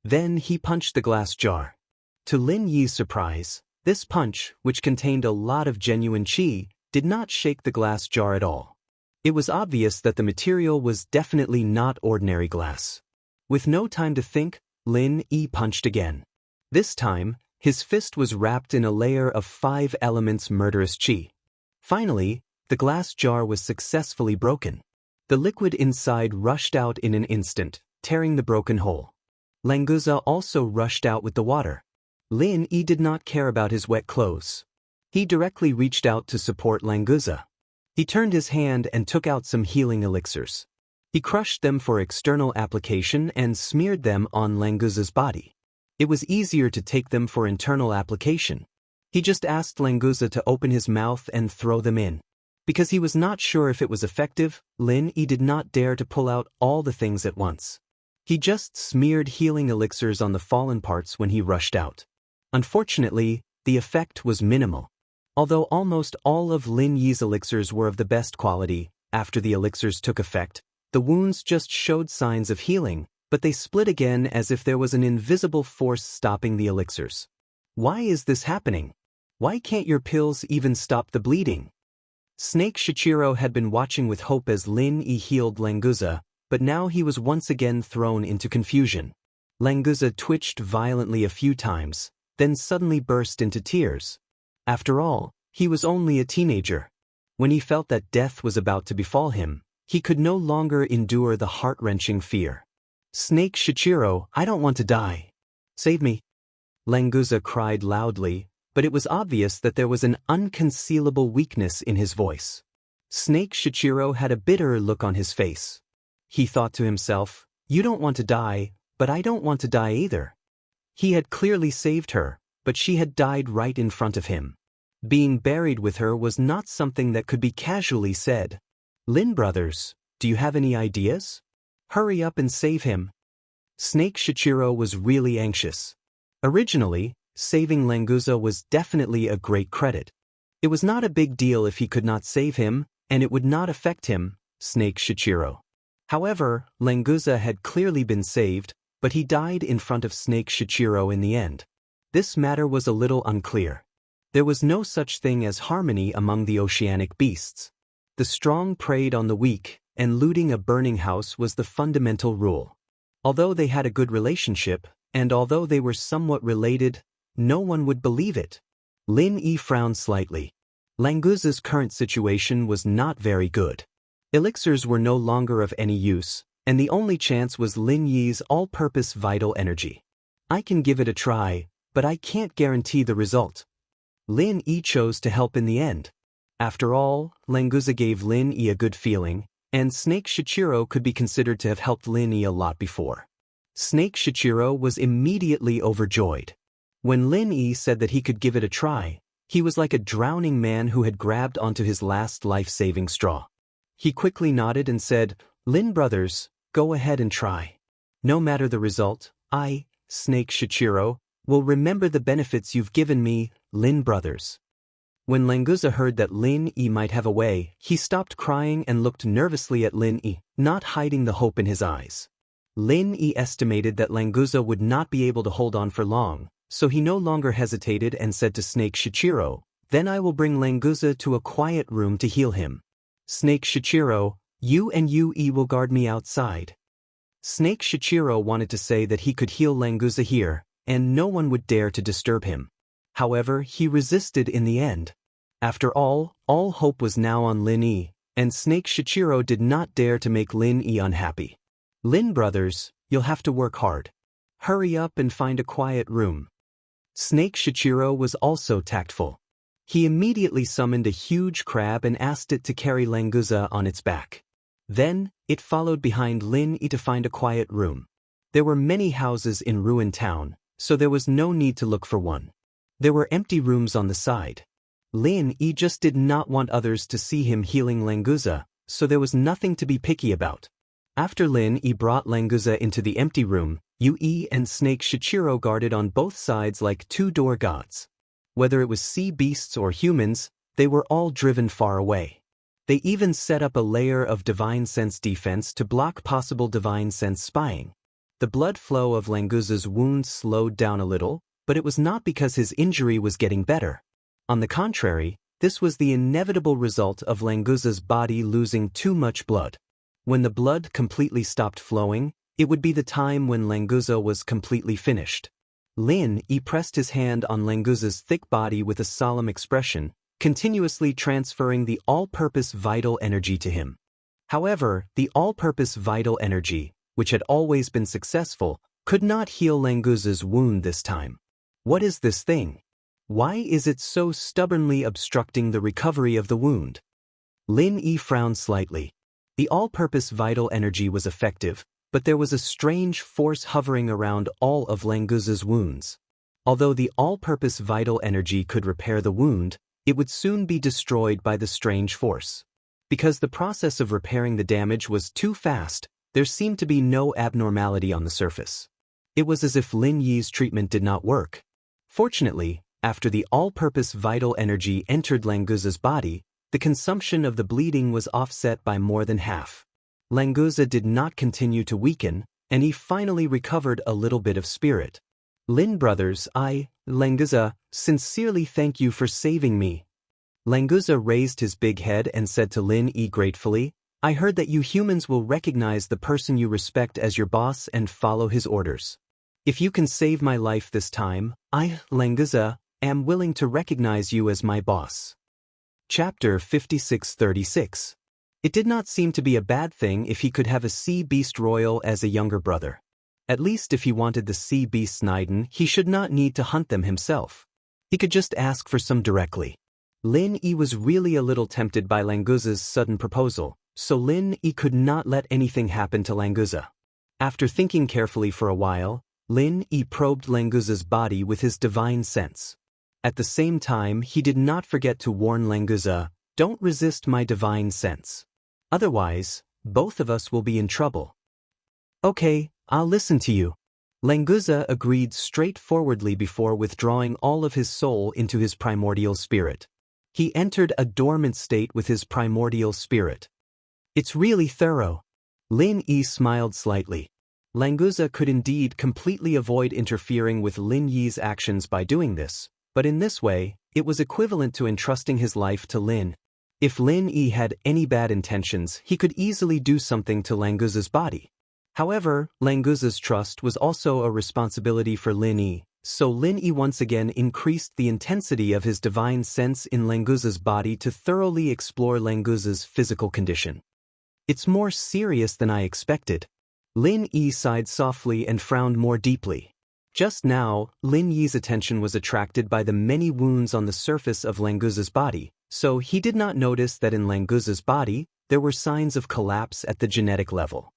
Then he punched the glass jar. To Lin Yi's surprise, this punch, which contained a lot of genuine qi, did not shake the glass jar at all. It was obvious that the material was definitely not ordinary glass. With no time to think, Lin Yi punched again. This time, his fist was wrapped in a layer of 5 elements murderous qi. Finally, the glass jar was successfully broken. The liquid inside rushed out in an instant, tearing the broken hole. Languza also rushed out with the water. Lin Yi did not care about his wet clothes. He directly reached out to support Languza. He turned his hand and took out some healing elixirs. He crushed them for external application and smeared them on Languza's body. It was easier to take them for internal application. He just asked Languza to open his mouth and throw them in. Because he was not sure if it was effective, Lin Yi did not dare to pull out all the things at once. He just smeared healing elixirs on the fallen parts when he rushed out. Unfortunately, the effect was minimal. Although almost all of Lin Yi's elixirs were of the best quality, after the elixirs took effect, the wounds just showed signs of healing, but they split again as if there was an invisible force stopping the elixirs. Why is this happening? Why can't your pills even stop the bleeding? Snake Shichiro had been watching with hope as Lin Yi healed Languza, but now he was once again thrown into confusion. Languza twitched violently a few times, then suddenly burst into tears. After all, he was only a teenager. When he felt that death was about to befall him, he could no longer endure the heart-wrenching fear. "Snake Shichiro, I don't want to die. Save me." Languza cried loudly, but it was obvious that there was an unconcealable weakness in his voice. Snake Shichiro had a bitter look on his face. He thought to himself, "You don't want to die, but I don't want to die either." He had clearly saved her, but she had died right in front of him. Being buried with her was not something that could be casually said. "Lin brothers, do you have any ideas? Hurry up and save him." Snake Shichiro was really anxious. Originally, saving Languza was definitely a great credit. It was not a big deal if he could not save him, and it would not affect him, Snake Shichiro. However, Languza had clearly been saved, but he died in front of Snake Shichiro in the end. This matter was a little unclear. There was no such thing as harmony among the oceanic beasts. The strong preyed on the weak, and looting a burning house was the fundamental rule. Although they had a good relationship, and although they were somewhat related, no one would believe it. Lin Yi frowned slightly. Languza's current situation was not very good. Elixirs were no longer of any use, and the only chance was Lin Yi's all-purpose vital energy. "I can give it a try, but I can't guarantee the result." Lin Yi chose to help in the end. After all, Languza gave Lin Yi a good feeling, and Snake Shichiro could be considered to have helped Lin Yi a lot before. Snake Shichiro was immediately overjoyed. When Lin Yi said that he could give it a try, he was like a drowning man who had grabbed onto his last life-saving straw. He quickly nodded and said, "Lin brothers, go ahead and try. No matter the result, I, Snake Shichiro, will remember the benefits you've given me, Lin brothers." When Languza heard that Lin Yi might have a way, he stopped crying and looked nervously at Lin Yi, not hiding the hope in his eyes. Lin Yi estimated that Languza would not be able to hold on for long, so he no longer hesitated and said to Snake Shichiro, "Then I will bring Languza to a quiet room to heal him. Snake Shichiro, you and Yu-E will guard me outside." Snake Shichiro wanted to say that he could heal Languza here, and no one would dare to disturb him. However, he resisted in the end. After all hope was now on Lin Yi, and Snake Shichiro did not dare to make Lin Yi unhappy. "Lin brothers, you'll have to work hard. Hurry up and find a quiet room." Snake Shichiro was also tactful. He immediately summoned a huge crab and asked it to carry Languza on its back. Then, it followed behind Lin Yi to find a quiet room. There were many houses in Ruin Town, so there was no need to look for one. There were empty rooms on the side. Lin Yi just did not want others to see him healing Languza, so there was nothing to be picky about. After Lin Yi brought Languza into the empty room, Yu-E and Snake Shichiro guarded on both sides like two door gods. Whether it was sea beasts or humans, they were all driven far away. They even set up a layer of divine sense defense to block possible divine sense spying. The blood flow of Languza's wounds slowed down a little, but it was not because his injury was getting better. On the contrary, this was the inevitable result of Languza's body losing too much blood. When the blood completely stopped flowing, it would be the time when Languza was completely finished. Lin Yi pressed his hand on Languza's thick body with a solemn expression, continuously transferring the all-purpose vital energy to him. However, the all-purpose vital energy, which had always been successful, could not heal Languza's wound this time. What is this thing? Why is it so stubbornly obstructing the recovery of the wound? Lin Yi frowned slightly. The all-purpose vital energy was effective, but there was a strange force hovering around all of Languza's wounds. Although the all-purpose vital energy could repair the wound, it would soon be destroyed by the strange force. Because the process of repairing the damage was too fast, there seemed to be no abnormality on the surface. It was as if Lin Yi's treatment did not work. Fortunately, after the all-purpose vital energy entered Languza's body, the consumption of the bleeding was offset by more than half. Languza did not continue to weaken, and he finally recovered a little bit of spirit. "Lin brothers, I, Languza, sincerely thank you for saving me." Languza raised his big head and said to Lin Yi gratefully, "I heard that you humans will recognize the person you respect as your boss and follow his orders. If you can save my life this time, I, Languza, am willing to recognize you as my boss." Chapter 5636. It did not seem to be a bad thing if he could have a sea beast royal as a younger brother. At least if he wanted the sea beasts Niden, he should not need to hunt them himself. He could just ask for some directly. Lin Yi was really a little tempted by Languza's sudden proposal, so Lin Yi could not let anything happen to Languza. After thinking carefully for a while, Lin Yi probed Languza's body with his divine sense. At the same time, he did not forget to warn Languza, "Don't resist my divine sense. Otherwise, both of us will be in trouble." "Okay, I'll listen to you." Languza agreed straightforwardly before withdrawing all of his soul into his primordial spirit. He entered a dormant state with his primordial spirit. "It's really thorough." Lin Yi smiled slightly. Languza could indeed completely avoid interfering with Lin Yi's actions by doing this, but in this way, it was equivalent to entrusting his life to Lin. If Lin Yi had any bad intentions, he could easily do something to Languza's body. However, Languza's trust was also a responsibility for Lin Yi, so Lin Yi once again increased the intensity of his divine sense in Languza's body to thoroughly explore Languza's physical condition. "It's more serious than I expected." Lin Yi sighed softly and frowned more deeply. Just now, Lin Yi's attention was attracted by the many wounds on the surface of Languza's body, so he did not notice that in Languza's body, there were signs of collapse at the genetic level.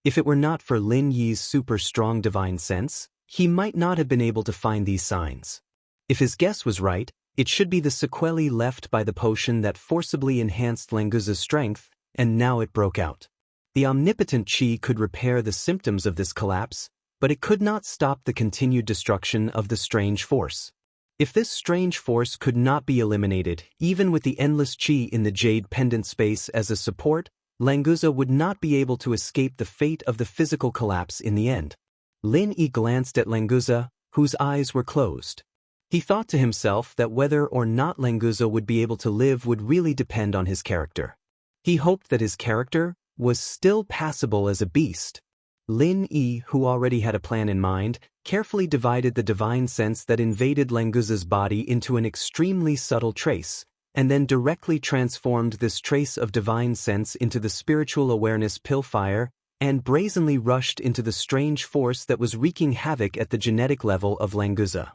If it were not for Lin Yi's super strong divine sense, he might not have been able to find these signs. If his guess was right, it should be the sequelae left by the potion that forcibly enhanced Languza's strength, and now it broke out. The omnipotent Qi could repair the symptoms of this collapse, but it could not stop the continued destruction of the strange force. If this strange force could not be eliminated, even with the endless Qi in the jade pendant space as a support, Languza would not be able to escape the fate of the physical collapse in the end. Lin Yi glanced at Languza, whose eyes were closed. He thought to himself that whether or not Languza would be able to live would really depend on his character. He hoped that his character was still passable as a beast. Lin Yi, who already had a plan in mind, carefully divided the divine sense that invaded Languza's body into an extremely subtle trace, and then directly transformed this trace of divine sense into the spiritual awareness pillfire, and brazenly rushed into the strange force that was wreaking havoc at the genetic level of Languza.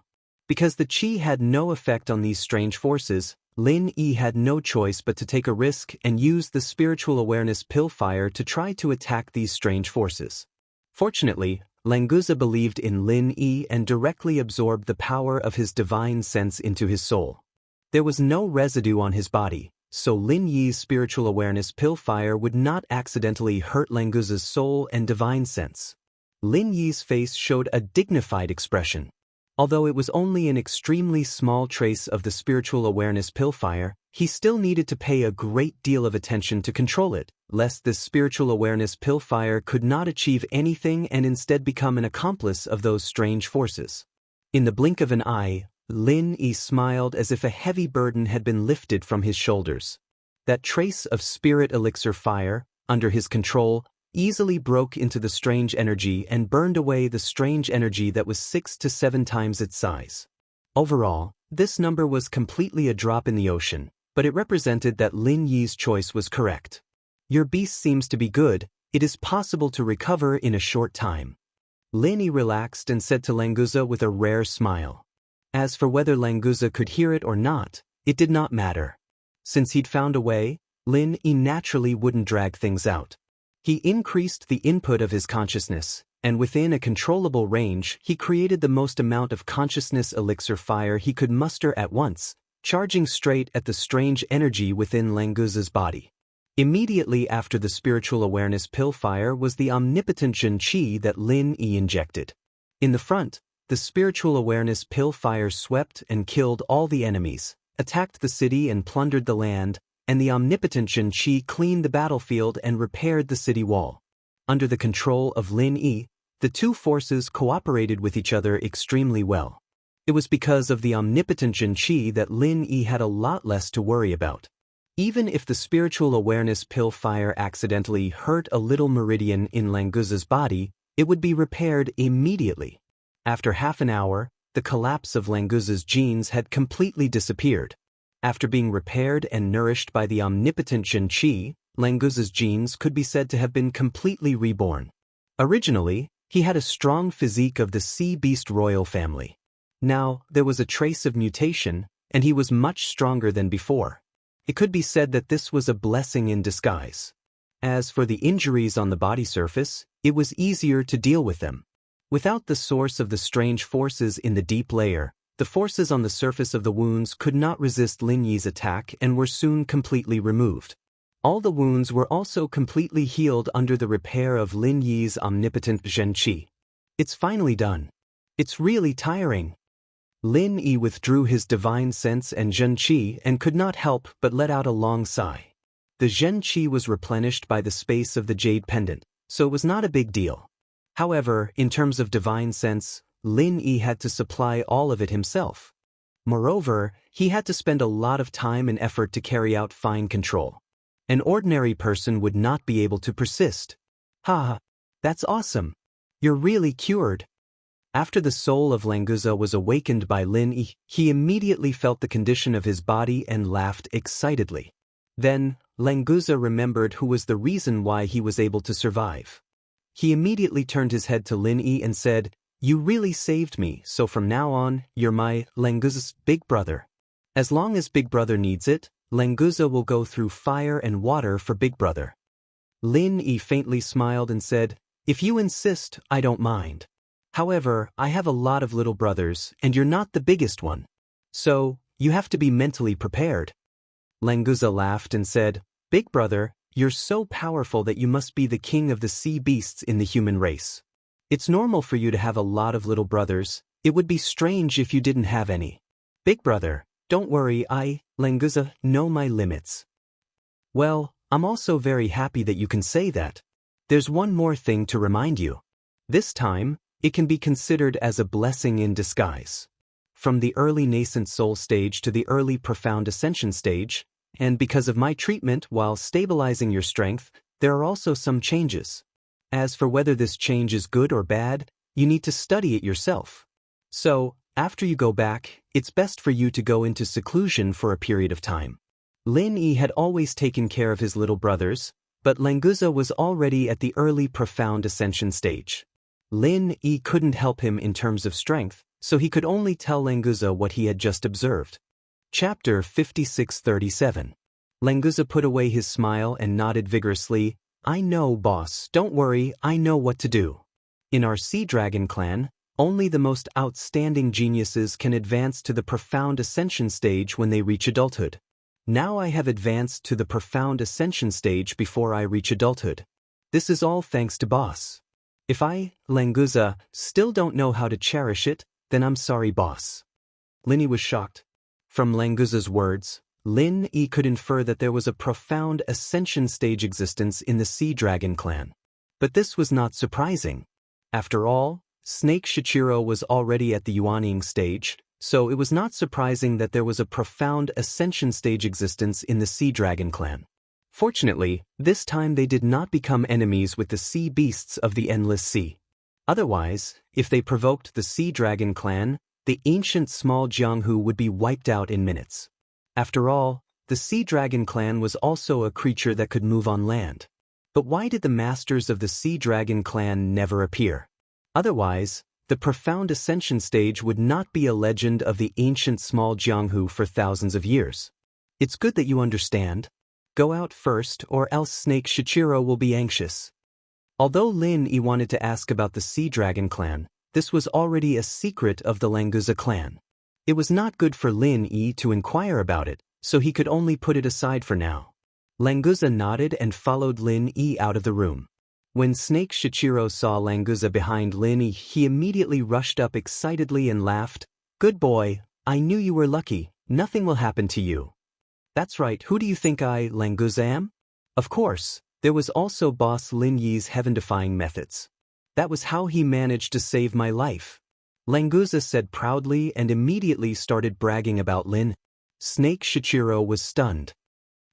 Because the Qi had no effect on these strange forces, Lin Yi had no choice but to take a risk and use the spiritual awareness pillfire to try to attack these strange forces. Fortunately, Languza believed in Lin Yi and directly absorbed the power of his divine sense into his soul. There was no residue on his body, so Lin Yi's spiritual awareness pillfire would not accidentally hurt Languza's soul and divine sense. Lin Yi's face showed a dignified expression. Although it was only an extremely small trace of the spiritual awareness pillfire, he still needed to pay a great deal of attention to control it, lest this spiritual awareness pillfire could not achieve anything and instead become an accomplice of those strange forces. In the blink of an eye, Lin Yi smiled as if a heavy burden had been lifted from his shoulders. That trace of spirit elixir fire, under his control, easily broke into the strange energy and burned away the strange energy that was 6 to 7 times its size. Overall, this number was completely a drop in the ocean, but it represented that Lin Yi's choice was correct. "Your beast seems to be good, it is possible to recover in a short time." Lin Yi relaxed and said to Languza with a rare smile. As for whether Languza could hear it or not, it did not matter. Since he'd found a way, Lin Yi naturally wouldn't drag things out. He increased the input of his consciousness, and within a controllable range, he created the most amount of consciousness elixir fire he could muster at once, charging straight at the strange energy within Languza's body. Immediately after the spiritual awareness pillfire was the omnipotent Jin Qi that Lin Yi injected. In the front, the spiritual awareness pillfire swept and killed all the enemies, attacked the city and plundered the land, and the omnipotent Jin Qi cleaned the battlefield and repaired the city wall. Under the control of Lin Yi, the two forces cooperated with each other extremely well. It was because of the omnipotent Jin Qi that Lin Yi had a lot less to worry about. Even if the spiritual awareness pillfire accidentally hurt a little meridian in Languza's body, it would be repaired immediately. After half an hour, the collapse of Languza's genes had completely disappeared. After being repaired and nourished by the omnipotent Jin Qi, Languza's genes could be said to have been completely reborn. Originally, he had a strong physique of the sea beast royal family. Now, there was a trace of mutation, and he was much stronger than before. It could be said that this was a blessing in disguise. As for the injuries on the body surface, it was easier to deal with them. Without the source of the strange forces in the deep layer, the forces on the surface of the wounds could not resist Lin Yi's attack and were soon completely removed. All the wounds were also completely healed under the repair of Lin Yi's omnipotent Zhen Qi. It's finally done. It's really tiring. Lin Yi withdrew his divine sense and Zhen Qi and could not help but let out a long sigh. The Zhen Qi was replenished by the space of the jade pendant, so it was not a big deal. However, in terms of divine sense, Lin Yi had to supply all of it himself. Moreover, he had to spend a lot of time and effort to carry out fine control. An ordinary person would not be able to persist. Ha! That's awesome. You're really cured. After the soul of Languza was awakened by Lin Yi, he immediately felt the condition of his body and laughed excitedly. Then, Languza remembered who was the reason why he was able to survive. He immediately turned his head to Lin Yi and said, "You really saved me, so from now on, you're my Languza's big brother. As long as Big Brother needs it, Languza will go through fire and water for Big Brother." Lin Yi faintly smiled and said, "If you insist, I don't mind. However, I have a lot of little brothers, and you're not the biggest one. So, you have to be mentally prepared." Languza laughed and said, "Big Brother, you're so powerful that you must be the king of the sea beasts in the human race. It's normal for you to have a lot of little brothers. It would be strange if you didn't have any. Big Brother, don't worry, Languza, know my limits." "Well, I'm also very happy that you can say that. There's one more thing to remind you. This time, it can be considered as a blessing in disguise. From the early nascent soul stage to the early profound ascension stage, and because of my treatment while stabilizing your strength, there are also some changes. As for whether this change is good or bad, you need to study it yourself. So, after you go back, it's best for you to go into seclusion for a period of time." Lin Yi had always taken care of his little brothers, but Languza was already at the early profound ascension stage. Lin Yi couldn't help him in terms of strength, so he could only tell Languza what he had just observed. Chapter 5637. Languza put away his smile and nodded vigorously. "I know, boss, don't worry, I know what to do. In our Sea Dragon clan, only the most outstanding geniuses can advance to the profound ascension stage when they reach adulthood. Now I have advanced to the profound ascension stage before I reach adulthood. This is all thanks to boss. If I, Languza, still don't know how to cherish it, then I'm sorry, boss." Lin Yi was shocked. From Languza's words, Lin Yi could infer that there was a profound ascension stage existence in the Sea Dragon clan. But this was not surprising. After all, Snake Shichiro was already at the Yuanying stage, so it was not surprising that there was a profound ascension stage existence in the Sea Dragon clan. Fortunately, this time they did not become enemies with the sea beasts of the endless sea. Otherwise, if they provoked the Sea Dragon clan, the ancient small Jianghu would be wiped out in minutes. After all, the Sea Dragon clan was also a creature that could move on land. But why did the masters of the Sea Dragon clan never appear? Otherwise, the profound ascension stage would not be a legend of the ancient small Jianghu for thousands of years. It's good that you understand. Go out first, or else Snake Shichiro will be anxious. Although Lin Yi wanted to ask about the Sea Dragon clan, this was already a secret of the Languza clan. It was not good for Lin Yi to inquire about it, so he could only put it aside for now. Languza nodded and followed Lin Yi out of the room. When Snake Shichiro saw Languza behind Lin Yi, he immediately rushed up excitedly and laughed. "Good boy, I knew you were lucky. Nothing will happen to you." "That's right, who do you think I, Languza, am?" Of course, there was also boss Lin Yi's heaven-defying methods. That was how he managed to save my life. Languza said proudly and immediately started bragging about Lin. Snake Shichiro was stunned.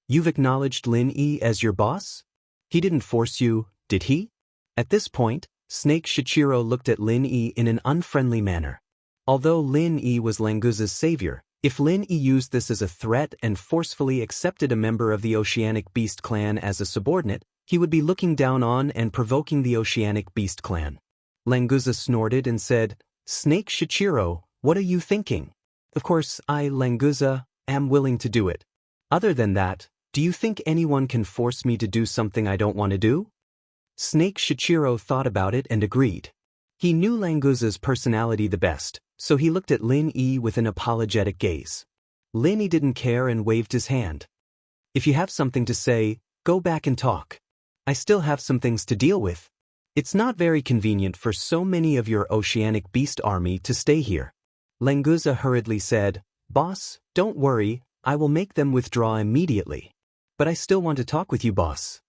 "You've acknowledged Lin Yi as your boss? He didn't force you, did he?" At this point, Snake Shichiro looked at Lin Yi in an unfriendly manner. Although Lin Yi was Languza's savior, if Lin Yi used this as a threat and forcefully accepted a member of the Oceanic Beast clan as a subordinate, he would be looking down on and provoking the Oceanic Beast clan. Languza snorted and said, "Snake Shichiro, What are you thinking? Of course, I, Languza, am willing to do it. Other than that, do you think anyone can force me to do something I don't want to do? Snake Shichiro thought about it and agreed. He knew Languza's personality the best, so he looked at Lin Yi with an apologetic gaze. Lin Yi didn't care and waved his hand. If you have something to say, go back and talk. I still have some things to deal with. It's not very convenient for so many of your oceanic beast army to stay here. Languza hurriedly said, Boss, don't worry, I will make them withdraw immediately. But I still want to talk with you, boss.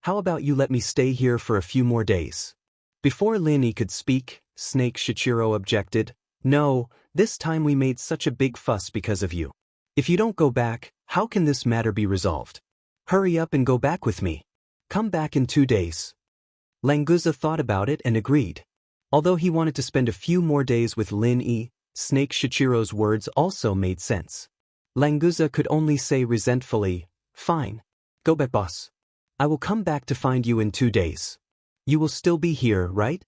How about you let me stay here for a few more days? Before Lin Yi could speak, Snake Shichiro objected, No, this time we made such a big fuss because of you. If you don't go back, how can this matter be resolved? Hurry up and go back with me. Come back in 2 days. Languza thought about it and agreed. Although he wanted to spend a few more days with Lin Yi, Snake Shichiro's words also made sense. Languza could only say resentfully, Fine. Go back, boss. I will come back to find you in 2 days. You will still be here, right?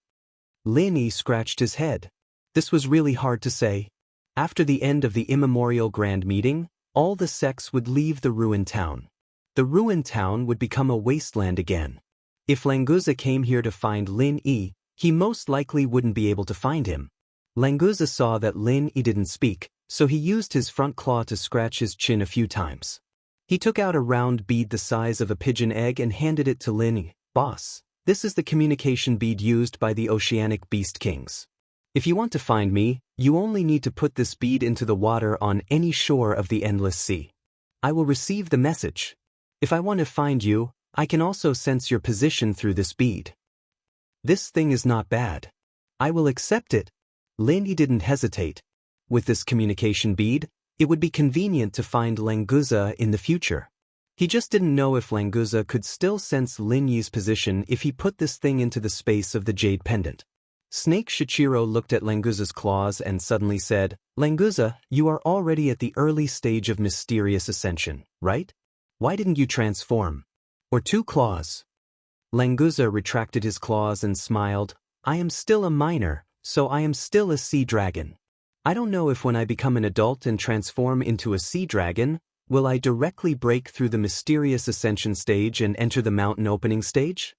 Lin Yi scratched his head. This was really hard to say. After the end of the immemorial grand meeting, all the sects would leave the ruined town. The ruined town would become a wasteland again. If Languza came here to find Lin Yi, he most likely wouldn't be able to find him. Languza saw that Lin Yi didn't speak, so he used his front claw to scratch his chin a few times. He took out a round bead the size of a pigeon egg and handed it to Lin Yi. Boss, this is the communication bead used by the oceanic beast kings. If you want to find me, you only need to put this bead into the water on any shore of the endless sea. I will receive the message. If I want to find you, I can also sense your position through this bead. This thing is not bad. I will accept it. Lin Yi didn't hesitate. With this communication bead, it would be convenient to find Languza in the future. He just didn't know if Languza could still sense Lin Yi's position if he put this thing into the space of the jade pendant. Snake Shichiro looked at Languza's claws and suddenly said, Languza, you are already at the early stage of mysterious ascension, right? Why didn't you transform? Or 2 claws? Languza retracted his claws and smiled, I am still a minor, so I am still a sea dragon. I don't know if when I become an adult and transform into a sea dragon, will I directly break through the mysterious ascension stage and enter the mountain opening stage?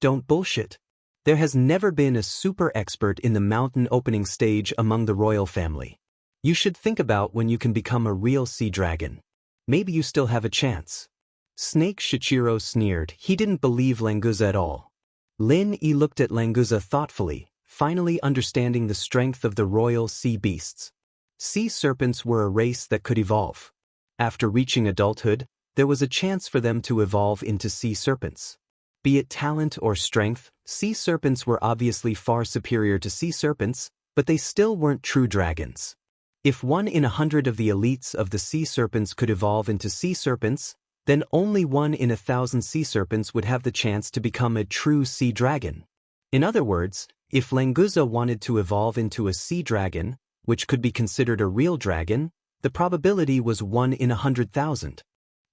Don't bullshit. There has never been a super expert in the mountain opening stage among the royal family. You should think about when you can become a real sea dragon. Maybe you still have a chance. Snake Shichiro sneered. He didn't believe Languza at all. Lin Yi looked at Languza thoughtfully, finally understanding the strength of the royal sea beasts. Sea serpents were a race that could evolve. After reaching adulthood, there was a chance for them to evolve into sea serpents. Be it talent or strength, sea serpents were obviously far superior to sea serpents, but they still weren't true dragons. If 1 in 100 of the elites of the sea serpents could evolve into sea serpents, then only 1 in 1,000 sea serpents would have the chance to become a true sea dragon. In other words, if Languza wanted to evolve into a sea dragon, which could be considered a real dragon, the probability was 1 in 100,000.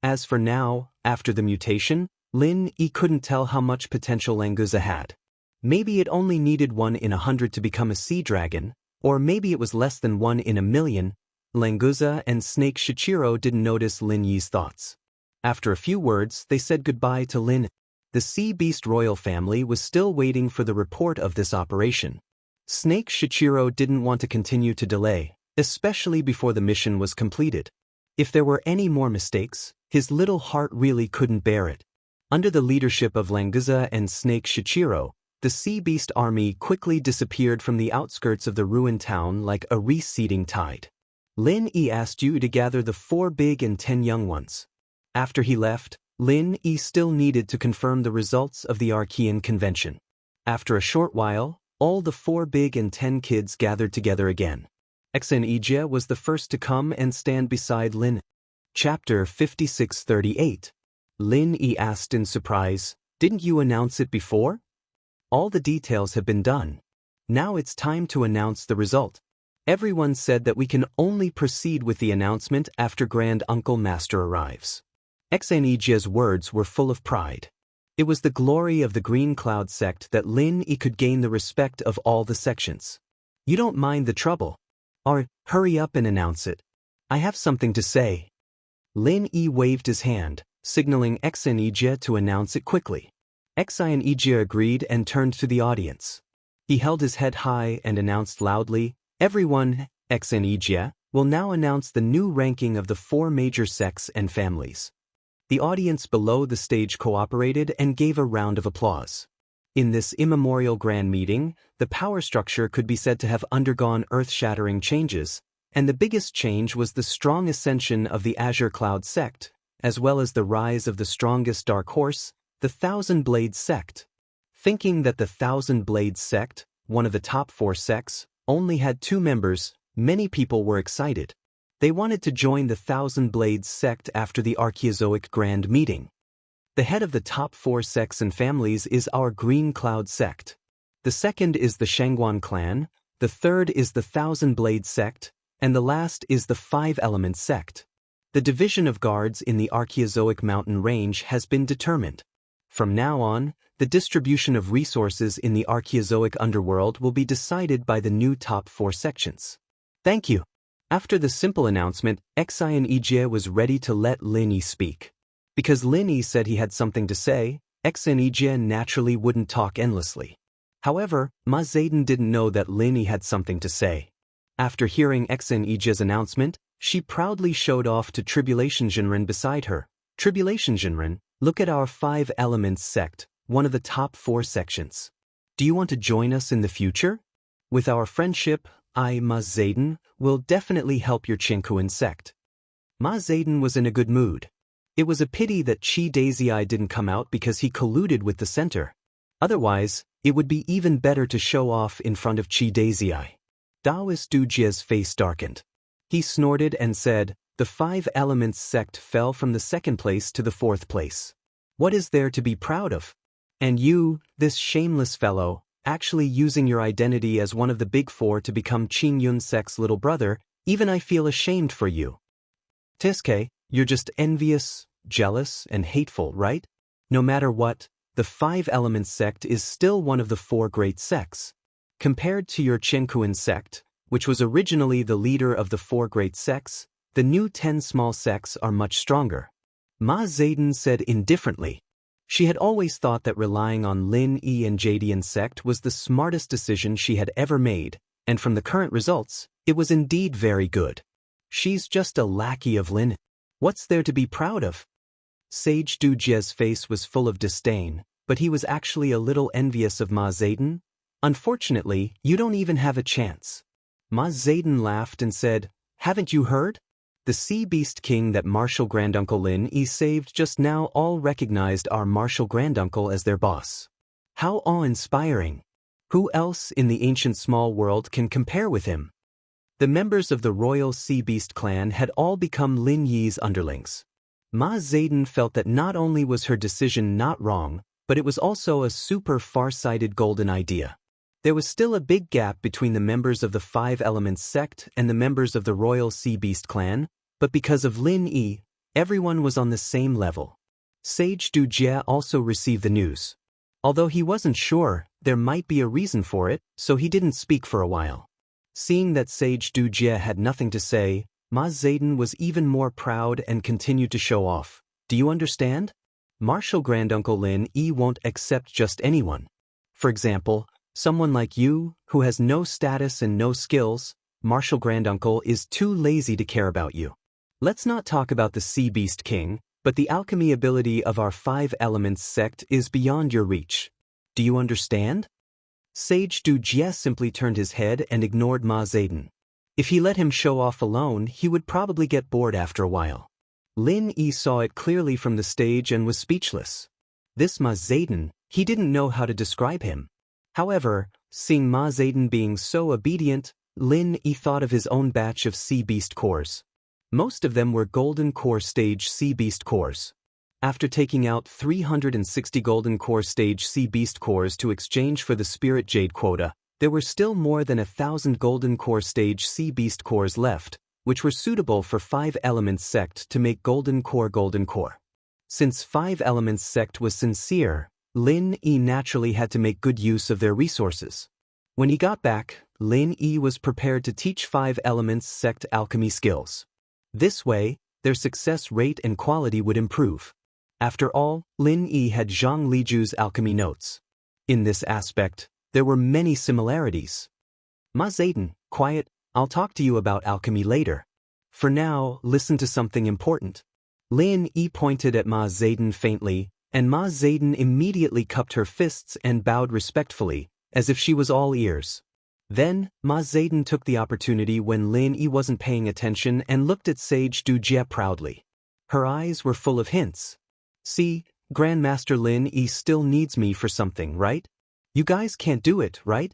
As for now, after the mutation, Lin Yi couldn't tell how much potential Languza had. Maybe it only needed 1 in 100 to become a sea dragon, or maybe it was less than 1 in a million. Languza and Snake Shichiro didn't notice Lin Yi's thoughts. After a few words, they said goodbye to Lin. The sea beast royal family was still waiting for the report of this operation. Snake Shichiro didn't want to continue to delay, especially before the mission was completed. If there were any more mistakes, his little heart really couldn't bear it. Under the leadership of Languza and Snake Shichiro, the sea beast army quickly disappeared from the outskirts of the ruined town like a receding tide. Lin Yi asked you to gather the 4 big and 10 young ones. After he left, Lin Yi still needed to confirm the results of the Archean convention. After a short while, all the 4 big and 10 kids gathered together again. Exenijia was the first to come and stand beside Lin. Chapter 5638. Lin Yi asked in surprise, Didn't you announce it before? All the details have been done. Now it's time to announce the result. Everyone said that we can only proceed with the announcement after Grand Uncle Master arrives. Exenijia's words were full of pride. It was the glory of the Green Cloud sect that Lin Yi could gain the respect of all the sections. You don't mind the trouble. Or, hurry up and announce it. I have something to say. Lin Yi waved his hand, signaling Xinijie to announce it quickly. Xinijie agreed and turned to the audience. He held his head high and announced loudly, "Everyone, Xinijie will now announce the new ranking of the 4 major sects and families." The audience below the stage cooperated and gave a round of applause. In this immemorial grand meeting, the power structure could be said to have undergone earth-shattering changes, and the biggest change was the strong ascension of the Azure Cloud sect, as well as the rise of the strongest dark horse, the Thousand Blades sect. Thinking that the Thousand Blades sect, one of the top 4 sects, only had 2 members, many people were excited. They wanted to join the Thousand Blades sect after the Archaeozoic Grand Meeting. The head of the top 4 sects and families is our Green Cloud sect. The second is the Shangguan clan, the third is the Thousand Blades sect, and the last is the 5 Elements sect. The division of guards in the Archaeozoic mountain range has been determined. From now on, the distribution of resources in the Archaeozoic underworld will be decided by the new top 4 sections. Thank you. After the simple announcement, Xinijie was ready to let Lin Yi speak. Because Lin Yi said he had something to say, Xinijie naturally wouldn't talk endlessly. However, Ma Zayden didn't know that Lin Yi had something to say. After hearing Xinijie's announcement, she proudly showed off to Tribulation Jinren beside her. "Tribulation Jinren, look at our 5 Elements sect, one of the top 4 sections. Do you want to join us in the future? With our friendship, I, Ma Zayden, will definitely help your Qinkuan sect." Ma Zayden was in a good mood. It was a pity that Qi Daisyi didn't come out because he colluded with the center. Otherwise, it would be even better to show off in front of Qi Daisyi. Daoist Dujie's face darkened. He snorted and said, "The 5 Elements sect fell from the 2nd place to the 4th place. What is there to be proud of? And you, this shameless fellow, actually using your identity as one of the big 4 to become Qin Yun sect's little brother, even I feel ashamed for you. Tiske, you're just envious, jealous, and hateful, right? No matter what, the 5 Elements sect is still one of the 4 great sects. Compared to your Qinkuan sect, which was originally the leader of the 4 great sects, the new 10 small sects are much stronger." Ma Zayden said indifferently. She had always thought that relying on Lin Yi and Jadian sect was the smartest decision she had ever made, and from the current results, it was indeed very good. She's just a lackey of Lin. What's there to be proud of? Sage Dujie's face was full of disdain, but he was actually a little envious of Ma Zayden. "Unfortunately, you don't even have a chance." Ma Zayden laughed and said, "Haven't you heard? The Sea Beast King that Martial Granduncle Lin Yi saved just now all recognized our Martial Granduncle as their boss. How awe-inspiring! Who else in the ancient small world can compare with him?" The members of the royal Sea Beast clan had all become Lin Yi's underlings. Ma Zayden felt that not only was her decision not wrong, but it was also a super far-sighted golden idea. There was still a big gap between the members of the 5 Elements sect and the members of the royal Sea Beast clan, but because of Lin Yi, everyone was on the same level. Sage Dujie also received the news. Although he wasn't sure, there might be a reason for it, so he didn't speak for a while. Seeing that Sage Dujie had nothing to say, Ma Zayden was even more proud and continued to show off. "Do you understand? Martial Granduncle Lin Yi won't accept just anyone. For example, someone like you, who has no status and no skills, Martial Granduncle is too lazy to care about you. Let's not talk about the Sea Beast King, but the alchemy ability of our 5 Elements sect is beyond your reach. Do you understand?" Sage Dujie simply turned his head and ignored Ma Zayden. If he let him show off alone, he would probably get bored after a while. Lin Yi saw it clearly from the stage and was speechless. This Ma Zayden, he didn't know how to describe him. However, seeing Ma Zayden being so obedient, Lin Yi thought of his own batch of Sea Beast cores. Most of them were Golden Core Stage Sea Beast cores. After taking out 360 Golden Core Stage Sea Beast cores to exchange for the Spirit Jade quota, there were still more than 1,000 Golden Core Stage Sea Beast cores left, which were suitable for 5 Elements sect to make Golden Core. Since 5 Elements sect was sincere, Lin Yi naturally had to make good use of their resources. When he got back, Lin Yi was prepared to teach 5 elements sect alchemy skills. This way, their success rate and quality would improve. After all, Lin Yi had Zhang Liju's alchemy notes. In this aspect, there were many similarities. Ma Zayden, quiet, I'll talk to you about alchemy later. For now, listen to something important. Lin Yi pointed at Ma Zayden faintly, and Ma Zayden immediately cupped her fists and bowed respectfully, as if she was all ears. Then, Ma Zayden took the opportunity when Lin Yi wasn't paying attention and looked at Sage Du Jie proudly. Her eyes were full of hints. See, Grandmaster Lin Yi still needs me for something, right? You guys can't do it, right?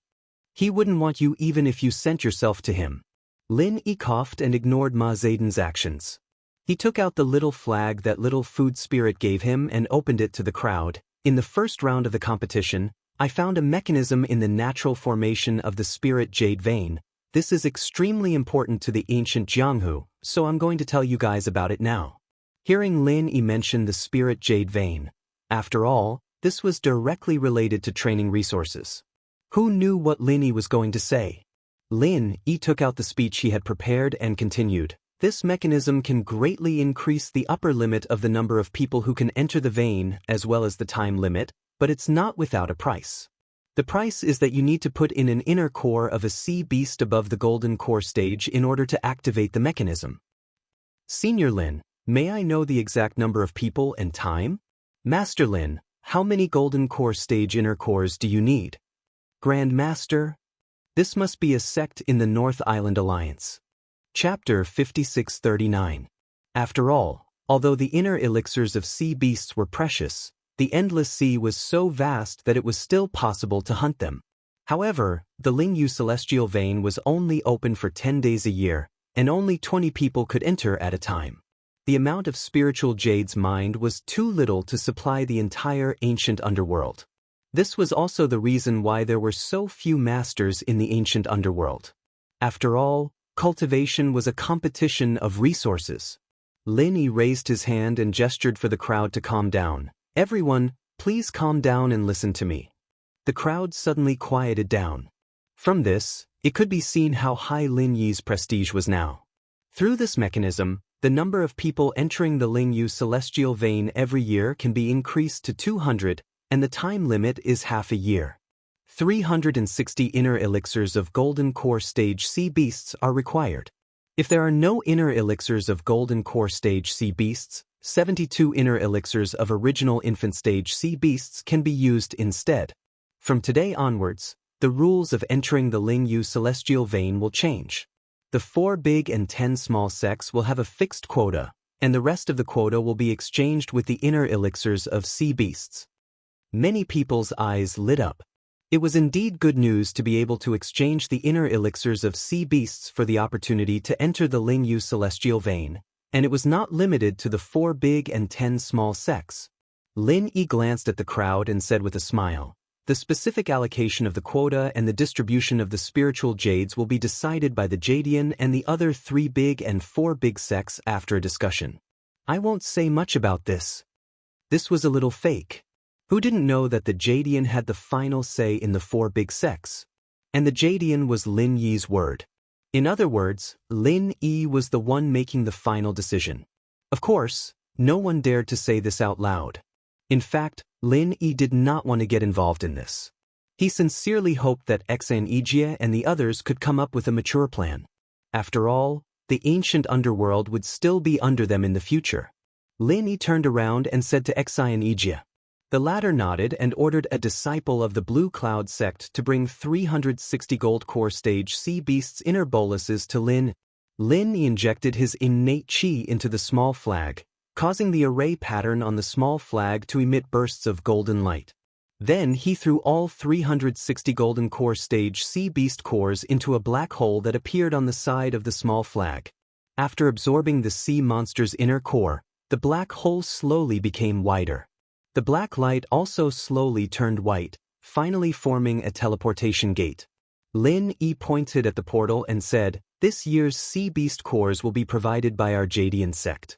He wouldn't want you even if you sent yourself to him. Lin Yi coughed and ignored Ma Zayden's actions. He took out the little flag that little food spirit gave him and opened it to the crowd. In the first round of the competition, I found a mechanism in the natural formation of the spirit jade vein. This is extremely important to the ancient Jianghu, so I'm going to tell you guys about it now. Hearing Lin Yi mention the spirit jade vein, after all, this was directly related to training resources. Who knew what Lin Yi was going to say? Lin Yi took out the speech he had prepared and continued. This mechanism can greatly increase the upper limit of the number of people who can enter the vein, as well as the time limit, but it's not without a price. The price is that you need to put in an inner core of a sea beast above the golden core stage in order to activate the mechanism. Senior Lin, may I know the exact number of people and time? Master Lin, how many golden core stage inner cores do you need? Grand Master? This must be a sect in the North Island Alliance. Chapter 5639. After all, although the inner elixirs of sea beasts were precious, the endless sea was so vast that it was still possible to hunt them. However, the Lingyu celestial vein was only open for 10 days a year, and only 20 people could enter at a time. The amount of spiritual jade's mind was too little to supply the entire ancient underworld. This was also the reason why there were so few masters in the ancient underworld. After all, cultivation was a competition of resources. Lin Yi raised his hand and gestured for the crowd to calm down. Everyone, please calm down and listen to me. The crowd suddenly quieted down. From this, it could be seen how high Lin Yi's prestige was now. Through this mechanism, the number of people entering the Lingyu celestial vein every year can be increased to 200, and the time limit is half a year. 360 inner elixirs of golden core stage sea beasts are required. If there are no inner elixirs of golden core stage sea beasts, 72 inner elixirs of original infant stage sea beasts can be used instead. From today onwards, the rules of entering the Lingyu celestial vein will change. The 4 big and 10 small sects will have a fixed quota, and the rest of the quota will be exchanged with the inner elixirs of sea beasts. Many people's eyes lit up. It was indeed good news to be able to exchange the inner elixirs of sea beasts for the opportunity to enter the Lingyu celestial vein, and it was not limited to the 4 big and 10 small sects. Lin Yi glanced at the crowd and said with a smile, the specific allocation of the quota and the distribution of the spiritual jades will be decided by the Jadian and the other 3 big and 4 big sects after a discussion. I won't say much about this. This was a little fake. Who didn't know that the Jadian had the final say in the 4 big sects? And the Jadian was Lin Yi's word. In other words, Lin Yi was the one making the final decision. Of course, no one dared to say this out loud. In fact, Lin Yi did not want to get involved in this. He sincerely hoped that Xan Yijie and the others could come up with a mature plan. After all, the ancient underworld would still be under them in the future. Lin Yi turned around and said to Xan Yijie. The latter nodded and ordered a disciple of the Blue Cloud sect to bring 360 gold core stage sea beasts inner boluses to Lin. Lin Yi injected his innate chi into the small flag, causing the array pattern on the small flag to emit bursts of golden light. Then he threw all 360 golden core stage sea beast cores into a black hole that appeared on the side of the small flag. After absorbing the sea monster's inner core, the black hole slowly became wider. The black light also slowly turned white, finally forming a teleportation gate. Lin Yi pointed at the portal and said, this year's sea beast cores will be provided by our Jadian sect.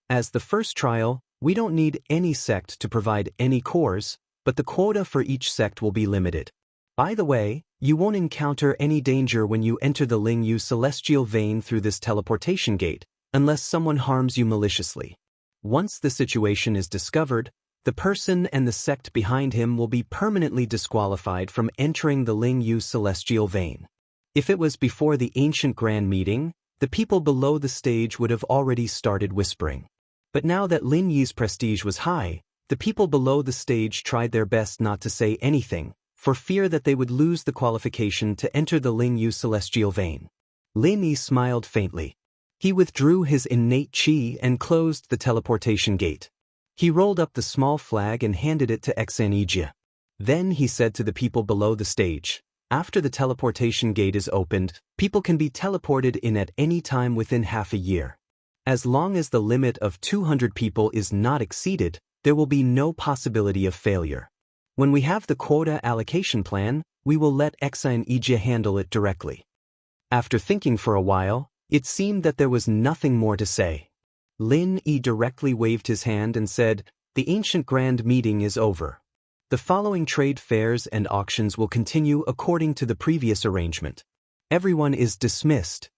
As the first trial, we don't need any sect to provide any cores, but the quota for each sect will be limited. By the way, You won't encounter any danger when you enter the Ling Yu celestial vein through this teleportation gate, unless someone harms you maliciously. Once the situation is discovered, the person and the sect behind him will be permanently disqualified from entering the Ling Yu celestial vein. If it was before the ancient grand meeting, the people below the stage would have already started whispering. But now that Lin Yi's prestige was high, the people below the stage tried their best not to say anything, for fear that they would lose the qualification to enter the Ling Yu celestial vein. Lin Yi smiled faintly. He withdrew his innate qi and closed the teleportation gate. He rolled up the small flag and handed it to Exanijia. Then he said to the people below the stage, "After the teleportation gate is opened, people can be teleported in at any time within half a year. As long as the limit of 200 people is not exceeded, there will be no possibility of failure. When we have the quota allocation plan, we will let Exanijia handle it directly." After thinking for a while, it seemed that there was nothing more to say. Lin Yi directly waved his hand and said, "The ancient grand meeting is over. The following trade fairs and auctions will continue according to the previous arrangement. Everyone is dismissed."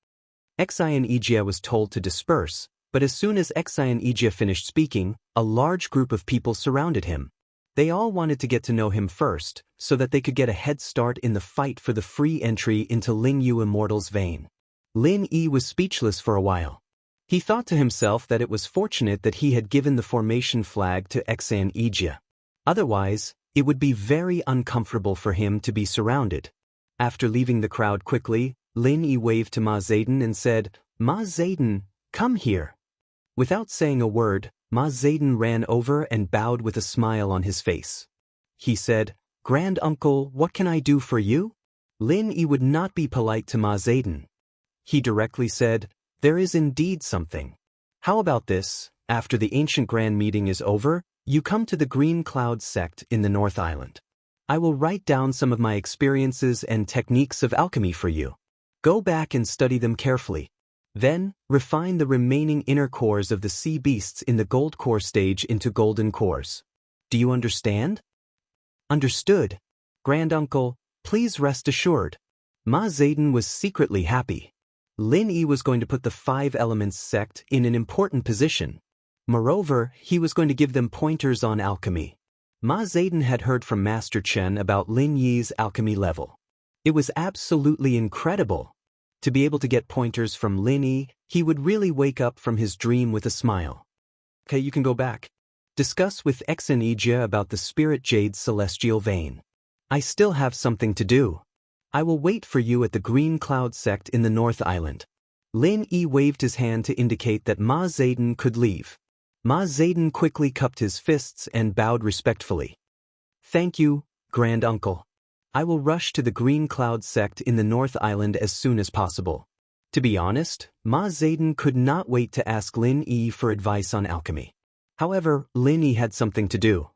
Exanijia was told to disperse, but as soon as Exanijia finished speaking, a large group of people surrounded him. They all wanted to get to know him first, so that they could get a head start in the fight for the free entry into Ling Yu Immortal's vein. Lin Yi was speechless for a while. He thought to himself that it was fortunate that he had given the formation flag to Exanijia. Otherwise, it would be very uncomfortable for him to be surrounded. After leaving the crowd quickly, Lin Yi waved to Ma Zayden and said, "Ma Zayden, come here." Without saying a word, Ma Zayden ran over and bowed with a smile on his face. He said, "Grand Uncle, what can I do for you?" Lin Yi would not be polite to Ma Zayden. He directly said, "There is indeed something. How about this, after the ancient grand meeting is over, you come to the Green Cloud sect in the North Island. I will write down some of my experiences and techniques of alchemy for you. Go back and study them carefully. Then, refine the remaining inner cores of the sea beasts in the gold core stage into golden cores. Do you understand?" "Understood. Grand Uncle, please rest assured." Ma Zayden was secretly happy. Lin Yi was going to put the Five Elements sect in an important position. Moreover, he was going to give them pointers on alchemy. Ma Zayden had heard from Master Chen about Lin Yi's alchemy level. It was absolutely incredible. To be able to get pointers from Lin Yi, he would really wake up from his dream with a smile. "Okay, you can go back. Discuss with Exanijia about the Spirit Jade celestial vein. I still have something to do. I will wait for you at the Green Cloud sect in the North Island." Lin Yi waved his hand to indicate that Ma Zayden could leave. Ma Zayden quickly cupped his fists and bowed respectfully. "Thank you, Grand Uncle. I will rush to the Green Cloud sect in the North Island as soon as possible." To be honest, Ma Zayden could not wait to ask Lin Yi for advice on alchemy. However, Lin Yi had something to do.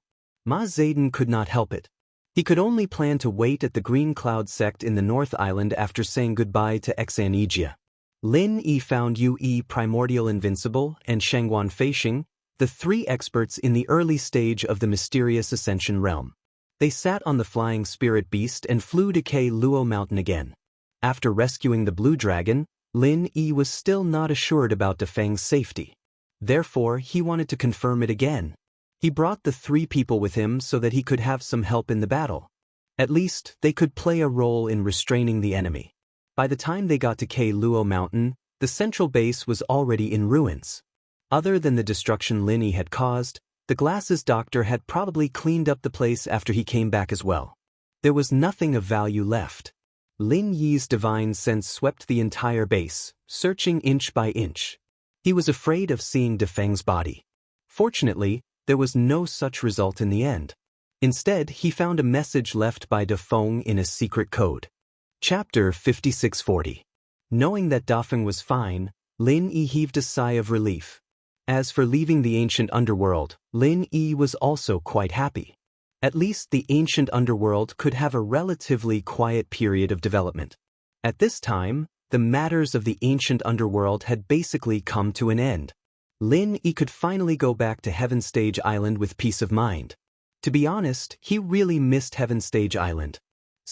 Ma Zayden could not help it. He could only plan to wait at the Green Cloud sect in the North Island after saying goodbye to Exanijia. Lin Yi found Yue Primordial Invincible and Shangguan Feisheng, the three experts in the early stage of the mysterious Ascension realm. They sat on the flying spirit beast and flew to K Luo Mountain again. After rescuing the blue dragon, Lin Yi was still not assured about Defeng's safety. Therefore, he wanted to confirm it again. He brought the three people with him so that he could have some help in the battle. At least, they could play a role in restraining the enemy. By the time they got to K Luo Mountain, the central base was already in ruins. Other than the destruction Lin Yi had caused, the Glasses Doctor had probably cleaned up the place after he came back as well. There was nothing of value left. Lin Yi's divine sense swept the entire base, searching inch by inch. He was afraid of seeing Defeng's body. Fortunately, there was no such result in the end. Instead, he found a message left by Defeng in a secret code. Chapter 5640. Knowing that Dafeng was fine, Lin Yi heaved a sigh of relief. As for leaving the ancient underworld, Lin Yi was also quite happy. At least the ancient underworld could have a relatively quiet period of development. At this time, the matters of the ancient underworld had basically come to an end. Lin Yi could finally go back to Heaven Stage Island with peace of mind. To be honest, he really missed Heaven Stage Island.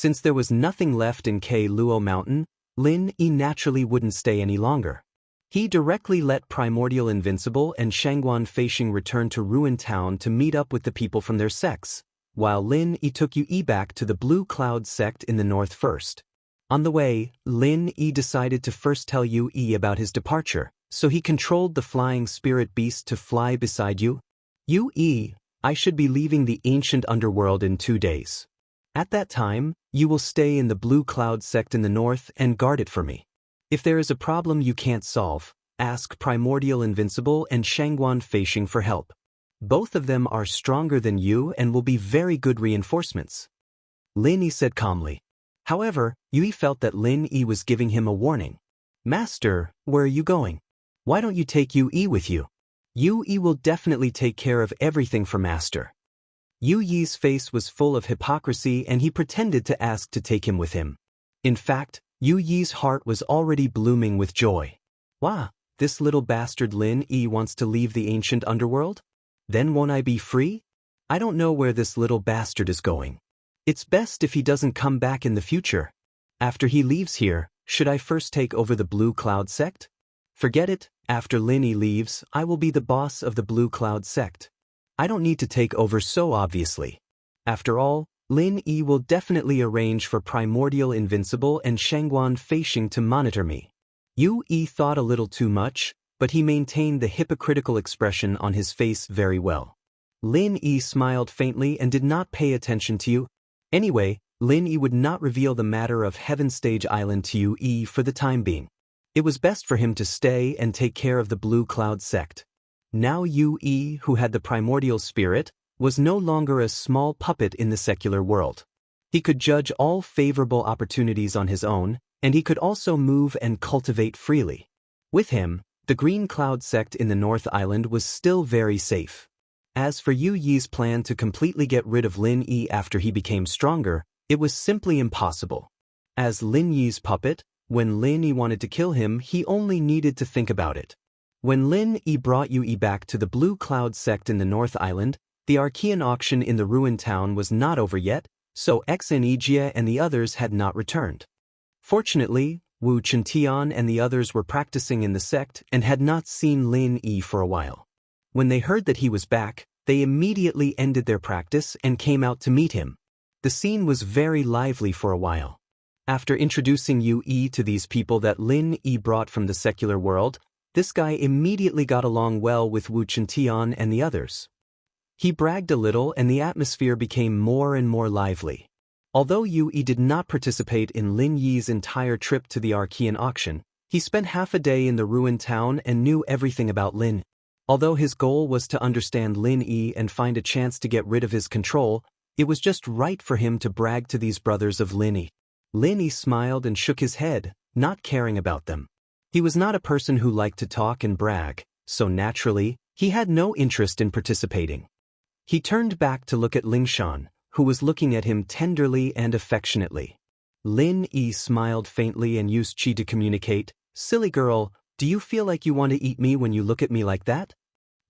Since there was nothing left in K Luo Mountain, Lin Yi naturally wouldn't stay any longer. He directly let Primordial Invincible and Shangguan Feixing return to Ruin Town to meet up with the people from their sects, while Lin Yi took Yi back to the Blue Cloud sect in the north first. On the way, Lin Yi decided to first tell Yi about his departure, so he controlled the flying spirit beast to fly beside you. Yi, I should be leaving the ancient underworld in 2 days. At that time, you will stay in the Blue Cloud sect in the north and guard it for me. If there is a problem you can't solve, ask Primordial Invincible and Shangguan Feixing for help. Both of them are stronger than you and will be very good reinforcements. Lin Yi said calmly. However, Yi felt that Lin Yi was giving him a warning. Master, where are you going? Why don't you take Yi with you? Yi will definitely take care of everything for Master. Yi's face was full of hypocrisy and he pretended to ask to take him with him. In fact, Yi's heart was already blooming with joy. Wow, this little bastard Lin Yi wants to leave the ancient underworld? Then won't I be free? I don't know where this little bastard is going. It's best if he doesn't come back in the future. After he leaves here, should I first take over the Blue Cloud sect? Forget it, after Lin Yi leaves, I will be the boss of the Blue Cloud sect. I don't need to take over so obviously. After all, Lin Yi will definitely arrange for Primordial Invincible and Shangguan Feixing to monitor me. Yi thought a little too much, but he maintained the hypocritical expression on his face very well. Lin Yi smiled faintly and did not pay attention to you. Anyway, Lin Yi would not reveal the matter of Heaven Stage Island to Yi for the time being. It was best for him to stay and take care of the Blue Cloud sect. Now Yi, who had the primordial spirit, was no longer a small puppet in the secular world. He could judge all favorable opportunities on his own, and he could also move and cultivate freely. With him, the Green Cloud sect in the North Island was still very safe. As for Yi's plan to completely get rid of Lin Yi after he became stronger, it was simply impossible. As Lin Yi's puppet, when Lin Yi wanted to kill him, he only needed to think about it. When Lin Yi brought Yi back to the Blue Cloud sect in the North Island, the Archean auction in the Ruin Town was not over yet, so Xenijia and the others had not returned. Fortunately, Wu Chintian and the others were practicing in the sect and had not seen Lin Yi for a while. When they heard that he was back, they immediately ended their practice and came out to meet him. The scene was very lively for a while. After introducing Yi to these people that Lin Yi brought from the secular world, this guy immediately got along well with Wu Chintian and the others. He bragged a little and the atmosphere became more and more lively. Although Yi did not participate in Lin Yi's entire trip to the Archean auction, he spent half a day in the Ruin Town and knew everything about Lin. Although his goal was to understand Lin Yi and find a chance to get rid of his control, it was just right for him to brag to these brothers of Lin Yi. Lin Yi smiled and shook his head, not caring about them. He was not a person who liked to talk and brag, so naturally, he had no interest in participating. He turned back to look at Lingshan, who was looking at him tenderly and affectionately. Lin Yi smiled faintly and used Qi to communicate, "Silly girl, do you feel like you want to eat me when you look at me like that?"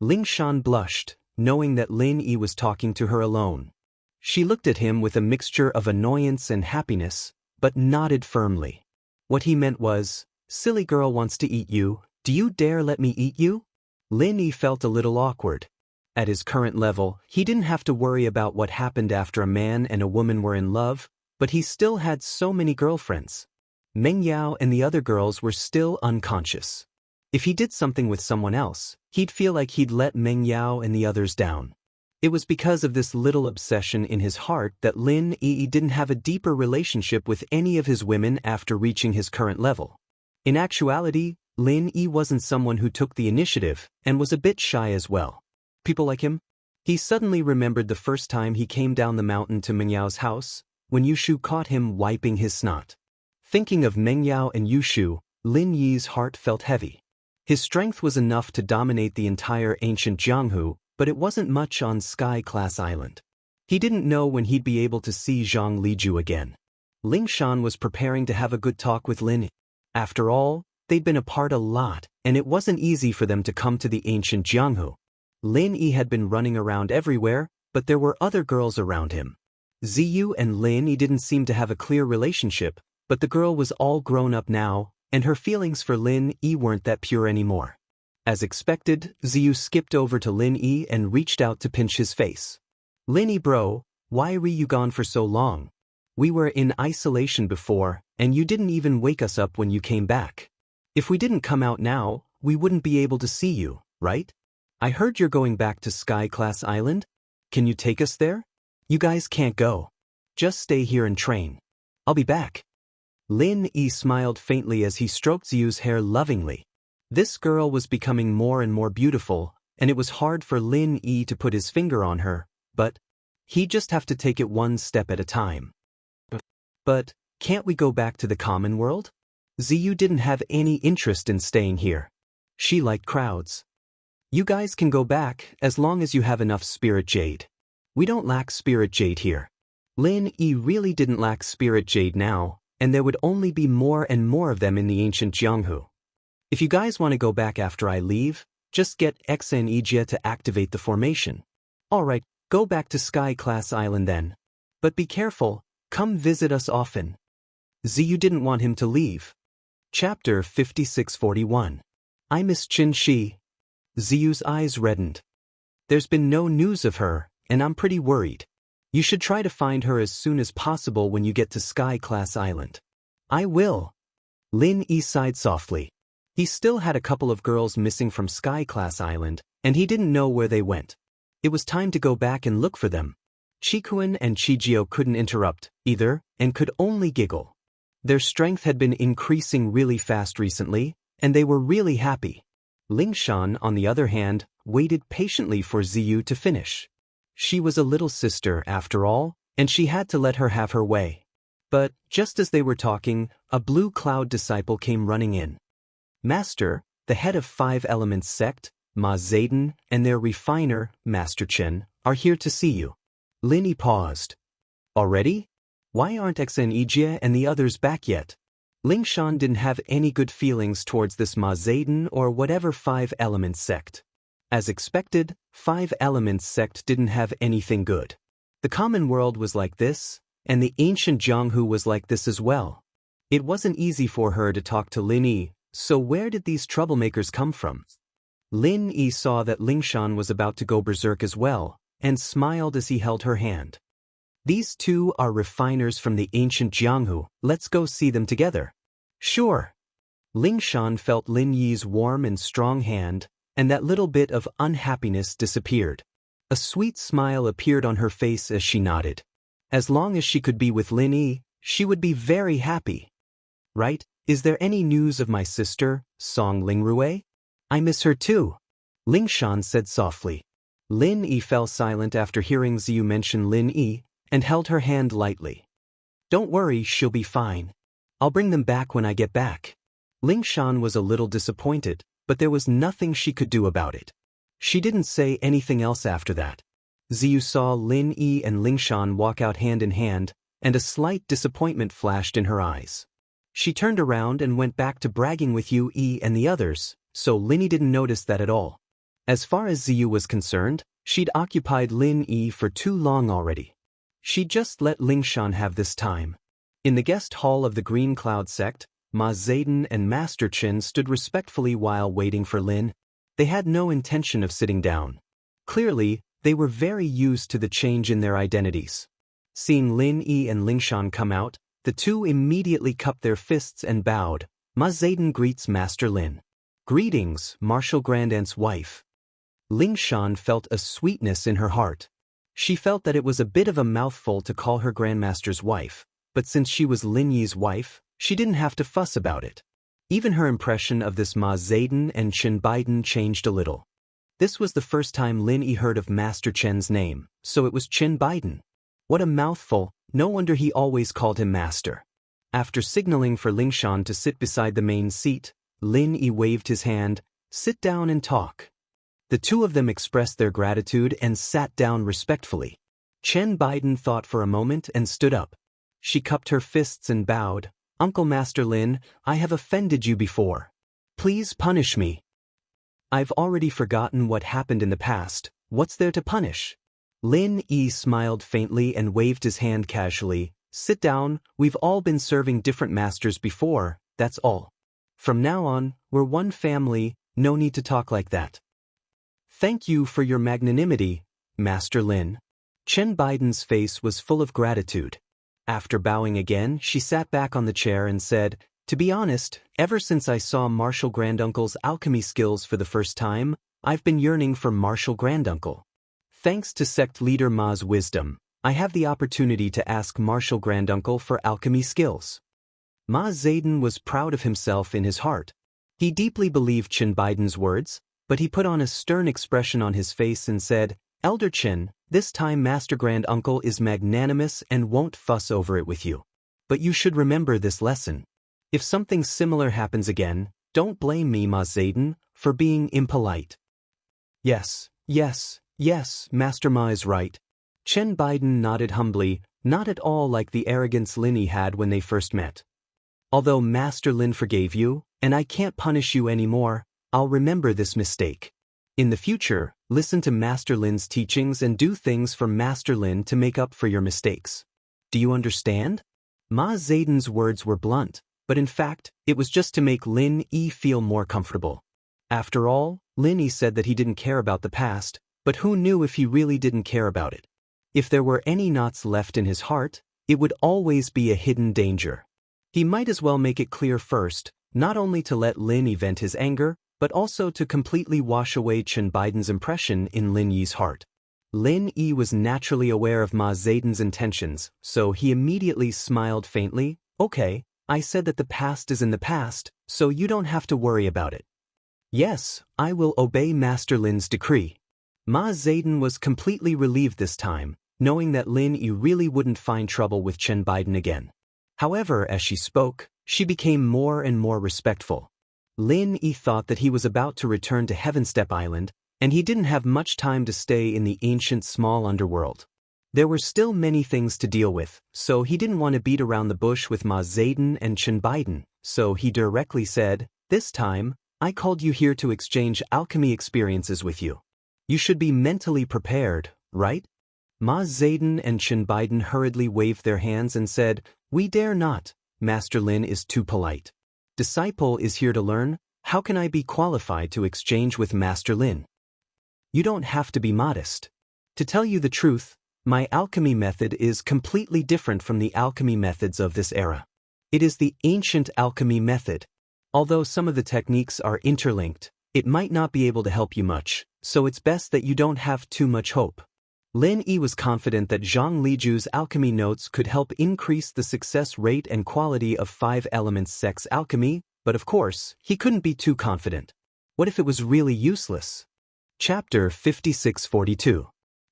Lingshan blushed, knowing that Lin Yi was talking to her alone. She looked at him with a mixture of annoyance and happiness, but nodded firmly. What he meant was, "Silly girl wants to eat you, do you dare let me eat you?" Lin Yi felt a little awkward. At his current level, he didn't have to worry about what happened after a man and a woman were in love, but he still had so many girlfriends. Meng Yao and the other girls were still unconscious. If he did something with someone else, he'd feel like he'd let Meng Yao and the others down. It was because of this little obsession in his heart that Lin Yi didn't have a deeper relationship with any of his women after reaching his current level. In actuality, Lin Yi wasn't someone who took the initiative and was a bit shy as well. People like him? He suddenly remembered the first time he came down the mountain to Meng Yao's house, when Yushu caught him wiping his snot. Thinking of Meng Yao and Yushu, Lin Yi's heart felt heavy. His strength was enough to dominate the entire ancient Jianghu, but it wasn't much on Sky-class Island. He didn't know when he'd be able to see Zhang Liju again. Lingshan was preparing to have a good talk with Lin Yi. After all, they'd been apart a lot, and it wasn't easy for them to come to the ancient Jianghu. Lin Yi had been running around everywhere, but there were other girls around him. Ziyu and Lin Yi didn't seem to have a clear relationship, but the girl was all grown up now, and her feelings for Lin Yi weren't that pure anymore. As expected, Ziyu skipped over to Lin Yi and reached out to pinch his face. Lin Yi bro, why were you gone for so long? We were in isolation before, and you didn't even wake us up when you came back. If we didn't come out now, we wouldn't be able to see you, right? I heard you're going back to Sky Class Island. Can you take us there? You guys can't go. Just stay here and train. I'll be back. Lin Yi smiled faintly as he stroked Ziyu's hair lovingly. This girl was becoming more and more beautiful, and it was hard for Lin Yi to put his finger on her, but he'd just have to take it one step at a time. But can't we go back to the common world? Ziyu didn't have any interest in staying here. She liked crowds. You guys can go back as long as you have enough spirit jade. We don't lack spirit jade here. Lin Yi really didn't lack spirit jade now, and there would only be more and more of them in the ancient Jianghu. If you guys want to go back after I leave, just get Xnejia to activate the formation. Alright, go back to Sky Class Island then. But be careful, come visit us often. Ziyu didn't want him to leave. Chapter 5641. I miss Qin Shi. Ziyu's eyes reddened. There's been no news of her, and I'm pretty worried. You should try to find her as soon as possible when you get to Sky Class Island. I will. Lin Yi sighed softly. He still had a couple of girls missing from Sky Class Island, and he didn't know where they went. It was time to go back and look for them. Qikuan and Qijio couldn't interrupt, either, and could only giggle. Their strength had been increasing really fast recently, and they were really happy. Lingshan, on the other hand, waited patiently for Ziyu to finish. She was a little sister, after all, and she had to let her have her way. But, just as they were talking, a Blue Cloud disciple came running in. Master, the head of 5 Elements sect, Ma Zayden, and their refiner, Master Chen, are here to see you. Lin Yi paused. Already? Why aren't Xnejia and the others back yet? Lingshan didn't have any good feelings towards this Ma Zayden or whatever 5 Elements sect. As expected, 5 Elements sect didn't have anything good. The common world was like this, and the ancient Jianghu was like this as well. It wasn't easy for her to talk to Lin Yi, so where did these troublemakers come from? Lin Yi saw that Lingshan was about to go berserk as well, and smiled as he held her hand. These two are refiners from the ancient Jianghu, let's go see them together. Sure. Lingshan felt Lin Yi's warm and strong hand, and that little bit of unhappiness disappeared. A sweet smile appeared on her face as she nodded. As long as she could be with Lin Yi, she would be very happy. Right? Is there any news of my sister, Song Lingrui? I miss her too. Lingshan said softly. Lin Yi fell silent after hearing Ziyu mention Lin Yi, and held her hand lightly. Don't worry, she'll be fine. I'll bring them back when I get back. Lingshan was a little disappointed, but there was nothing she could do about it. She didn't say anything else after that. Ziyu saw Lin Yi and Lingshan walk out hand in hand, and a slight disappointment flashed in her eyes. She turned around and went back to bragging with Yu Yi and the others, so Lin Yi didn't notice that at all. As far as Ziyu was concerned, she'd occupied Lin Yi for too long already. She'd just let Lingshan have this time. In the guest hall of the Green Cloud sect, Ma Zayden and Master Chen stood respectfully while waiting for Lin. They had no intention of sitting down. Clearly, they were very used to the change in their identities. Seeing Lin Yi and Lingshan come out, the two immediately cupped their fists and bowed. Ma Zayden greets Master Lin. Greetings, Martial Grandaunt's wife. Lingshan felt a sweetness in her heart. She felt that it was a bit of a mouthful to call her Grandmaster's wife, but since she was Lin Yi's wife, she didn't have to fuss about it. Even her impression of this Ma Zayden and Chen Biden changed a little. This was the first time Lin Yi heard of Master Chen's name, so it was Chen Biden. What a mouthful, no wonder he always called him Master. After signaling for Lingshan to sit beside the main seat, Lin Yi waved his hand, sit down and talk. The two of them expressed their gratitude and sat down respectfully. Chen Biden thought for a moment and stood up. She cupped her fists and bowed. Uncle Master Lin, I have offended you before. Please punish me. I've already forgotten what happened in the past. What's there to punish? Lin Yi smiled faintly and waved his hand casually. Sit down, we've all been serving different masters before, that's all. From now on, we're one family, no need to talk like that. Thank you for your magnanimity, Master Lin. Chen Biden's face was full of gratitude. After bowing again, she sat back on the chair and said, to be honest, ever since I saw Martial Granduncle's alchemy skills for the first time, I've been yearning for Martial Granduncle. Thanks to sect leader Ma's wisdom, I have the opportunity to ask Martial Granduncle for alchemy skills. Ma Zedong was proud of himself in his heart. He deeply believed Chen Biden's words, but he put on a stern expression on his face and said, Elder Chen, this time Master Granduncle is magnanimous and won't fuss over it with you. But you should remember this lesson. If something similar happens again, don't blame me, Ma Zedong, for being impolite. Yes, Master Ma is right. Chen Biden nodded humbly, not at all like the arrogance Lin had when they first met. Although Master Lin forgave you, and I can't punish you anymore, I'll remember this mistake. In the future, listen to Master Lin's teachings and do things for Master Lin to make up for your mistakes. Do you understand? Ma Zedong's words were blunt, but in fact, it was just to make Lin Yi feel more comfortable. After all, Lin Yi said that he didn't care about the past, but who knew if he really didn't care about it? If there were any knots left in his heart, it would always be a hidden danger. He might as well make it clear first, not only to let Lin Yi vent his anger, but also to completely wash away Chen Biden's impression in Lin Yi's heart. Lin Yi was naturally aware of Ma Zedong's intentions, so he immediately smiled faintly. Okay, I said that the past is in the past, so you don't have to worry about it. Yes, I will obey Master Lin's decree. Ma Zedong was completely relieved this time, knowing that Lin Yi really wouldn't find trouble with Chen Biden again. However, as she spoke, she became more and more respectful. Lin Yi thought that he was about to return to Heavenstep Island, and he didn't have much time to stay in the ancient small underworld. There were still many things to deal with, so he didn't want to beat around the bush with Ma Zedong and Chen Biden, so he directly said, this time, I called you here to exchange alchemy experiences with you. You should be mentally prepared, right? Ma Zedong and Chen Biden hurriedly waved their hands and said, we dare not, Master Lin is too polite. Disciple is here to learn, how can I be qualified to exchange with Master Lin? You don't have to be modest. To tell you the truth, my alchemy method is completely different from the alchemy methods of this era. It is the ancient alchemy method. Although some of the techniques are interlinked, it might not be able to help you much, so it's best that you don't have too much hope. Lin Yi was confident that Zhang Liju's alchemy notes could help increase the success rate and quality of 5 Elements Sect's alchemy, but of course, he couldn't be too confident. What if it was really useless? Chapter 5642.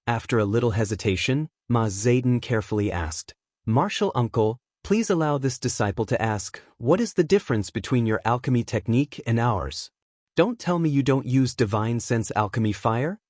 After a little hesitation, Ma Zedong carefully asked, Martial Uncle, please allow this disciple to ask, what is the difference between your alchemy technique and ours? Don't tell me you don't use Divine Sense alchemy fire?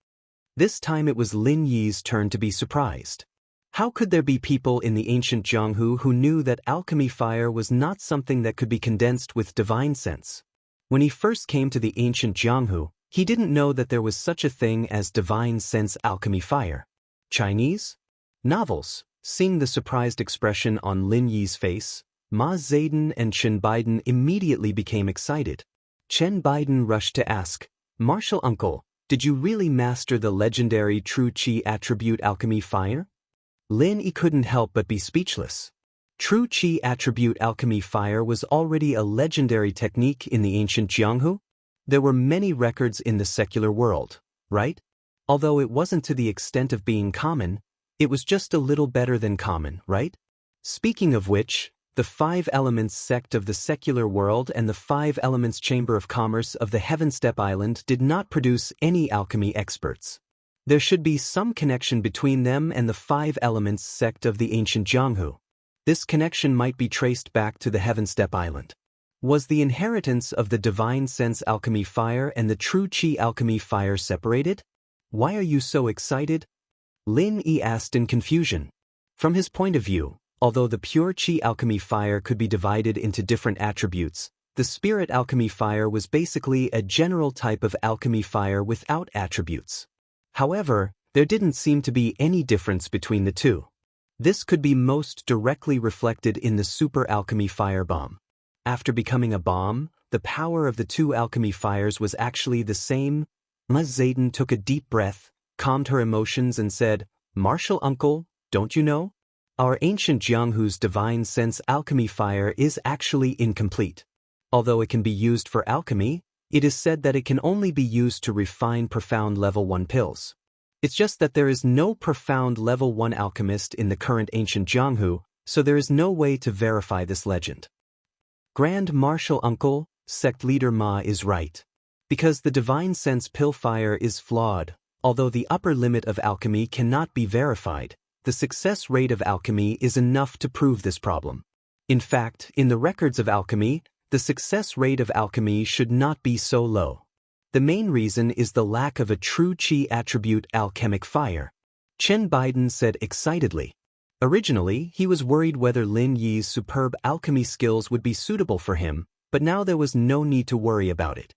This time it was Lin Yi's turn to be surprised. How could there be people in the ancient Jianghu who knew that alchemy fire was not something that could be condensed with Divine Sense? When he first came to the ancient Jianghu, he didn't know that there was such a thing as Divine Sense alchemy fire. Chinese? Novels. Seeing the surprised expression on Lin Yi's face, Ma Zedong and Chen Biden immediately became excited. Chen Biden rushed to ask, Martial Uncle, did you really master the legendary True Qi attribute alchemy fire? Lin Yi couldn't help but be speechless. True Qi attribute alchemy fire was already a legendary technique in the ancient Jianghu. There were many records in the secular world, right? Although it wasn't to the extent of being common, it was just a little better than common, right? Speaking of which, the 5 Elements sect of the secular world and the 5 Elements Chamber of Commerce of the Heavenstep Island did not produce any alchemy experts. There should be some connection between them and the 5 Elements sect of the ancient Jianghu. This connection might be traced back to the Heavenstep Island. Was the inheritance of the Divine Sense alchemy fire and the True Qi alchemy fire separated? Why are you so excited? Lin Yi asked in confusion. From his point of view, although the pure Qi alchemy fire could be divided into different attributes, the spirit alchemy fire was basically a general type of alchemy fire without attributes. However, There didn't seem to be any difference between the two. This could be most directly reflected in the super alchemy firebomb. After becoming a bomb, the power of the two alchemy fires was actually the same. Ma Zayden took a deep breath, calmed her emotions and said, "Martial uncle, don't you know? Our ancient Jianghu's divine sense alchemy fire is actually incomplete. Although it can be used for alchemy, it is said that it can only be used to refine profound level 1 pills. It's just that there is no profound level 1 alchemist in the current ancient Jianghu, so there is no way to verify this legend." Grand Martial Uncle, sect leader Ma is right. Because the divine sense pill fire is flawed, although the upper limit of alchemy cannot be verified, the success rate of alchemy is enough to prove this problem. In fact, in the records of alchemy, the success rate of alchemy should not be so low. The main reason is the lack of a true qi attribute alchemic fire. Chen Biden said excitedly. Originally, he was worried whether Lin Yi's superb alchemy skills would be suitable for him, but now there was no need to worry about it.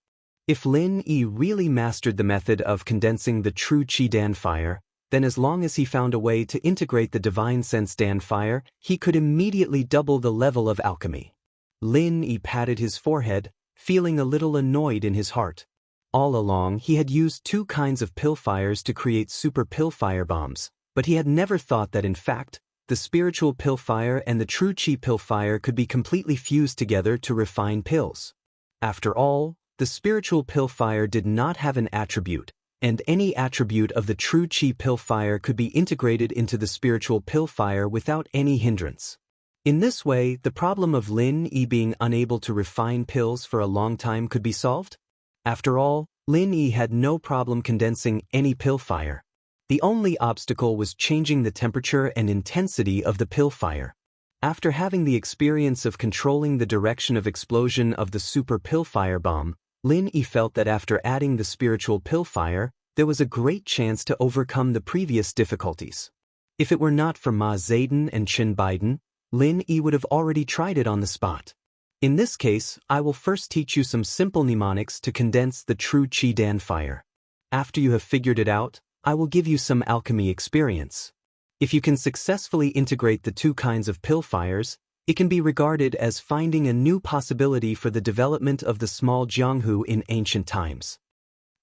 If Lin Yi really mastered the method of condensing the true qi Dan fire, then as long as he found a way to integrate the divine sense Dan fire, he could immediately double the level of alchemy. Lin Yi patted his forehead, feeling a little annoyed in his heart. All along, he had used two kinds of pill fires to create super pill fire bombs, but he had never thought that in fact, the spiritual pill fire and the true qi pill fire could be completely fused together to refine pills. After all, the spiritual pill fire did not have an attribute, and any attribute of the true qi pill fire could be integrated into the spiritual pill fire without any hindrance. In this way, the problem of Lin Yi being unable to refine pills for a long time could be solved. After all, Lin Yi had no problem condensing any pill fire. The only obstacle was changing the temperature and intensity of the pill fire. After having the experience of controlling the direction of explosion of the super pill fire bomb, Lin Yi felt that after adding the spiritual pill fire, there was a great chance to overcome the previous difficulties. If it were not for Ma Zayden and Chen Biden, Lin Yi would have already tried it on the spot. In this case, I will first teach you some simple mnemonics to condense the true qi Dan fire. After you have figured it out, I will give you some alchemy experience. If you can successfully integrate the two kinds of pill fires, it can be regarded as finding a new possibility for the development of the small Jianghu in ancient times.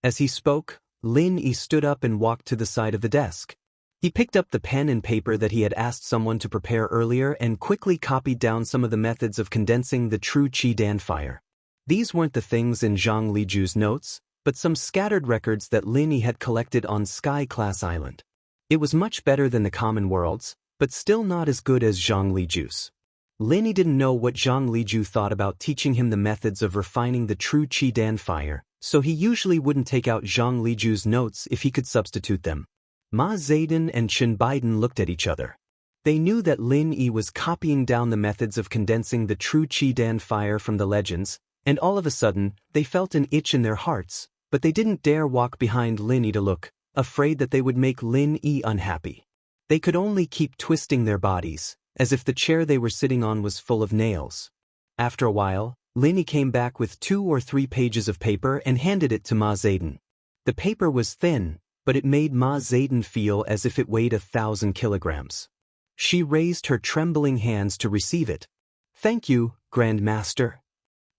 As he spoke, Lin Yi stood up and walked to the side of the desk. He picked up the pen and paper that he had asked someone to prepare earlier and quickly copied down some of the methods of condensing the true qi Dan fire. These weren't the things in Zhang Liju's notes, but some scattered records that Lin Yi had collected on Sky-class island. It was much better than the common worlds, but still not as good as Zhang Liju's. Lin Yi didn't know what Zhang Liju thought about teaching him the methods of refining the true qi Dan fire, so he usually wouldn't take out Zhang Liju's notes if he could substitute them. Ma Zayden and Chen Biden looked at each other. They knew that Lin Yi was copying down the methods of condensing the true qi Dan fire from the legends, and all of a sudden, they felt an itch in their hearts, but they didn't dare walk behind Lin Yi to look, afraid that they would make Lin Yi unhappy. They could only keep twisting their bodies, as if the chair they were sitting on was full of nails. After a while, Lin Yi came back with 2 or 3 pages of paper and handed it to Ma Zayden. The paper was thin, but it made Ma Zayden feel as if it weighed 1,000 kilograms. She raised her trembling hands to receive it. "Thank you, Grand Master."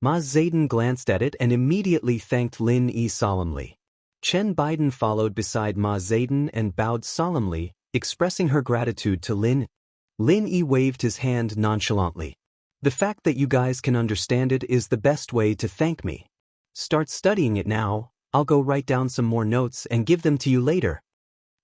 Ma Zayden glanced at it and immediately thanked Lin Yi solemnly. Chen Biden followed beside Ma Zayden and bowed solemnly, expressing her gratitude to Lin. Lin Yi waved his hand nonchalantly. "The fact that you guys can understand it is the best way to thank me. Start studying it now. I'll go write down some more notes and give them to you later."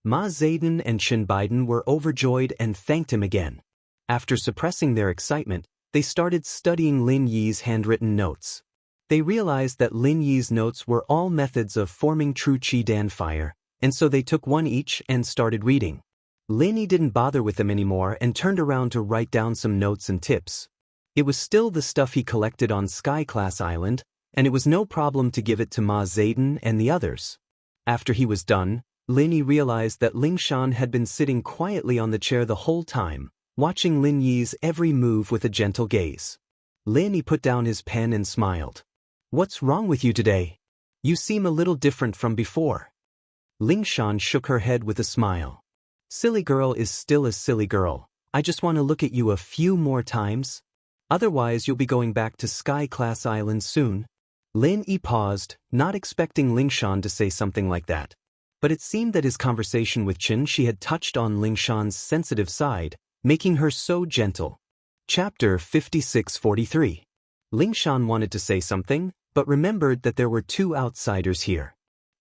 Ma Zayden and Chen Biden were overjoyed and thanked him again. After suppressing their excitement, they started studying Lin Yi's handwritten notes. They realized that Lin Yi's notes were all methods of forming true qi Dan fire, and so they took one each and started reading. Lin Yi didn't bother with them anymore and turned around to write down some notes and tips. It was still the stuff he collected on Sky-class island, and it was no problem to give it to Ma Zayden and the others. After he was done, Lin Yi realized that Ling Shan had been sitting quietly on the chair the whole time, watching Lin Yi's every move with a gentle gaze. Lin Yi put down his pen and smiled. "What's wrong with you today? You seem a little different from before." Lingshan shook her head with a smile. Silly girl is still a silly girl. I just want to look at you a few more times. Otherwise you'll be going back to Sky Class Island soon. Lin Yi paused, not expecting Lingshan to say something like that. But it seemed that his conversation with Qin Shi had touched on Lingshan's sensitive side, making her so gentle. Chapter 56-43. Lingshan wanted to say something, but remembered that there were two outsiders here.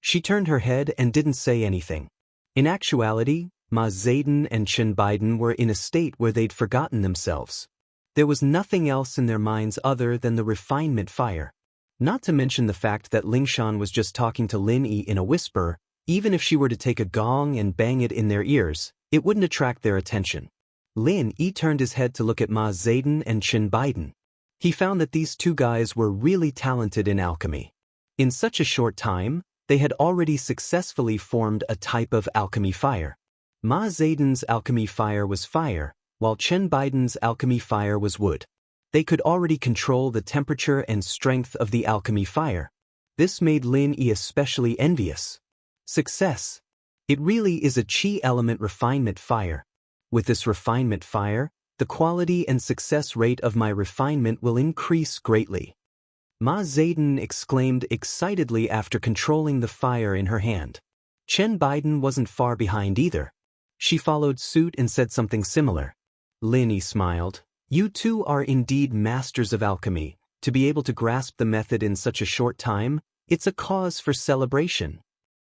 She turned her head and didn't say anything. In actuality, Ma Zayden and Chen Biden were in a state where they'd forgotten themselves. There was nothing else in their minds other than the refinement fire. Not to mention the fact that Lingshan was just talking to Lin Yi in a whisper. Even if she were to take a gong and bang it in their ears, it wouldn't attract their attention. Lin Yi turned his head to look at Ma Zayden and Chen Biden. He found that these two guys were really talented in alchemy. In such a short time, they had already successfully formed a type of alchemy fire. Ma Zayden's alchemy fire was fire, while Chen Biden's alchemy fire was wood. They could already control the temperature and strength of the alchemy fire. This made Lin Yi especially envious. Success. It really is a chi element refinement fire. With this refinement fire, the quality and success rate of my refinement will increase greatly. Ma Zayden exclaimed excitedly after controlling the fire in her hand. Chen Biden wasn't far behind either. She followed suit and said something similar. Lin Yi smiled. You two are indeed masters of alchemy. To be able to grasp the method in such a short time, it's a cause for celebration.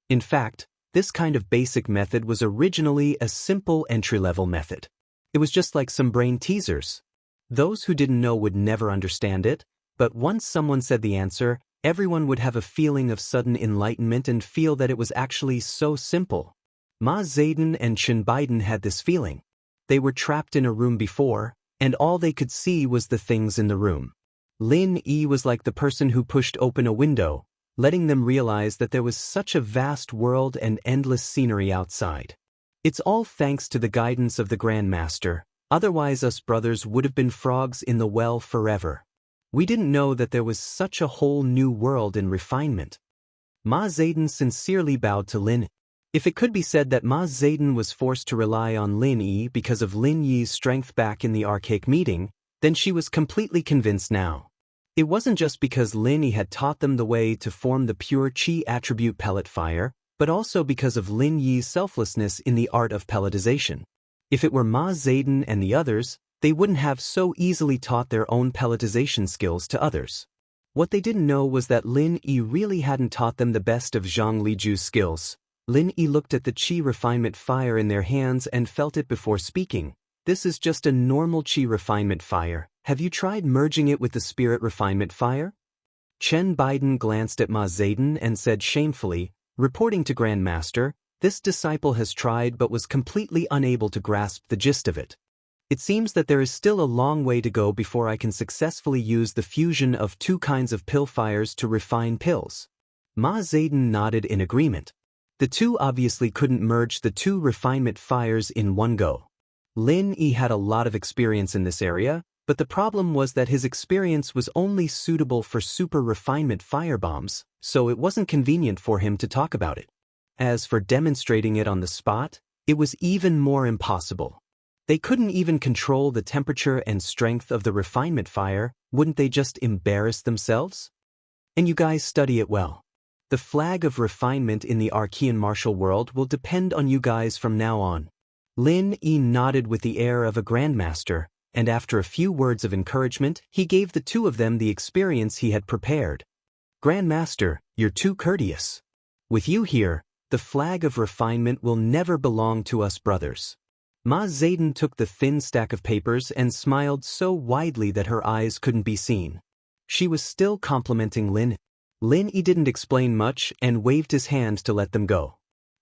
In fact, this kind of basic method was originally a simple entry-level method. It was just like some brain teasers. Those who didn't know would never understand it, but once someone said the answer, everyone would have a feeling of sudden enlightenment and feel that it was actually so simple. Ma Zayden and Chen Biden had this feeling. They were trapped in a room before, and all they could see was the things in the room. Lin Yi was like the person who pushed open a window, letting them realize that there was such a vast world and endless scenery outside. It's all thanks to the guidance of the Grand Master, otherwise us brothers would have been frogs in the well forever. We didn't know that there was such a whole new world in refinement. Ma Zayden sincerely bowed to Lin. If it could be said that Ma Zayden was forced to rely on Lin Yi because of Lin Yi's strength back in the archaic meeting, then she was completely convinced now. It wasn't just because Lin Yi had taught them the way to form the pure chi attribute pellet fire, but also because of Lin Yi's selflessness in the art of pelletization. If it were Ma Zayden and the others, they wouldn't have so easily taught their own pelletization skills to others. What they didn't know was that Lin Yi really hadn't taught them the best of Zhang Liju's skills. Lin Yi looked at the chi refinement fire in their hands and felt it before speaking. This is just a normal chi refinement fire. Have you tried merging it with the spirit refinement fire? Chen Biden glanced at Ma Zayden and said shamefully, reporting to Grand Master, this disciple has tried but was completely unable to grasp the gist of it. It seems that there is still a long way to go before I can successfully use the fusion of two kinds of pill fires to refine pills. Ma Zayden nodded in agreement. The two obviously couldn't merge the two refinement fires in one go. Lin Yi had a lot of experience in this area, but the problem was that his experience was only suitable for super refinement firebombs, so it wasn't convenient for him to talk about it. As for demonstrating it on the spot, it was even more impossible. They couldn't even control the temperature and strength of the refinement fire. Wouldn't they just embarrass themselves? And you guys study it well. The flag of refinement in the Archean martial world will depend on you guys from now on. Lin Yi nodded with the air of a grandmaster, and after a few words of encouragement, he gave the two of them the experience he had prepared. Grandmaster, you're too courteous. With you here, the flag of refinement will never belong to us brothers. Ma Zayden took the thin stack of papers and smiled so widely that her eyes couldn't be seen. She was still complimenting Lin. Lin Yi didn't explain much and waved his hand to let them go.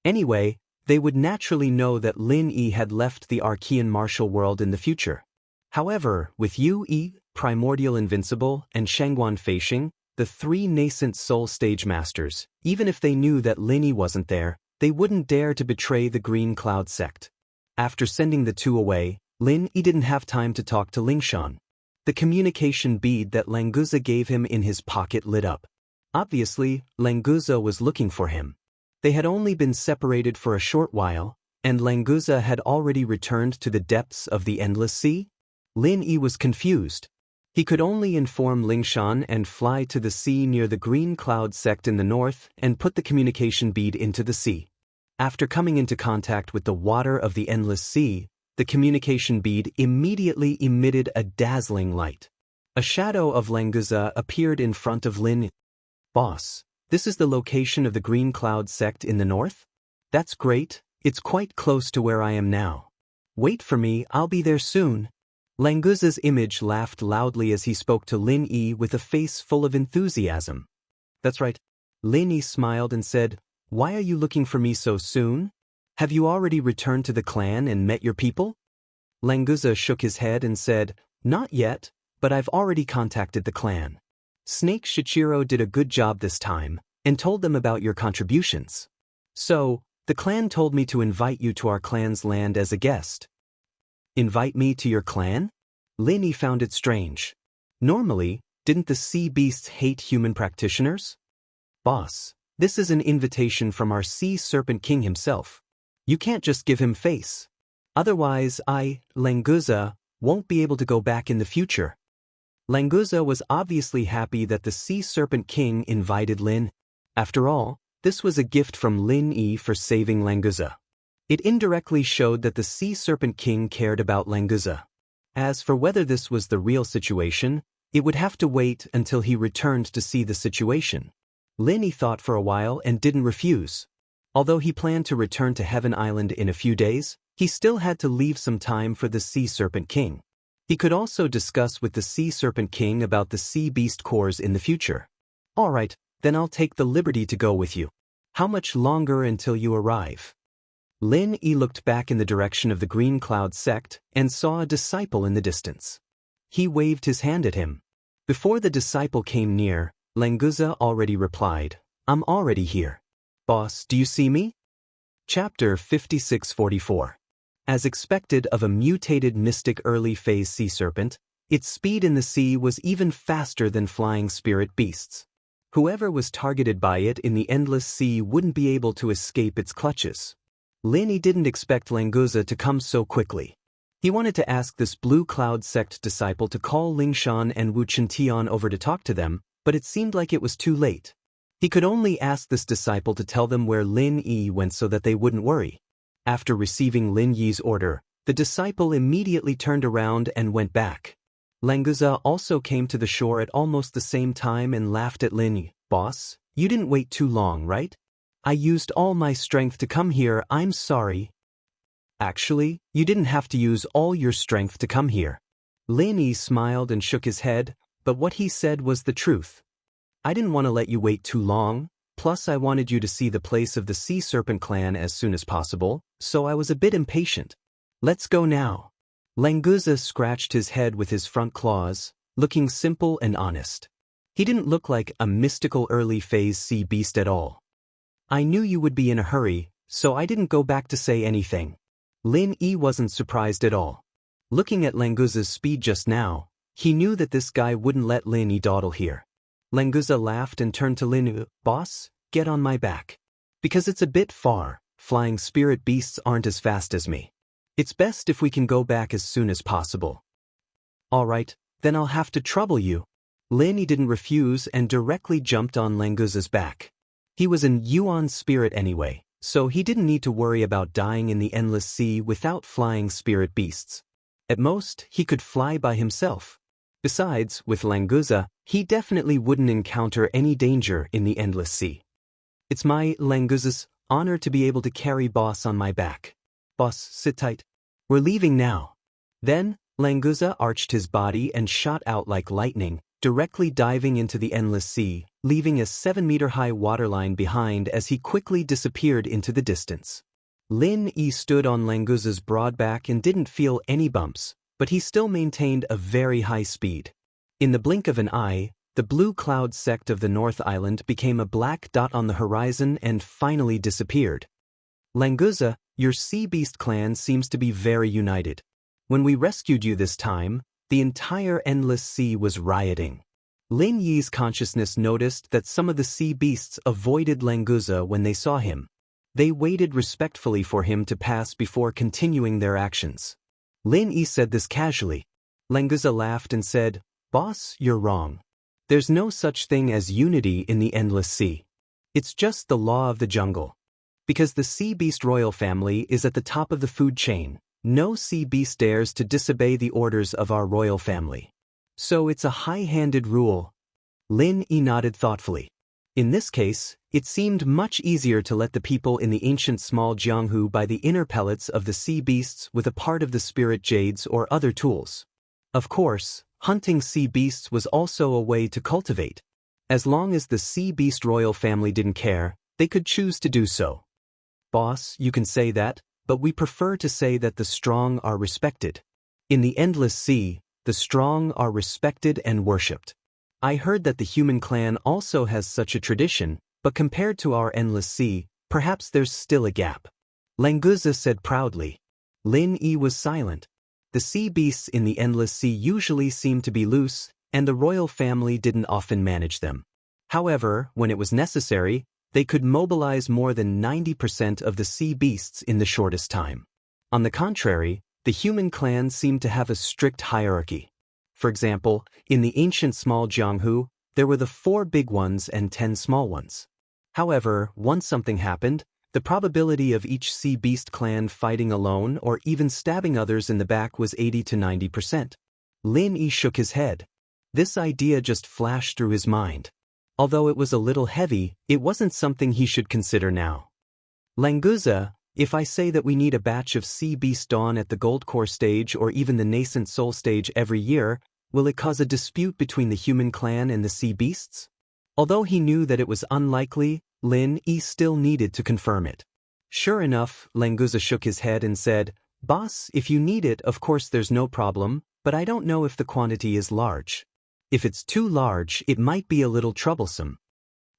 Anyway, they would naturally know that Lin Yi had left the Archean martial world in the future. However, with Yu Yi, Primordial Invincible, and Shangguan Feixing, the three nascent soul stage masters, even if they knew that Lin Yi wasn't there, they wouldn't dare to betray the Green Cloud sect. After sending the two away, Lin Yi didn't have time to talk to Lingshan. The communication bead that Languza gave him in his pocket lit up. Obviously, Languza was looking for him. They had only been separated for a short while, and Languza had already returned to the depths of the endless sea? Lin Yi was confused. He could only inform Lingshan and fly to the sea near the green cloud sect in the north and put the communication bead into the sea. After coming into contact with the water of the endless sea, the communication bead immediately emitted a dazzling light. A shadow of Languza appeared in front of Lin. Boss, this is the location of the green cloud sect in the north? That's great, it's quite close to where I am now. Wait for me, I'll be there soon. Languza's image laughed loudly as he spoke to Lin Yi with a face full of enthusiasm. That's right. Lin Yi smiled and said, "Why are you looking for me so soon? Have you already returned to the clan and met your people?" Languza shook his head and said, "Not yet, but I've already contacted the clan. Snake Shichiro did a good job this time, and told them about your contributions. So, the clan told me to invite you to our clan's land as a guest." Invite me to your clan? Lin Yi found it strange. Normally, didn't the sea beasts hate human practitioners? Boss, this is an invitation from our sea serpent king himself. You can't just give him face. Otherwise Languza, won't be able to go back in the future. Languza was obviously happy that the sea serpent king invited Lin. After all, this was a gift from Lin Yi for saving Languza. It indirectly showed that the Sea Serpent King cared about Languza. As for whether this was the real situation, it would have to wait until he returned to see the situation. Lin Yi thought for a while and didn't refuse. Although he planned to return to Heaven Island in a few days, he still had to leave some time for the Sea Serpent King. He could also discuss with the Sea Serpent King about the Sea Beast cores in the future. Alright, then I'll take the liberty to go with you. How much longer until you arrive? Lin Yi looked back in the direction of the Green Cloud sect and saw a disciple in the distance. He waved his hand at him. Before the disciple came near, Languza already replied, "I'm already here. Boss, do you see me?" Chapter 5644. As expected of a mutated mystic early phase sea serpent, its speed in the sea was even faster than flying spirit beasts. Whoever was targeted by it in the endless sea wouldn't be able to escape its clutches. Lin Yi didn't expect Languza to come so quickly. He wanted to ask this Blue Cloud sect disciple to call Lingshan and Wu Chintian over to talk to them, but it seemed like it was too late. He could only ask this disciple to tell them where Lin Yi went so that they wouldn't worry. After receiving Lin Yi's order, the disciple immediately turned around and went back. Languza also came to the shore at almost the same time and laughed at Lin Yi. "Boss, you didn't wait too long, right? I used all my strength to come here, I'm sorry." "Actually, you didn't have to use all your strength to come here." Lin Yi smiled and shook his head, but what he said was the truth. "I didn't want to let you wait too long, plus I wanted you to see the place of the Sea Serpent clan as soon as possible, so I was a bit impatient. Let's go now." Languza scratched his head with his front claws, looking simple and honest. He didn't look like a mystical early phase sea beast at all. "I knew you would be in a hurry, so I didn't go back to say anything." Lin Yi wasn't surprised at all. Looking at Languza's speed just now, he knew that this guy wouldn't let Lin Yi dawdle here. Languza laughed and turned to Lin Yi. "Boss, get on my back. Because it's a bit far, flying spirit beasts aren't as fast as me. It's best if we can go back as soon as possible." "Alright, then I'll have to trouble you." Lin Yi didn't refuse and directly jumped on Languza's back. He was an Yuan spirit anyway, so he didn't need to worry about dying in the endless sea without flying spirit beasts. At most, he could fly by himself. Besides, with Languza, he definitely wouldn't encounter any danger in the endless sea. "It's my, Languza's, honor to be able to carry Boss on my back. Boss, sit tight. We're leaving now." Then, Languza arched his body and shot out like lightning, directly diving into the endless sea, leaving a 7-meter-high waterline behind as he quickly disappeared into the distance. Lin Yi stood on Languza's broad back and didn't feel any bumps, but he still maintained a very high speed. In the blink of an eye, the Blue Cloud sect of the North Island became a black dot on the horizon and finally disappeared. "Languza, your Sea Beast clan seems to be very united. When we rescued you this time, the entire endless sea was rioting." Lin Yi's consciousness noticed that some of the sea beasts avoided Languza when they saw him. They waited respectfully for him to pass before continuing their actions. Lin Yi said this casually. Languza laughed and said, "Boss, you're wrong. There's no such thing as unity in the endless sea. It's just the law of the jungle. Because the sea beast royal family is at the top of the food chain, no sea beast dares to disobey the orders of our royal family. So it's a high-handed rule." Lin Yi nodded thoughtfully. In this case, it seemed much easier to let the people in the ancient small Jianghu buy the inner pellets of the sea beasts with a part of the spirit jades or other tools. Of course, hunting sea beasts was also a way to cultivate. As long as the sea beast royal family didn't care, they could choose to do so. "Boss, you can say that, but we prefer to say that the strong are respected. In the endless sea, the strong are respected and worshipped. I heard that the human clan also has such a tradition, but compared to our endless sea, perhaps there's still a gap." Languza said proudly. Lin Yi was silent. The sea beasts in the endless sea usually seemed to be loose, and the royal family didn't often manage them. However, when it was necessary, they could mobilize more than 90% of the sea beasts in the shortest time. On the contrary, the human clan seemed to have a strict hierarchy. For example, in the ancient small Jianghu, there were the 4 big ones and 10 small ones. However, once something happened, the probability of each sea beast clan fighting alone or even stabbing others in the back was 80 to 90%. Lin Yi shook his head. This idea just flashed through his mind. Although it was a little heavy, it wasn't something he should consider now. "Languza, if I say that we need a batch of sea beast dawn at the gold core stage or even the nascent soul stage every year, will it cause a dispute between the human clan and the sea beasts?" Although he knew that it was unlikely, Lin Yi still needed to confirm it. Sure enough, Languza shook his head and said, "Boss, if you need it, of course there's no problem, but I don't know if the quantity is large. If it's too large, it might be a little troublesome."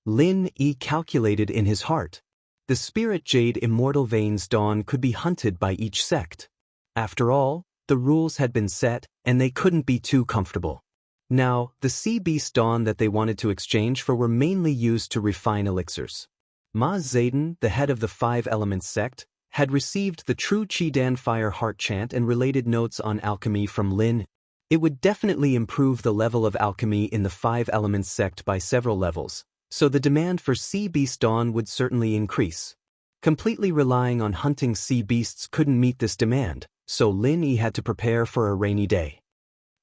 Lin Yi calculated in his heart. The spirit jade immortal veins dawn could be hunted by each sect. After all, the rules had been set, and they couldn't be too comfortable. Now, the sea beast dawn that they wanted to exchange for were mainly used to refine elixirs. Ma Zayden, the head of the 5 Elements sect, had received the True Qidan Fire Heart chant and related notes on alchemy from Lin. It would definitely improve the level of alchemy in the 5 Elements sect by several levels, so the demand for sea beast dawn would certainly increase. Completely relying on hunting sea beasts couldn't meet this demand, so Lin Yi had to prepare for a rainy day.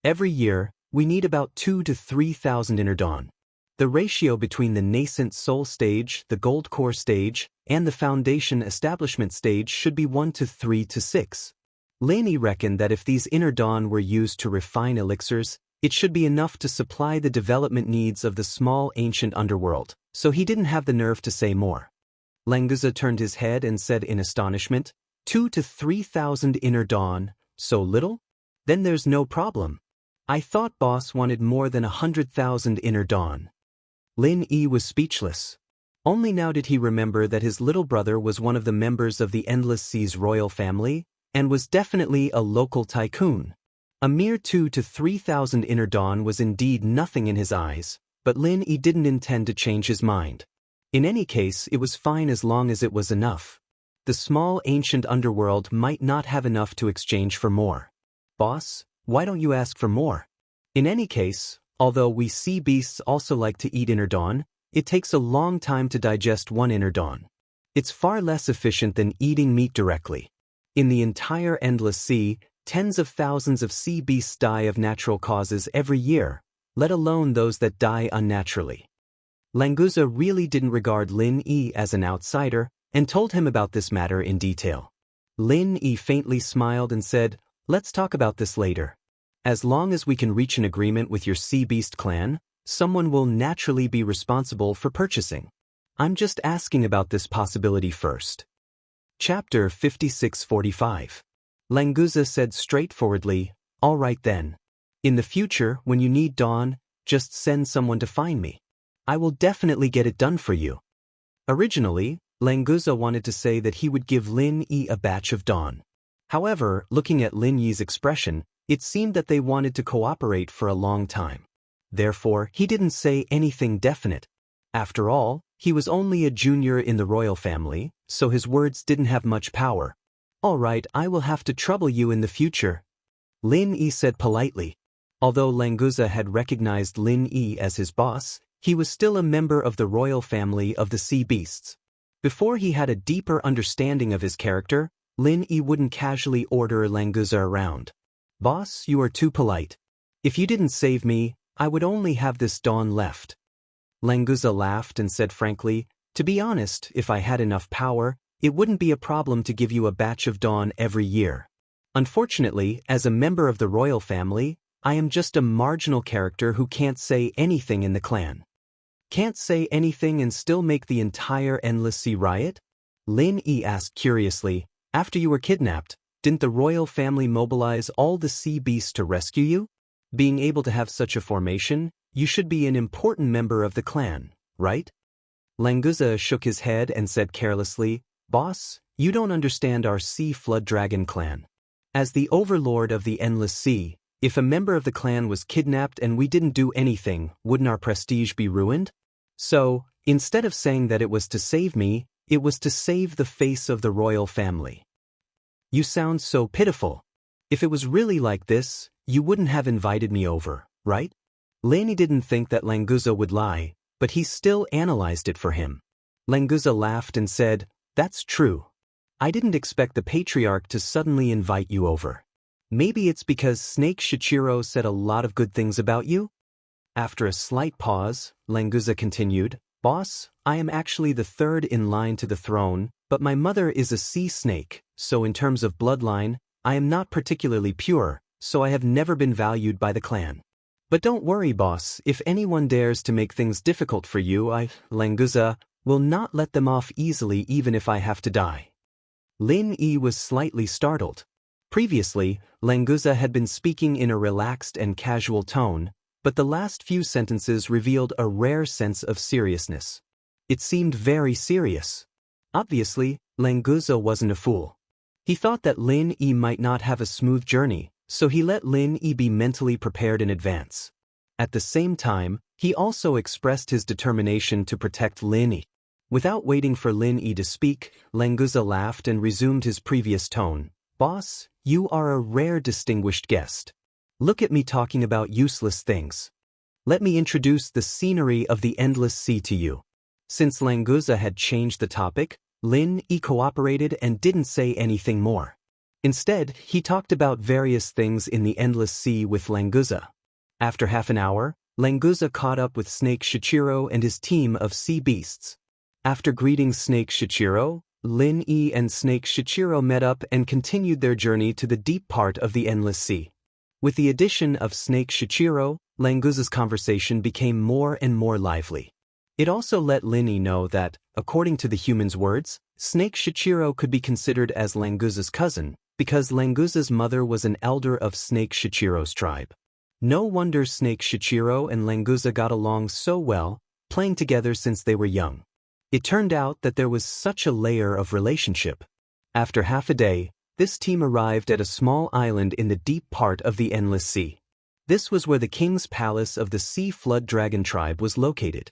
Every year, we need about 2,000 to 3,000 inner dawn. The ratio between the nascent soul stage, the gold core stage, and the foundation establishment stage should be 1 to 3 to 6. Lin Yi reckoned that if these inner dawn were used to refine elixirs, it should be enough to supply the development needs of the small ancient underworld, so he didn't have the nerve to say more. Languza turned his head and said in astonishment, 2 to 3,000 inner dawn, so little? Then there's no problem. I thought boss wanted more than 100,000 inner dawn. Lin Yi was speechless. Only now did he remember that his little brother was one of the members of the Endless Sea's royal family, and was definitely a local tycoon. A mere 2 to 3,000 inner dawn was indeed nothing in his eyes, but Lin Yi didn't intend to change his mind. In any case, it was fine as long as it was enough. The small ancient underworld might not have enough to exchange for more. Boss, why don't you ask for more? In any case, although we sea beasts also like to eat inner dawn, it takes a long time to digest 1 inner dawn. It's far less efficient than eating meat directly. In the entire endless sea, tens of thousands of sea beasts die of natural causes every year, let alone those that die unnaturally. Languza really didn't regard Lin Yi as an outsider, and told him about this matter in detail. Lin Yi faintly smiled and said, "Let's talk about this later. As long as we can reach an agreement with your sea beast clan, someone will naturally be responsible for purchasing. I'm just asking about this possibility first." Chapter 5645. Languza said straightforwardly, "All right then. In the future, when you need dawn, just send someone to find me. I will definitely get it done for you." Originally, Languza wanted to say that he would give Lin Yi a batch of dawn. However, looking at Lin Yi's expression, it seemed that they wanted to cooperate for a long time. Therefore, he didn't say anything definite. After all, he was only a junior in the royal family, so his words didn't have much power. "All right, I will have to trouble you in the future," Lin Yi said politely. Although Languza had recognized Lin Yi as his boss, he was still a member of the royal family of the sea beasts. Before he had a deeper understanding of his character, Lin Yi wouldn't casually order Languza around. "Boss, you are too polite. If you didn't save me, I would only have this dawn left." Languza laughed and said frankly, "To be honest, if I had enough power, it wouldn't be a problem to give you a batch of dawn every year. Unfortunately, as a member of the royal family, I am just a marginal character who can't say anything in the clan." "Can't say anything and still make the entire Endless Sea riot?" Lin Yi asked curiously. "After you were kidnapped, didn't the royal family mobilize all the sea beasts to rescue you? Being able to have such a formation, you should be an important member of the clan, right?" Languza shook his head and said carelessly, "Boss, you don't understand our Sea Flood Dragon clan. As the overlord of the Endless Sea, if a member of the clan was kidnapped and we didn't do anything, wouldn't our prestige be ruined? So, instead of saying that it was to save me, it was to save the face of the royal family." "You sound so pitiful. If it was really like this, you wouldn't have invited me over, right?" Lin didn't think that Languza would lie, but he still analyzed it for him. Languza laughed and said, "That's true. I didn't expect the patriarch to suddenly invite you over. Maybe it's because Snake Shichiro said a lot of good things about you?" After a slight pause, Languza continued, "Boss, I am actually the third in line to the throne, but my mother is a sea snake, so in terms of bloodline, I am not particularly pure, so I have never been valued by the clan. But don't worry, boss, if anyone dares to make things difficult for you, Languza, will not let them off easily even if I have to die." Lin Yi was slightly startled. Previously, Languza had been speaking in a relaxed and casual tone, but the last few sentences revealed a rare sense of seriousness. It seemed very serious. Obviously, Languza wasn't a fool. He thought that Lin Yi might not have a smooth journey, so he let Lin Yi be mentally prepared in advance. At the same time, he also expressed his determination to protect Lin Yi. Without waiting for Lin Yi to speak, Languza laughed and resumed his previous tone. "Boss, you are a rare distinguished guest. Look at me talking about useless things. Let me introduce the scenery of the Endless Sea to you." Since Languza had changed the topic, Lin Yi cooperated and didn't say anything more. Instead, he talked about various things in the Endless Sea with Languza. After half an hour, Languza caught up with Snake Shichiro and his team of sea beasts. After greeting Snake Shichiro, Lin Yi and Snake Shichiro met up and continued their journey to the deep part of the Endless Sea. With the addition of Snake Shichiro, Languza's conversation became more and more lively. It also let Lin Yi know that, according to the human's words, Snake Shichiro could be considered as Languza's cousin, because Languza's mother was an elder of Snake Shichiro's tribe. No wonder Snake Shichiro and Languza got along so well, playing together since they were young. It turned out that there was such a layer of relationship. After half a day, this team arrived at a small island in the deep part of the Endless Sea. This was where the king's palace of the Sea Flood Dragon tribe was located.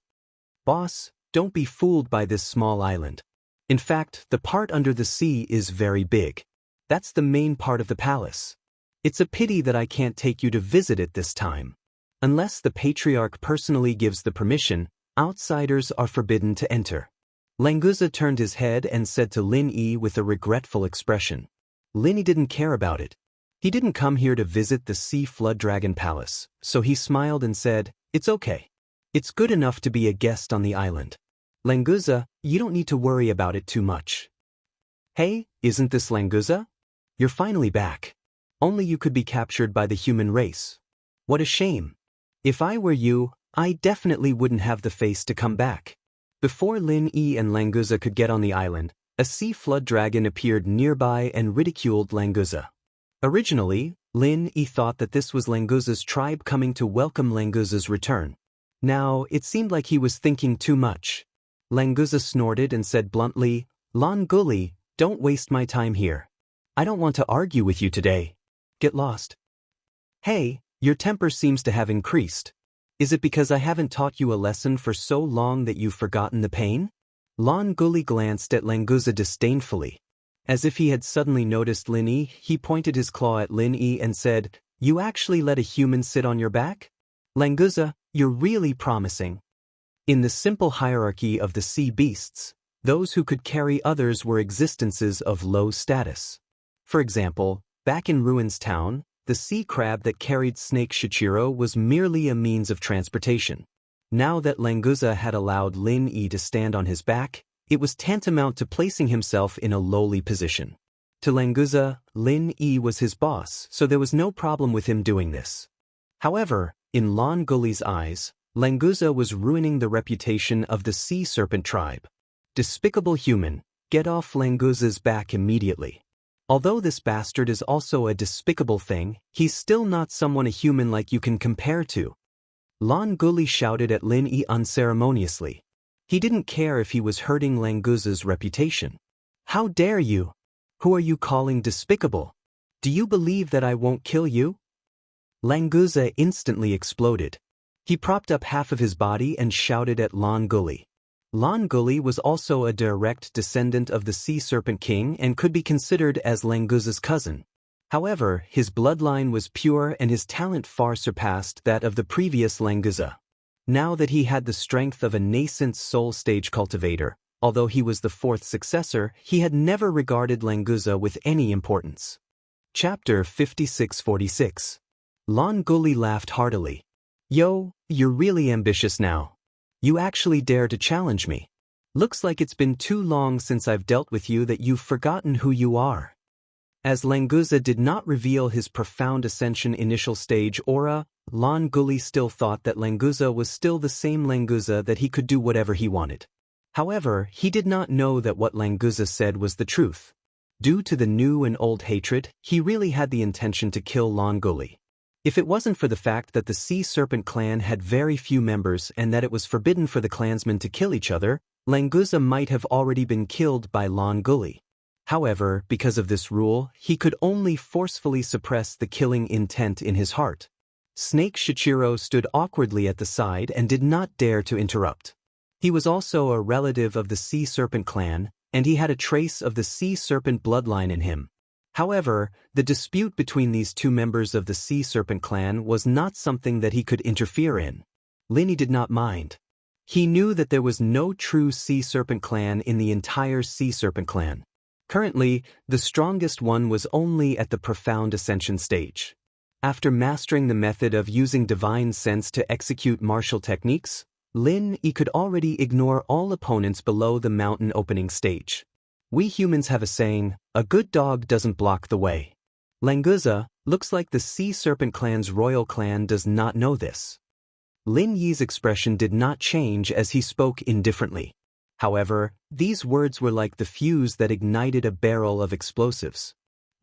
"Boss, don't be fooled by this small island. In fact, the part under the sea is very big. That's the main part of the palace. It's a pity that I can't take you to visit it this time. Unless the patriarch personally gives the permission, outsiders are forbidden to enter." Languza turned his head and said to Lin Yi with a regretful expression. Lin Yi didn't care about it. He didn't come here to visit the Sea Flood Dragon Palace, so he smiled and said, "It's okay. It's good enough to be a guest on the island. Languza, you don't need to worry about it too much." "Hey, isn't this Languza? You're finally back. Only you could be captured by the human race. What a shame. If I were you, I definitely wouldn't have the face to come back." Before Lin Yi and Languza could get on the island, a sea flood dragon appeared nearby and ridiculed Languza. Originally, Lin Yi thought that this was Languza's tribe coming to welcome Languza's return. Now, it seemed like he was thinking too much. Languza snorted and said bluntly, "Lan Guli, don't waste my time here. I don't want to argue with you today. Get lost." "Hey, your temper seems to have increased. Is it because I haven't taught you a lesson for so long that you've forgotten the pain?" Lon Gully glanced at Languza disdainfully. As if he had suddenly noticed Lin Yi, he pointed his claw at Lin Yi and said, "You actually let a human sit on your back? Languza, you're really promising." In the simple hierarchy of the sea beasts, those who could carry others were existences of low status. For example, back in Ruins Town, the sea crab that carried Snake Shichiro was merely a means of transportation. Now that Languza had allowed Lin Yi to stand on his back, it was tantamount to placing himself in a lowly position. To Languza, Lin Yi was his boss, so there was no problem with him doing this. However, in Lon Gully's eyes, Languza was ruining the reputation of the sea serpent tribe. Despicable human, get off Languza's back immediately. Although this bastard is also a despicable thing, he's still not someone a human like you can compare to. Lon Gully shouted at Lin Yi unceremoniously. He didn't care if he was hurting Languza's reputation. "How dare you? Who are you calling despicable? Do you believe that I won't kill you?" Languza instantly exploded. He propped up half of his body and shouted at Lon Gully. Lon Gully was also a direct descendant of the Sea Serpent King and could be considered as Languza's cousin. However, his bloodline was pure and his talent far surpassed that of the previous Languza. Now that he had the strength of a nascent soul stage cultivator, although he was the fourth successor, he had never regarded Languza with any importance. Chapter 5646. Lon Gully laughed heartily. "Yo, you're really ambitious now. You actually dare to challenge me. Looks like it's been too long since I've dealt with you that you've forgotten who you are." As Languza did not reveal his profound ascension initial stage aura, Lon Gully still thought that Languza was still the same Languza, that he could do whatever he wanted. However, he did not know that what Languza said was the truth. Due to the new and old hatred, he really had the intention to kill Lon Gully. If it wasn't for the fact that the Sea Serpent clan had very few members and that it was forbidden for the clansmen to kill each other, Languza might have already been killed by Lon Gully. However, because of this rule, he could only forcefully suppress the killing intent in his heart. Snake Shichiro stood awkwardly at the side and did not dare to interrupt. He was also a relative of the Sea Serpent clan, and he had a trace of the Sea Serpent bloodline in him. However, the dispute between these two members of the Sea Serpent clan was not something that he could interfere in. Lin Yi did not mind. He knew that there was no true Sea Serpent clan in the entire Sea Serpent clan. Currently, the strongest one was only at the profound ascension stage. After mastering the method of using divine sense to execute martial techniques, Lin Yi could already ignore all opponents below the mountain opening stage. We humans have a saying, "A good dog doesn't block the way." Languza, looks like the Sea Serpent clan's royal clan does not know this. Lin Yi's expression did not change as he spoke indifferently. However, these words were like the fuse that ignited a barrel of explosives.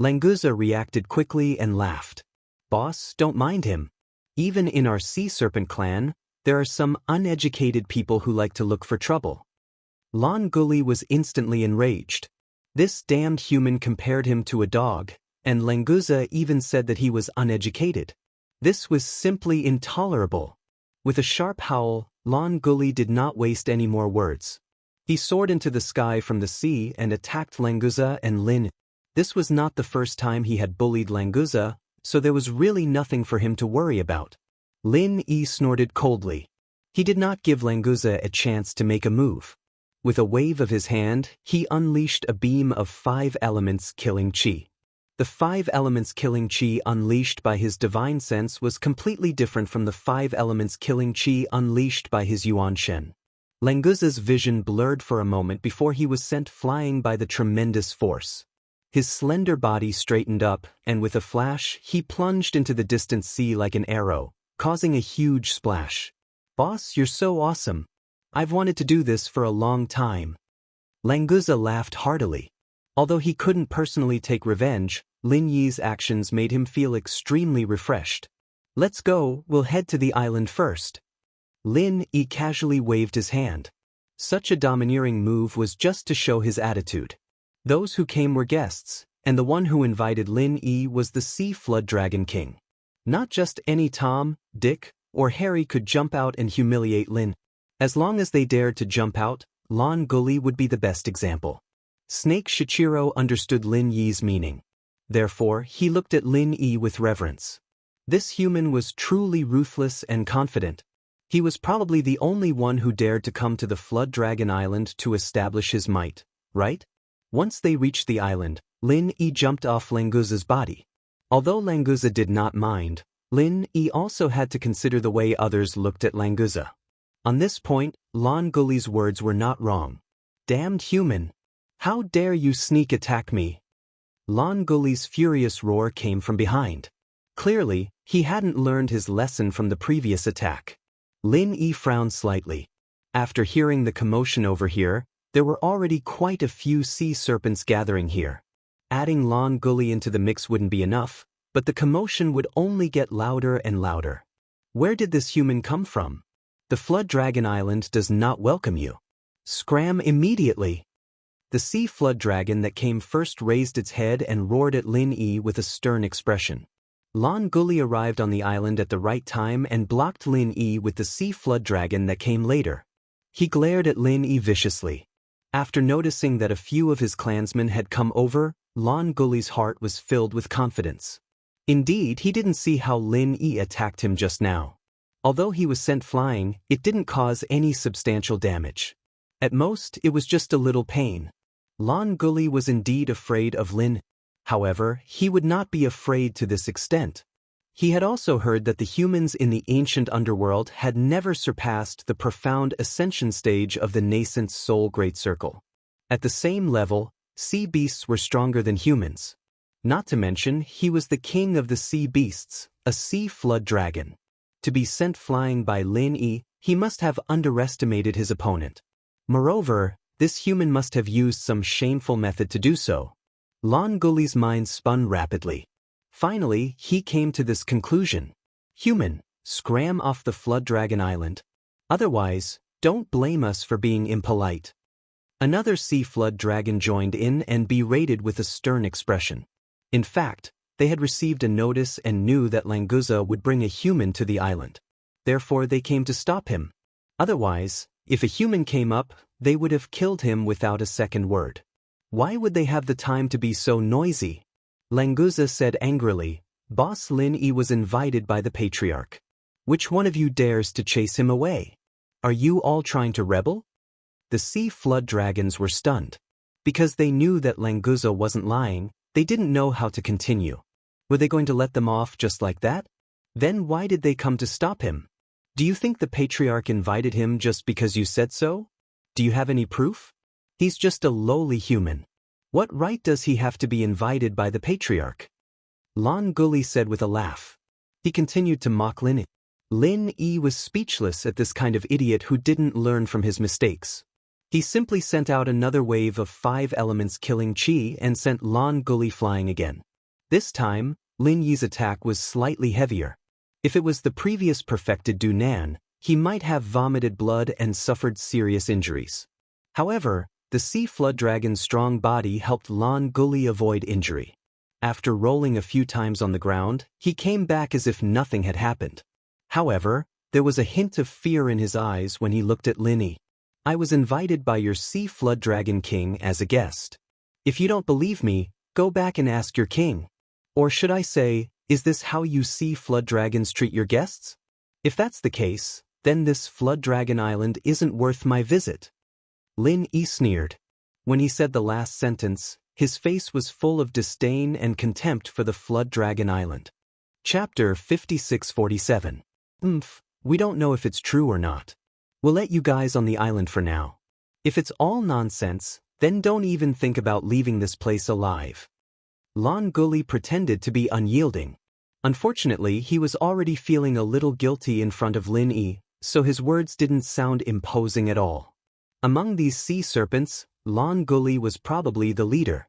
Languza reacted quickly and laughed. "Boss, don't mind him. Even in our Sea Serpent clan, there are some uneducated people who like to look for trouble." Lon Gully was instantly enraged. This damned human compared him to a dog, and Languza even said that he was uneducated. This was simply intolerable. With a sharp howl, Lon Gully did not waste any more words. He soared into the sky from the sea and attacked Languza and Lin. This was not the first time he had bullied Languza, so there was really nothing for him to worry about. Lin Yi snorted coldly. He did not give Languza a chance to make a move. With a wave of his hand, he unleashed a beam of 5 elements killing chi. The 5 elements killing chi unleashed by his divine sense was completely different from the 5 elements killing chi unleashed by his Yuan Shen. Languza's vision blurred for a moment before he was sent flying by the tremendous force. His slender body straightened up, and with a flash, he plunged into the distant sea like an arrow, causing a huge splash. "Boss, you're so awesome. I've wanted to do this for a long time." Languza laughed heartily. Although he couldn't personally take revenge, Lin Yi's actions made him feel extremely refreshed. "Let's go, we'll head to the island first." Lin Yi casually waved his hand. Such a domineering move was just to show his attitude. Those who came were guests, and the one who invited Lin Yi was the Sea Flood Dragon King. Not just any Tom, Dick, or Harry could jump out and humiliate Lin. As long as they dared to jump out, Lan Guli would be the best example. Snake Shichiro understood Lin Yi's meaning. Therefore, he looked at Lin Yi with reverence. This human was truly ruthless and confident. He was probably the only one who dared to come to the Flood Dragon Island to establish his might, right? Once they reached the island, Lin Yi jumped off Languza's body. Although Languza did not mind, Lin Yi also had to consider the way others looked at Languza. On this point, Lan Guli's words were not wrong. Damned human! How dare you sneak attack me? Lan Guli's furious roar came from behind. Clearly, he hadn't learned his lesson from the previous attack. Lin Yi frowned slightly. After hearing the commotion over here, there were already quite a few sea serpents gathering here. Adding Lan Guli into the mix wouldn't be enough, but the commotion would only get louder and louder. Where did this human come from? The Flood Dragon Island does not welcome you. Scram immediately! The sea flood dragon that came first raised its head and roared at Lin Yi with a stern expression. Lan Guli arrived on the island at the right time and blocked Lin Yi with the sea flood dragon that came later. He glared at Lin Yi viciously. After noticing that a few of his clansmen had come over, Lan Guli's heart was filled with confidence. Indeed, he didn't see how Lin Yi attacked him just now. Although he was sent flying, it didn't cause any substantial damage. At most, it was just a little pain. Lan Guli was indeed afraid of Lin. However, he would not be afraid to this extent. He had also heard that the humans in the ancient underworld had never surpassed the profound ascension stage of the nascent soul great circle. At the same level, sea beasts were stronger than humans. Not to mention, he was the king of the sea beasts, a sea flood dragon. To be sent flying by Lin Yi, he must have underestimated his opponent. Moreover, this human must have used some shameful method to do so. Lan Guli's mind spun rapidly. Finally, he came to this conclusion. Human, scram off the Flood Dragon Island. Otherwise, don't blame us for being impolite. Another sea flood dragon joined in and berated with a stern expression. In fact, they had received a notice and knew that Languza would bring a human to the island. Therefore, they came to stop him. Otherwise, if a human came up, they would have killed him without a second word. Why would they have the time to be so noisy? Languza said angrily, Boss Lin Yi was invited by the patriarch. Which one of you dares to chase him away? Are you all trying to rebel? The sea flood dragons were stunned. Because they knew that Languza wasn't lying, they didn't know how to continue. Were they going to let them off just like that? Then why did they come to stop him? Do you think the patriarch invited him just because you said so? Do you have any proof? He's just a lowly human. What right does he have to be invited by the patriarch? Lan Guli said with a laugh. He continued to mock Lin Yi. Lin Yi was speechless at this kind of idiot who didn't learn from his mistakes. He simply sent out another wave of 5 elements killing Qi and sent Lan Guli flying again. This time, Lin Yi's attack was slightly heavier. If it was the previous perfected Dunan, he might have vomited blood and suffered serious injuries. However, the sea flood dragon's strong body helped Lan Guli avoid injury. After rolling a few times on the ground, he came back as if nothing had happened. However, there was a hint of fear in his eyes when he looked at Lin Yi. I was invited by your sea flood dragon king as a guest. If you don't believe me, go back and ask your king. Or should I say, is this how you sea flood dragons treat your guests? If that's the case, then this Flood Dragon Island isn't worth my visit. Lin Yi sneered. When he said the last sentence, his face was full of disdain and contempt for the Flood Dragon Island. Chapter 5647. We don't know if it's true or not. We'll let you guys on the island for now. If it's all nonsense, then don't even think about leaving this place alive. Lan Guli pretended to be unyielding. Unfortunately, he was already feeling a little guilty in front of Lin Yi, so his words didn't sound imposing at all. Among these sea serpents, Lan Guli was probably the leader.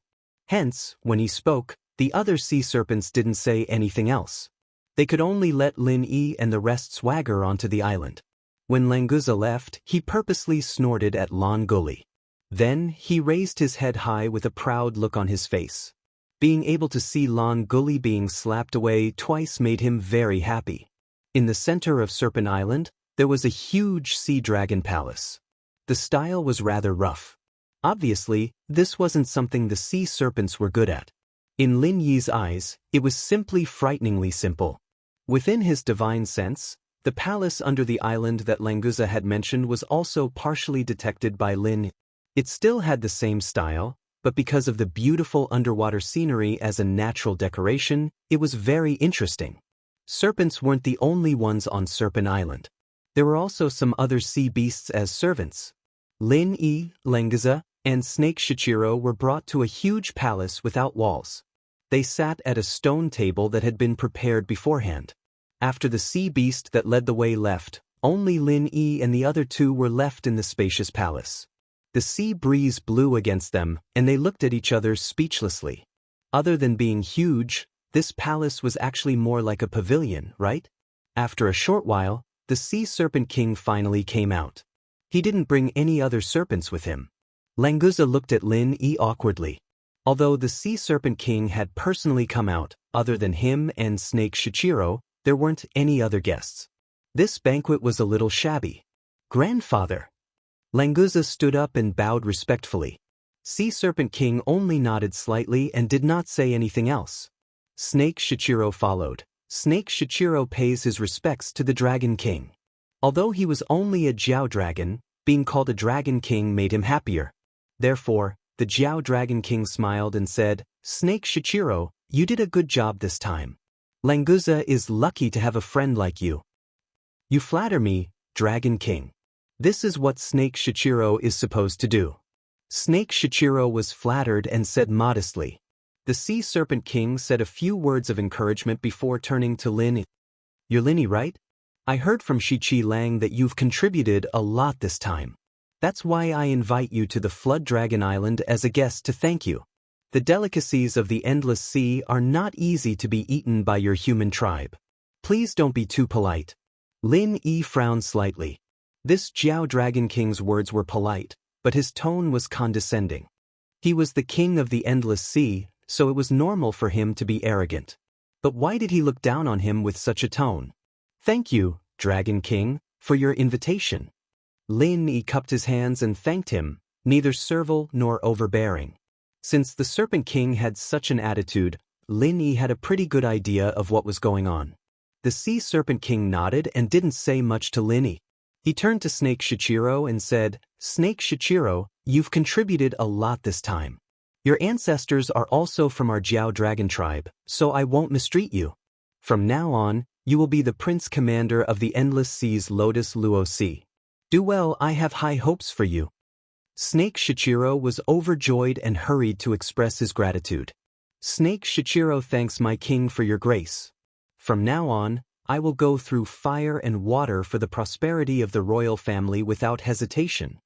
Hence, when he spoke, the other sea serpents didn't say anything else. They could only let Lin Yi and the rest swagger onto the island. When Languza left, he purposely snorted at Lan Guli. Then, he raised his head high with a proud look on his face. Being able to see Lan Guli being slapped away twice made him very happy. In the center of Serpent Island, there was a huge sea dragon palace. The style was rather rough. Obviously, this wasn't something the sea serpents were good at. In Lin Yi's eyes, it was simply frighteningly simple. Within his divine sense, the palace under the island that Languza had mentioned was also partially detected by Lin. It still had the same style, but because of the beautiful underwater scenery as a natural decoration, it was very interesting. Serpents weren't the only ones on Serpent Island. There were also some other sea beasts as servants. Lin Yi, Languza, and Snake Shichiro were brought to a huge palace without walls. They sat at a stone table that had been prepared beforehand. After the sea beast that led the way left, only Lin Yi and the other two were left in the spacious palace. The sea breeze blew against them, and they looked at each other speechlessly. Other than being huge, this palace was actually more like a pavilion, right? After a short while, the Sea Serpent King finally came out. He didn't bring any other serpents with him. Languza looked at Lin Yi awkwardly. Although the Sea Serpent King had personally come out, other than him and Snake Shichiro, there weren't any other guests. This banquet was a little shabby. Grandfather! Languza stood up and bowed respectfully. Sea Serpent King only nodded slightly and did not say anything else. Snake Shichiro followed. Snake Shichiro pays his respects to the Dragon King. Although he was only a Jiao Dragon, being called a Dragon King made him happier. Therefore, the Jiao Dragon King smiled and said, "Snake Shichiro, you did a good job this time. Languza is lucky to have a friend like you." "You flatter me, Dragon King." This is what Snake Shichiro is supposed to do. Snake Shichiro was flattered and said modestly. The Sea Serpent King said a few words of encouragement before turning to Lin. "You're Linny, right? I heard from Shichi Lang that you've contributed a lot this time. That's why I invite you to the Flood Dragon Island as a guest to thank you. The delicacies of the Endless Sea are not easy to be eaten by your human tribe. Please don't be too polite." Lin Yi frowned slightly. This Jiao Dragon King's words were polite, but his tone was condescending. He was the king of the Endless Sea, so it was normal for him to be arrogant. But why did he look down on him with such a tone? "Thank you, Dragon King, for your invitation." Lin Yi cupped his hands and thanked him, neither servile nor overbearing. Since the Serpent King had such an attitude, Lin Yi had a pretty good idea of what was going on. The Sea Serpent King nodded and didn't say much to Lin Yi. He turned to Snake Shichiro and said, "Snake Shichiro, you've contributed a lot this time. Your ancestors are also from our Jiao Dragon tribe, so I won't mistreat you. From now on, you will be the Prince Commander of the Endless Sea's Lotus Luo Sea. Do well, I have high hopes for you." Snake Shichiro was overjoyed and hurried to express his gratitude. "Snake Shichiro thanks my king for your grace. From now on, I will go through fire and water for the prosperity of the royal family without hesitation."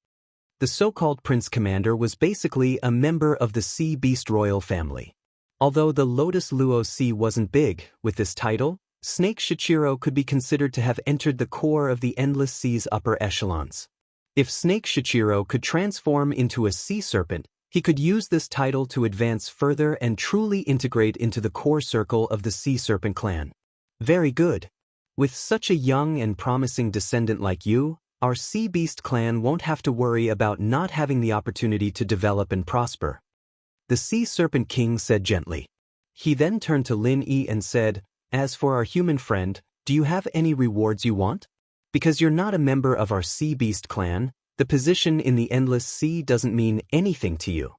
The so-called Prince Commander was basically a member of the Sea Beast royal family. Although the Lotus Luo Sea wasn't big, with this title, Snake Shichiro could be considered to have entered the core of the Endless Sea's upper echelons. If Snake Shichiro could transform into a sea serpent, he could use this title to advance further and truly integrate into the core circle of the Sea Serpent clan. Very good. With such a young and promising descendant like you, our Sea Beast clan won't have to worry about not having the opportunity to develop and prosper," the Sea Serpent King said gently. He then turned to Lin Yi and said, "As for our human friend, do you have any rewards you want? Because you're not a member of our Sea Beast clan, the position in the Endless Sea doesn't mean anything to you."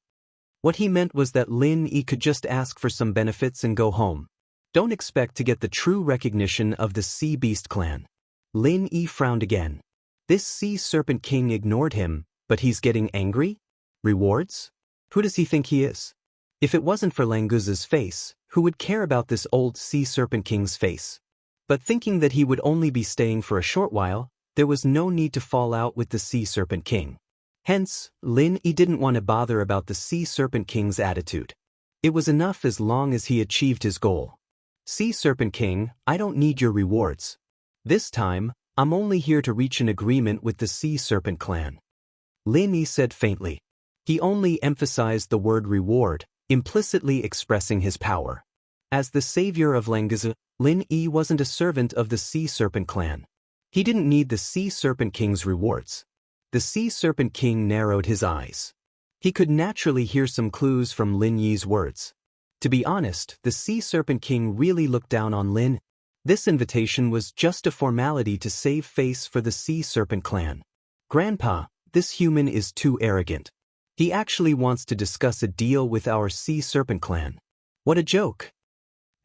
What he meant was that Lin Yi could just ask for some benefits and go home. Don't expect to get the true recognition of the Sea Beast clan. Lin Yi frowned again. This Sea Serpent King ignored him, but he's getting angry? Rewards? Who does he think he is? If it wasn't for Languza's face, who would care about this old Sea Serpent King's face? But thinking that he would only be staying for a short while, there was no need to fall out with the Sea Serpent King. Hence, Lin Yi didn't want to bother about the Sea Serpent King's attitude. It was enough as long as he achieved his goal. "Sea Serpent King, I don't need your rewards. This time, I'm only here to reach an agreement with the Sea Serpent clan," Lin Yi said faintly. He only emphasized the word reward, implicitly expressing his power. As the savior of Languza, Lin Yi wasn't a servant of the Sea Serpent clan. He didn't need the Sea Serpent King's rewards. The Sea Serpent King narrowed his eyes. He could naturally hear some clues from Lin Yi's words. To be honest, the Sea Serpent King really looked down on Lin. This invitation was just a formality to save face for the Sea Serpent clan. Grandpa, this human is too arrogant. He actually wants to discuss a deal with our Sea Serpent clan. What a joke.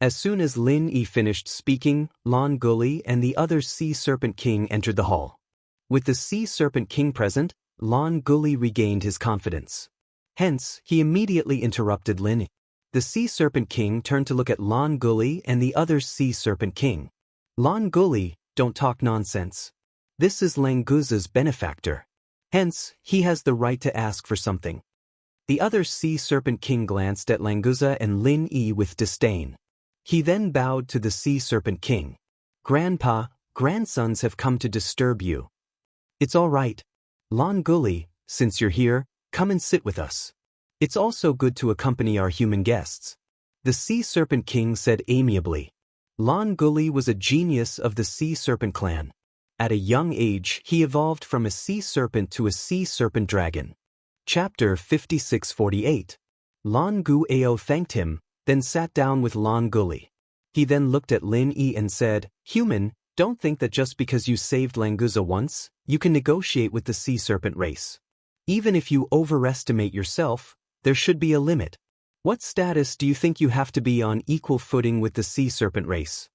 As soon as Lin Yi finished speaking, Lan Guli and the other Sea Serpent King entered the hall. With the Sea Serpent King present, Lan Guli regained his confidence. Hence, he immediately interrupted Lin Yi. The Sea Serpent King turned to look at Lan Guli and the other Sea Serpent King. Lan Guli, don't talk nonsense. This is Languza's benefactor. Hence, he has the right to ask for something. The other Sea Serpent King glanced at Languza and Lin Yi with disdain. He then bowed to the Sea Serpent King. Grandpa, grandsons have come to disturb you. It's all right. Lan Guli, since you're here, come and sit with us. It's also good to accompany our human guests. The Sea Serpent King said amiably. Lan Guli was a genius of the Sea Serpent clan. At a young age, he evolved from a sea serpent to a sea serpent dragon. Chapter 56-48. Lan Guao thanked him, then sat down with Lan Guli. He then looked at Lin Yi and said, Human, don't think that just because you saved Languza once, you can negotiate with the sea serpent race. Even if you overestimate yourself, there should be a limit. What status do you think you have to be on equal footing with the sea serpent race?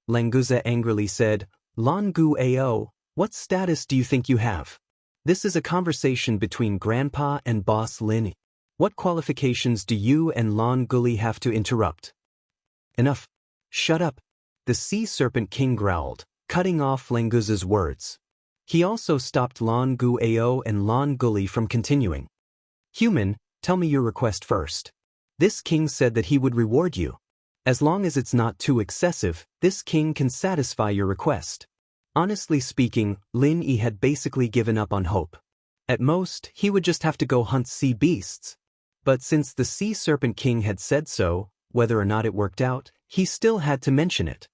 Languza angrily said, Lan Guao, what status do you think you have? This is a conversation between Grandpa and Boss Lin. What qualifications do you and Lan Guli have to interrupt? Enough. Shut up. The Sea Serpent King growled, cutting off Languza's words. He also stopped Lan Guao and Lan Guli from continuing. Human, tell me your request first. This king said that he would reward you. As long as it's not too excessive, this king can satisfy your request. Honestly speaking, Lin Yi had basically given up on hope. At most, he would just have to go hunt sea beasts. But since the Sea Serpent King had said so, whether or not it worked out, he still had to mention it.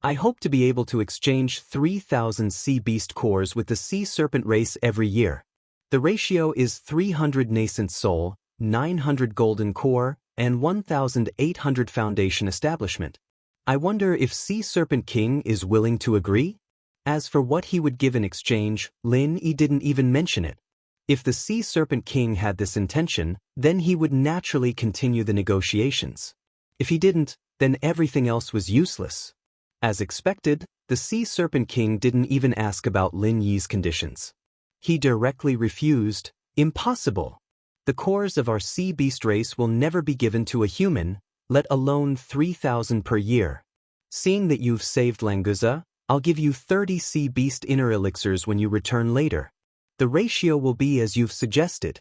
I hope to be able to exchange 3,000 sea beast cores with the sea serpent race every year. The ratio is 300 nascent soul, 900 golden core, and 1,800 foundation establishment. I wonder if Sea Serpent King is willing to agree? As for what he would give in exchange, Lin Yi didn't even mention it. If the Sea Serpent King had this intention, then he would naturally continue the negotiations. If he didn't, then everything else was useless. As expected, the Sea Serpent King didn't even ask about Lin Yi's conditions. He directly refused. Impossible. The cores of our sea beast race will never be given to a human, let alone 3,000 per year. Seeing that you've saved Languza, I'll give you 30 sea beast inner elixirs when you return later. The ratio will be as you've suggested.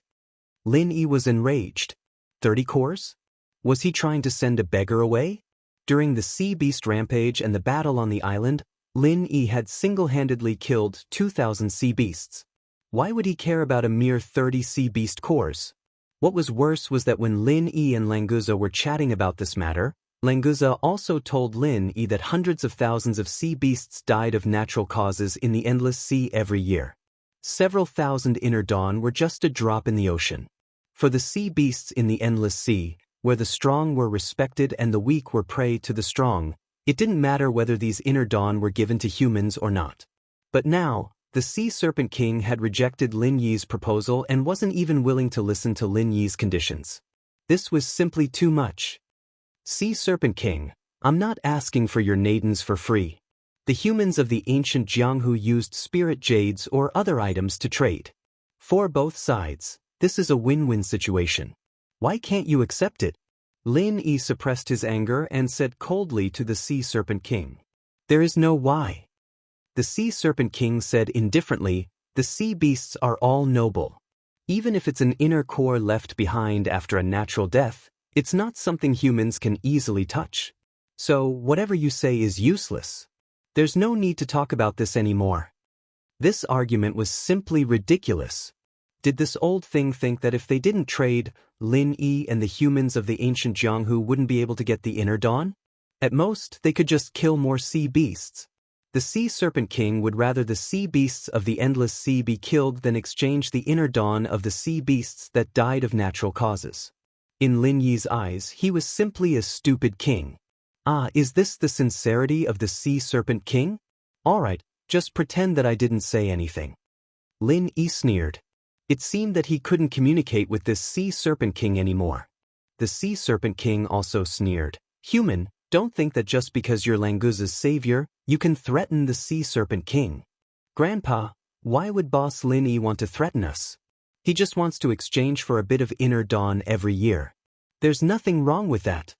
Lin Yi was enraged. 30 cores? Was he trying to send a beggar away? During the sea beast rampage and the battle on the island, Lin Yi had single-handedly killed 2,000 sea beasts. Why would he care about a mere 30 sea beast cores? What was worse was that when Lin Yi and Languza were chatting about this matter, Languza also told Lin Yi that hundreds of thousands of sea beasts died of natural causes in the endless sea every year. Several thousand inner dawn were just a drop in the ocean. For the sea beasts in the endless sea, where the strong were respected and the weak were prey to the strong, it didn't matter whether these inner dawn were given to humans or not. But now, the Sea Serpent King had rejected Lin Yi's proposal and wasn't even willing to listen to Lin Yi's conditions. This was simply too much. Sea Serpent King, I'm not asking for your naidens for free. The humans of the ancient Jianghu used spirit jades or other items to trade. For both sides, this is a win-win situation. Why can't you accept it? Lin Yi suppressed his anger and said coldly to the Sea Serpent King. There is no why. The Sea Serpent King said indifferently, the sea beasts are all noble. Even if it's an inner core left behind after a natural death, it's not something humans can easily touch. So whatever you say is useless. There's no need to talk about this anymore. This argument was simply ridiculous. Did this old thing think that if they didn't trade, Lin Yi and the humans of the ancient Jianghu wouldn't be able to get the inner dawn? At most, they could just kill more sea beasts. The sea serpent king would rather the sea beasts of the endless sea be killed than exchange the inner dawn of the sea beasts that died of natural causes. In Lin Yi's eyes, he was simply a stupid king. Ah, is this the sincerity of the sea serpent king? Alright, just pretend that I didn't say anything. Lin Yi sneered. It seemed that he couldn't communicate with this sea serpent king anymore. The sea serpent king also sneered. Human, don't think that just because you're Languza's savior, you can threaten the sea serpent king. Grandpa, why would Boss Lin Yi want to threaten us? He just wants to exchange for a bit of inner dawn every year. There's nothing wrong with that.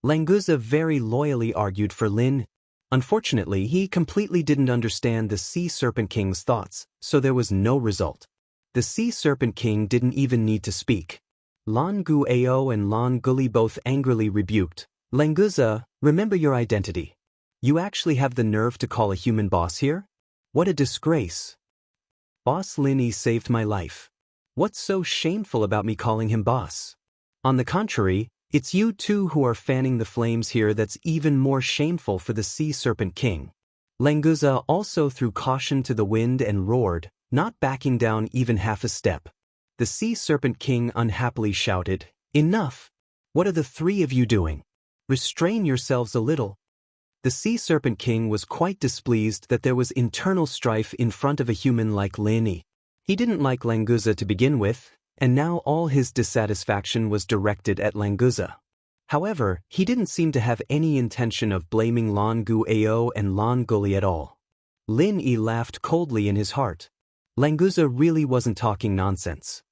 Languza very loyally argued for Lin. Unfortunately, he completely didn't understand the sea serpent king's thoughts, so there was no result. The sea serpent king didn't even need to speak. Lan Guao and Lan Guli both angrily rebuked. Languza, remember your identity. You actually have the nerve to call a human boss here? What a disgrace. Boss Lin Yi saved my life. What's so shameful about me calling him boss? On the contrary, it's you two who are fanning the flames here that's even more shameful for the sea serpent king. Languza also threw caution to the wind and roared, not backing down even half a step. The sea serpent king unhappily shouted, Enough! What are the three of you doing? Restrain yourselves a little. The sea serpent king was quite displeased that there was internal strife in front of a human like Lin Yi. He didn't like Languza to begin with, and now all his dissatisfaction was directed at Languza. However, he didn't seem to have any intention of blaming Lan Guao and Lan Guli at all. Lin Yi laughed coldly in his heart. Languza really wasn't talking nonsense.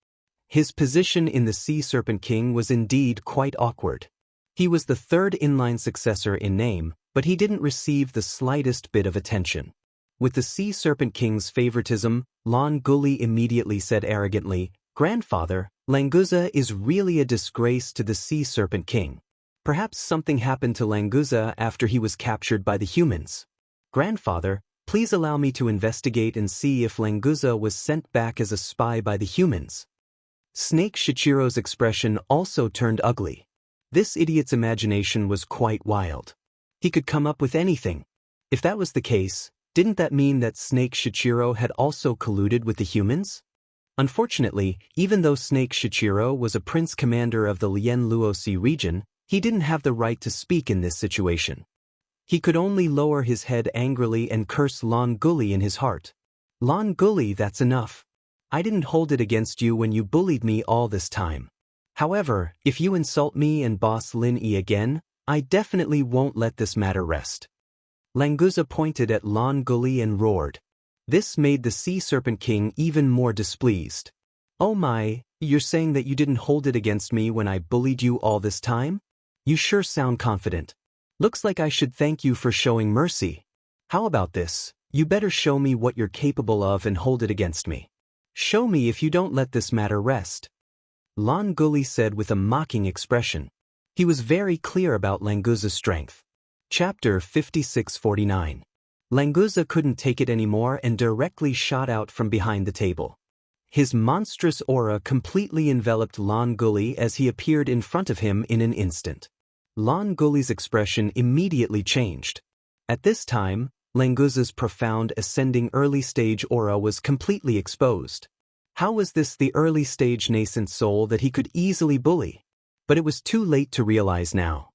His position in the Sea Serpent King was indeed quite awkward. He was the third inline successor in name, but he didn't receive the slightest bit of attention. With the Sea Serpent King's favoritism, Lan Guli immediately said arrogantly, Grandfather, Languza is really a disgrace to the Sea Serpent King. Perhaps something happened to Languza after he was captured by the humans. Grandfather, please allow me to investigate and see if Languza was sent back as a spy by the humans. Snake Shichiro's expression also turned ugly. This idiot's imagination was quite wild. He could come up with anything. If that was the case, didn't that mean that Snake Shichiro had also colluded with the humans? Unfortunately, even though Snake Shichiro was a prince commander of the Lien Luosi region, he didn't have the right to speak in this situation. He could only lower his head angrily and curse Lan Guli in his heart. Lan Guli, that's enough. I didn't hold it against you when you bullied me all this time. However, if you insult me and Boss Lin Yi again, I definitely won't let this matter rest. Languza pointed at Lan Guli and roared. This made the Sea Serpent King even more displeased. Oh my, you're saying that you didn't hold it against me when I bullied you all this time? You sure sound confident. Looks like I should thank you for showing mercy. How about this? You better show me what you're capable of and hold it against me. Show me if you don't let this matter rest. Lan Guli said with a mocking expression. He was very clear about Languza's strength. Chapter 5649. Languza couldn't take it anymore and directly shot out from behind the table. His monstrous aura completely enveloped Lan Guli as he appeared in front of him in an instant. Lan Guli's expression immediately changed. At this time, Languza's profound ascending early-stage aura was completely exposed. How was this the early-stage nascent soul that he could easily bully? But it was too late to realize now.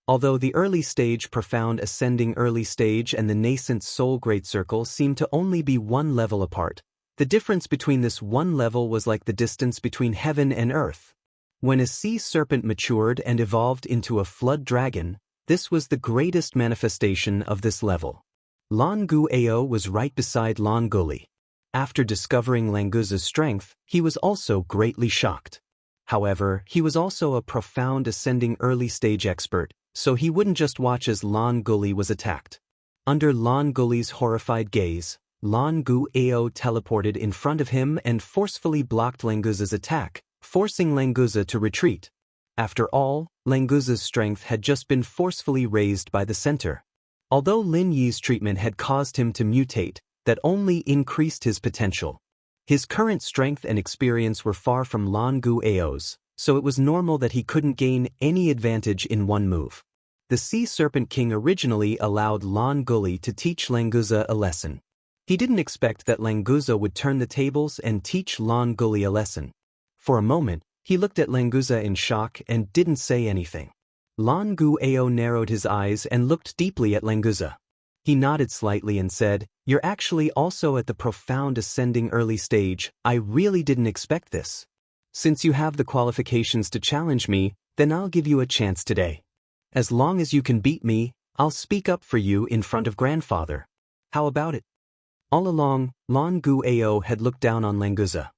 Although the early-stage profound ascending early-stage and the nascent soul great circle seemed to only be one level apart, the difference between this one level was like the distance between heaven and earth. When a sea serpent matured and evolved into a flood dragon, this was the greatest manifestation of this level. Lan Guao was right beside Lan Guli. After discovering Languza's strength, he was also greatly shocked. However, he was also a profound ascending early-stage expert, so he wouldn't just watch as Lan Guli was attacked. Under Lan Guli's horrified gaze, Lan Guao teleported in front of him and forcefully blocked Languza's attack, forcing Languza to retreat. After all, Languza's strength had just been forcefully raised by the center. Although Lin Yi's treatment had caused him to mutate, that only increased his potential. His current strength and experience were far from Lan Guao's, so it was normal that he couldn't gain any advantage in one move. The Sea Serpent King originally allowed Lan Gully to teach Languza a lesson. He didn't expect that Languza would turn the tables and teach Lan Gully a lesson. For a moment, he looked at Languza in shock and didn't say anything. Lan Gu Ao narrowed his eyes and looked deeply at Languza. He nodded slightly and said, "You're actually also at the profound ascending early stage. I really didn't expect this. Since you have the qualifications to challenge me, then I'll give you a chance today. As long as you can beat me, I'll speak up for you in front of grandfather. How about it?" All along, Lan Gu Ao had looked down on Languza.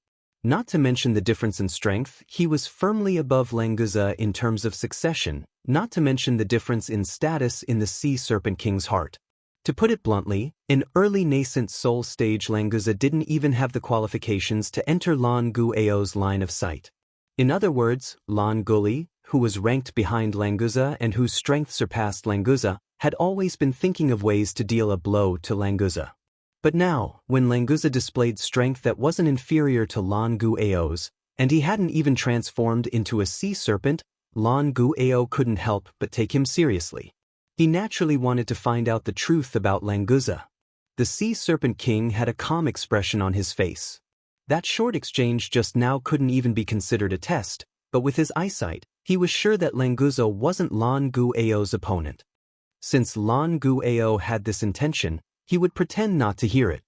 Not to mention the difference in strength, he was firmly above Languza in terms of succession, not to mention the difference in status in the Sea Serpent King's heart. To put it bluntly, in early nascent soul stage Languza didn't even have the qualifications to enter Lan Gu Ao's line of sight. In other words, Lan Gully, who was ranked behind Languza and whose strength surpassed Languza, had always been thinking of ways to deal a blow to Languza. But now, when Languza displayed strength that wasn't inferior to Lan Gu Ao's, and he hadn't even transformed into a sea serpent, Lan Gu Ao couldn't help but take him seriously. He naturally wanted to find out the truth about Languza. The Sea Serpent King had a calm expression on his face. That short exchange just now couldn't even be considered a test, but with his eyesight, he was sure that Languza wasn't Lan Gu Ao's opponent. Since Lan Gu Ao had this intention, he would pretend not to hear it.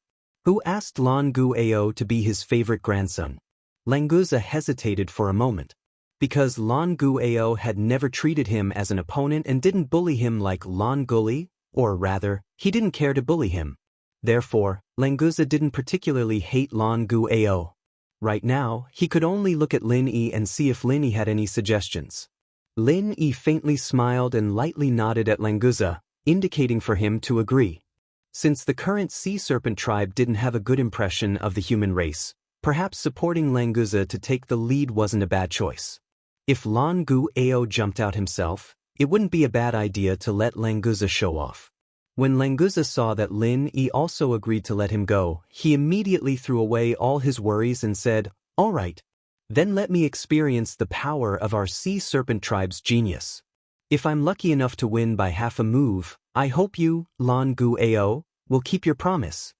Who asked Lan Gu Ao to be his favorite grandson? Languza hesitated for a moment. Because Lan Gu Ao had never treated him as an opponent and didn't bully him like Lan Gully, or rather, he didn't care to bully him. Therefore, Languza didn't particularly hate Lan Gu Ao. Right now, he could only look at Lin Yi and see if Lin Yi had any suggestions. Lin Yi faintly smiled and lightly nodded at Languza, indicating for him to agree. Since the current Sea Serpent tribe didn't have a good impression of the human race, perhaps supporting Languza to take the lead wasn't a bad choice. If Lan Gu Ao jumped out himself, it wouldn't be a bad idea to let Languza show off. When Languza saw that Lin Yi also agreed to let him go, he immediately threw away all his worries and said, "All right. Then let me experience the power of our Sea Serpent tribe's genius. If I'm lucky enough to win by half a move, I hope you, Lan Gu Ao, will keep your promise."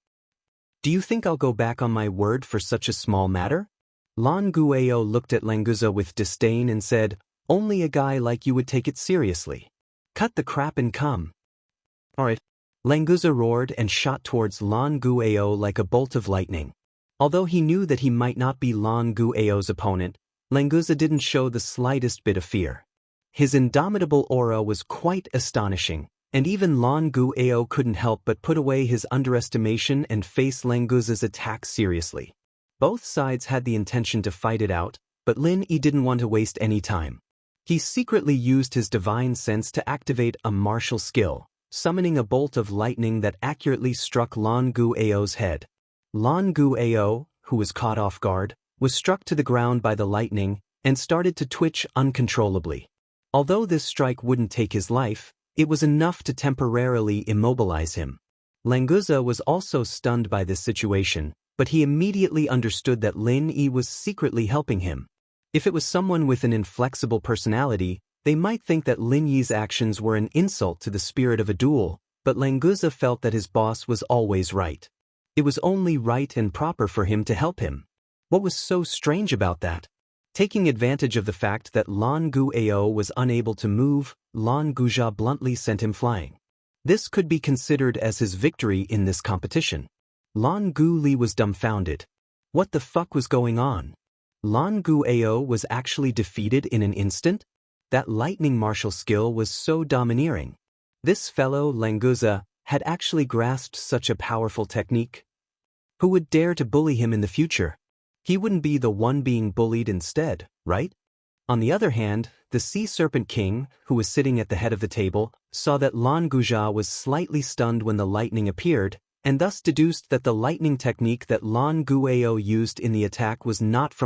"Do you think I'll go back on my word for such a small matter?" Lan Gu Ao looked at Languza with disdain and said, "Only a guy like you would take it seriously. Cut the crap and come." "Alright." Languza roared and shot towards Lan Gu Ao like a bolt of lightning. Although he knew that he might not be Lan Gu Ao's opponent, Languza didn't show the slightest bit of fear. His indomitable aura was quite astonishing, and even Lan Gu Ao couldn't help but put away his underestimation and face Languza's attack seriously. Both sides had the intention to fight it out, but Lin Yi didn't want to waste any time. He secretly used his divine sense to activate a martial skill, summoning a bolt of lightning that accurately struck Lan Gu Ao's head. Lan Gu Ao, who was caught off guard, was struck to the ground by the lightning and started to twitch uncontrollably. Although this strike wouldn't take his life, it was enough to temporarily immobilize him. Languza was also stunned by this situation, but he immediately understood that Lin Yi was secretly helping him. If it was someone with an inflexible personality, they might think that Lin Yi's actions were an insult to the spirit of a duel, but Languza felt that his boss was always right. It was only right and proper for him to help him. What was so strange about that? Taking advantage of the fact that Lan Gu Ao was unable to move, Lan Guzha bluntly sent him flying. This could be considered as his victory in this competition. Lan Gu Li was dumbfounded. What the fuck was going on? Lan Gu Ao was actually defeated in an instant? That lightning martial skill was so domineering. This fellow, Languza, had actually grasped such a powerful technique. Who would dare to bully him in the future? He wouldn't be the one being bullied instead, right? On the other hand, the Sea Serpent King, who was sitting at the head of the table, saw that Lan Guzha was slightly stunned when the lightning appeared, and thus deduced that the lightning technique that Lan Gu Ao used in the attack was not from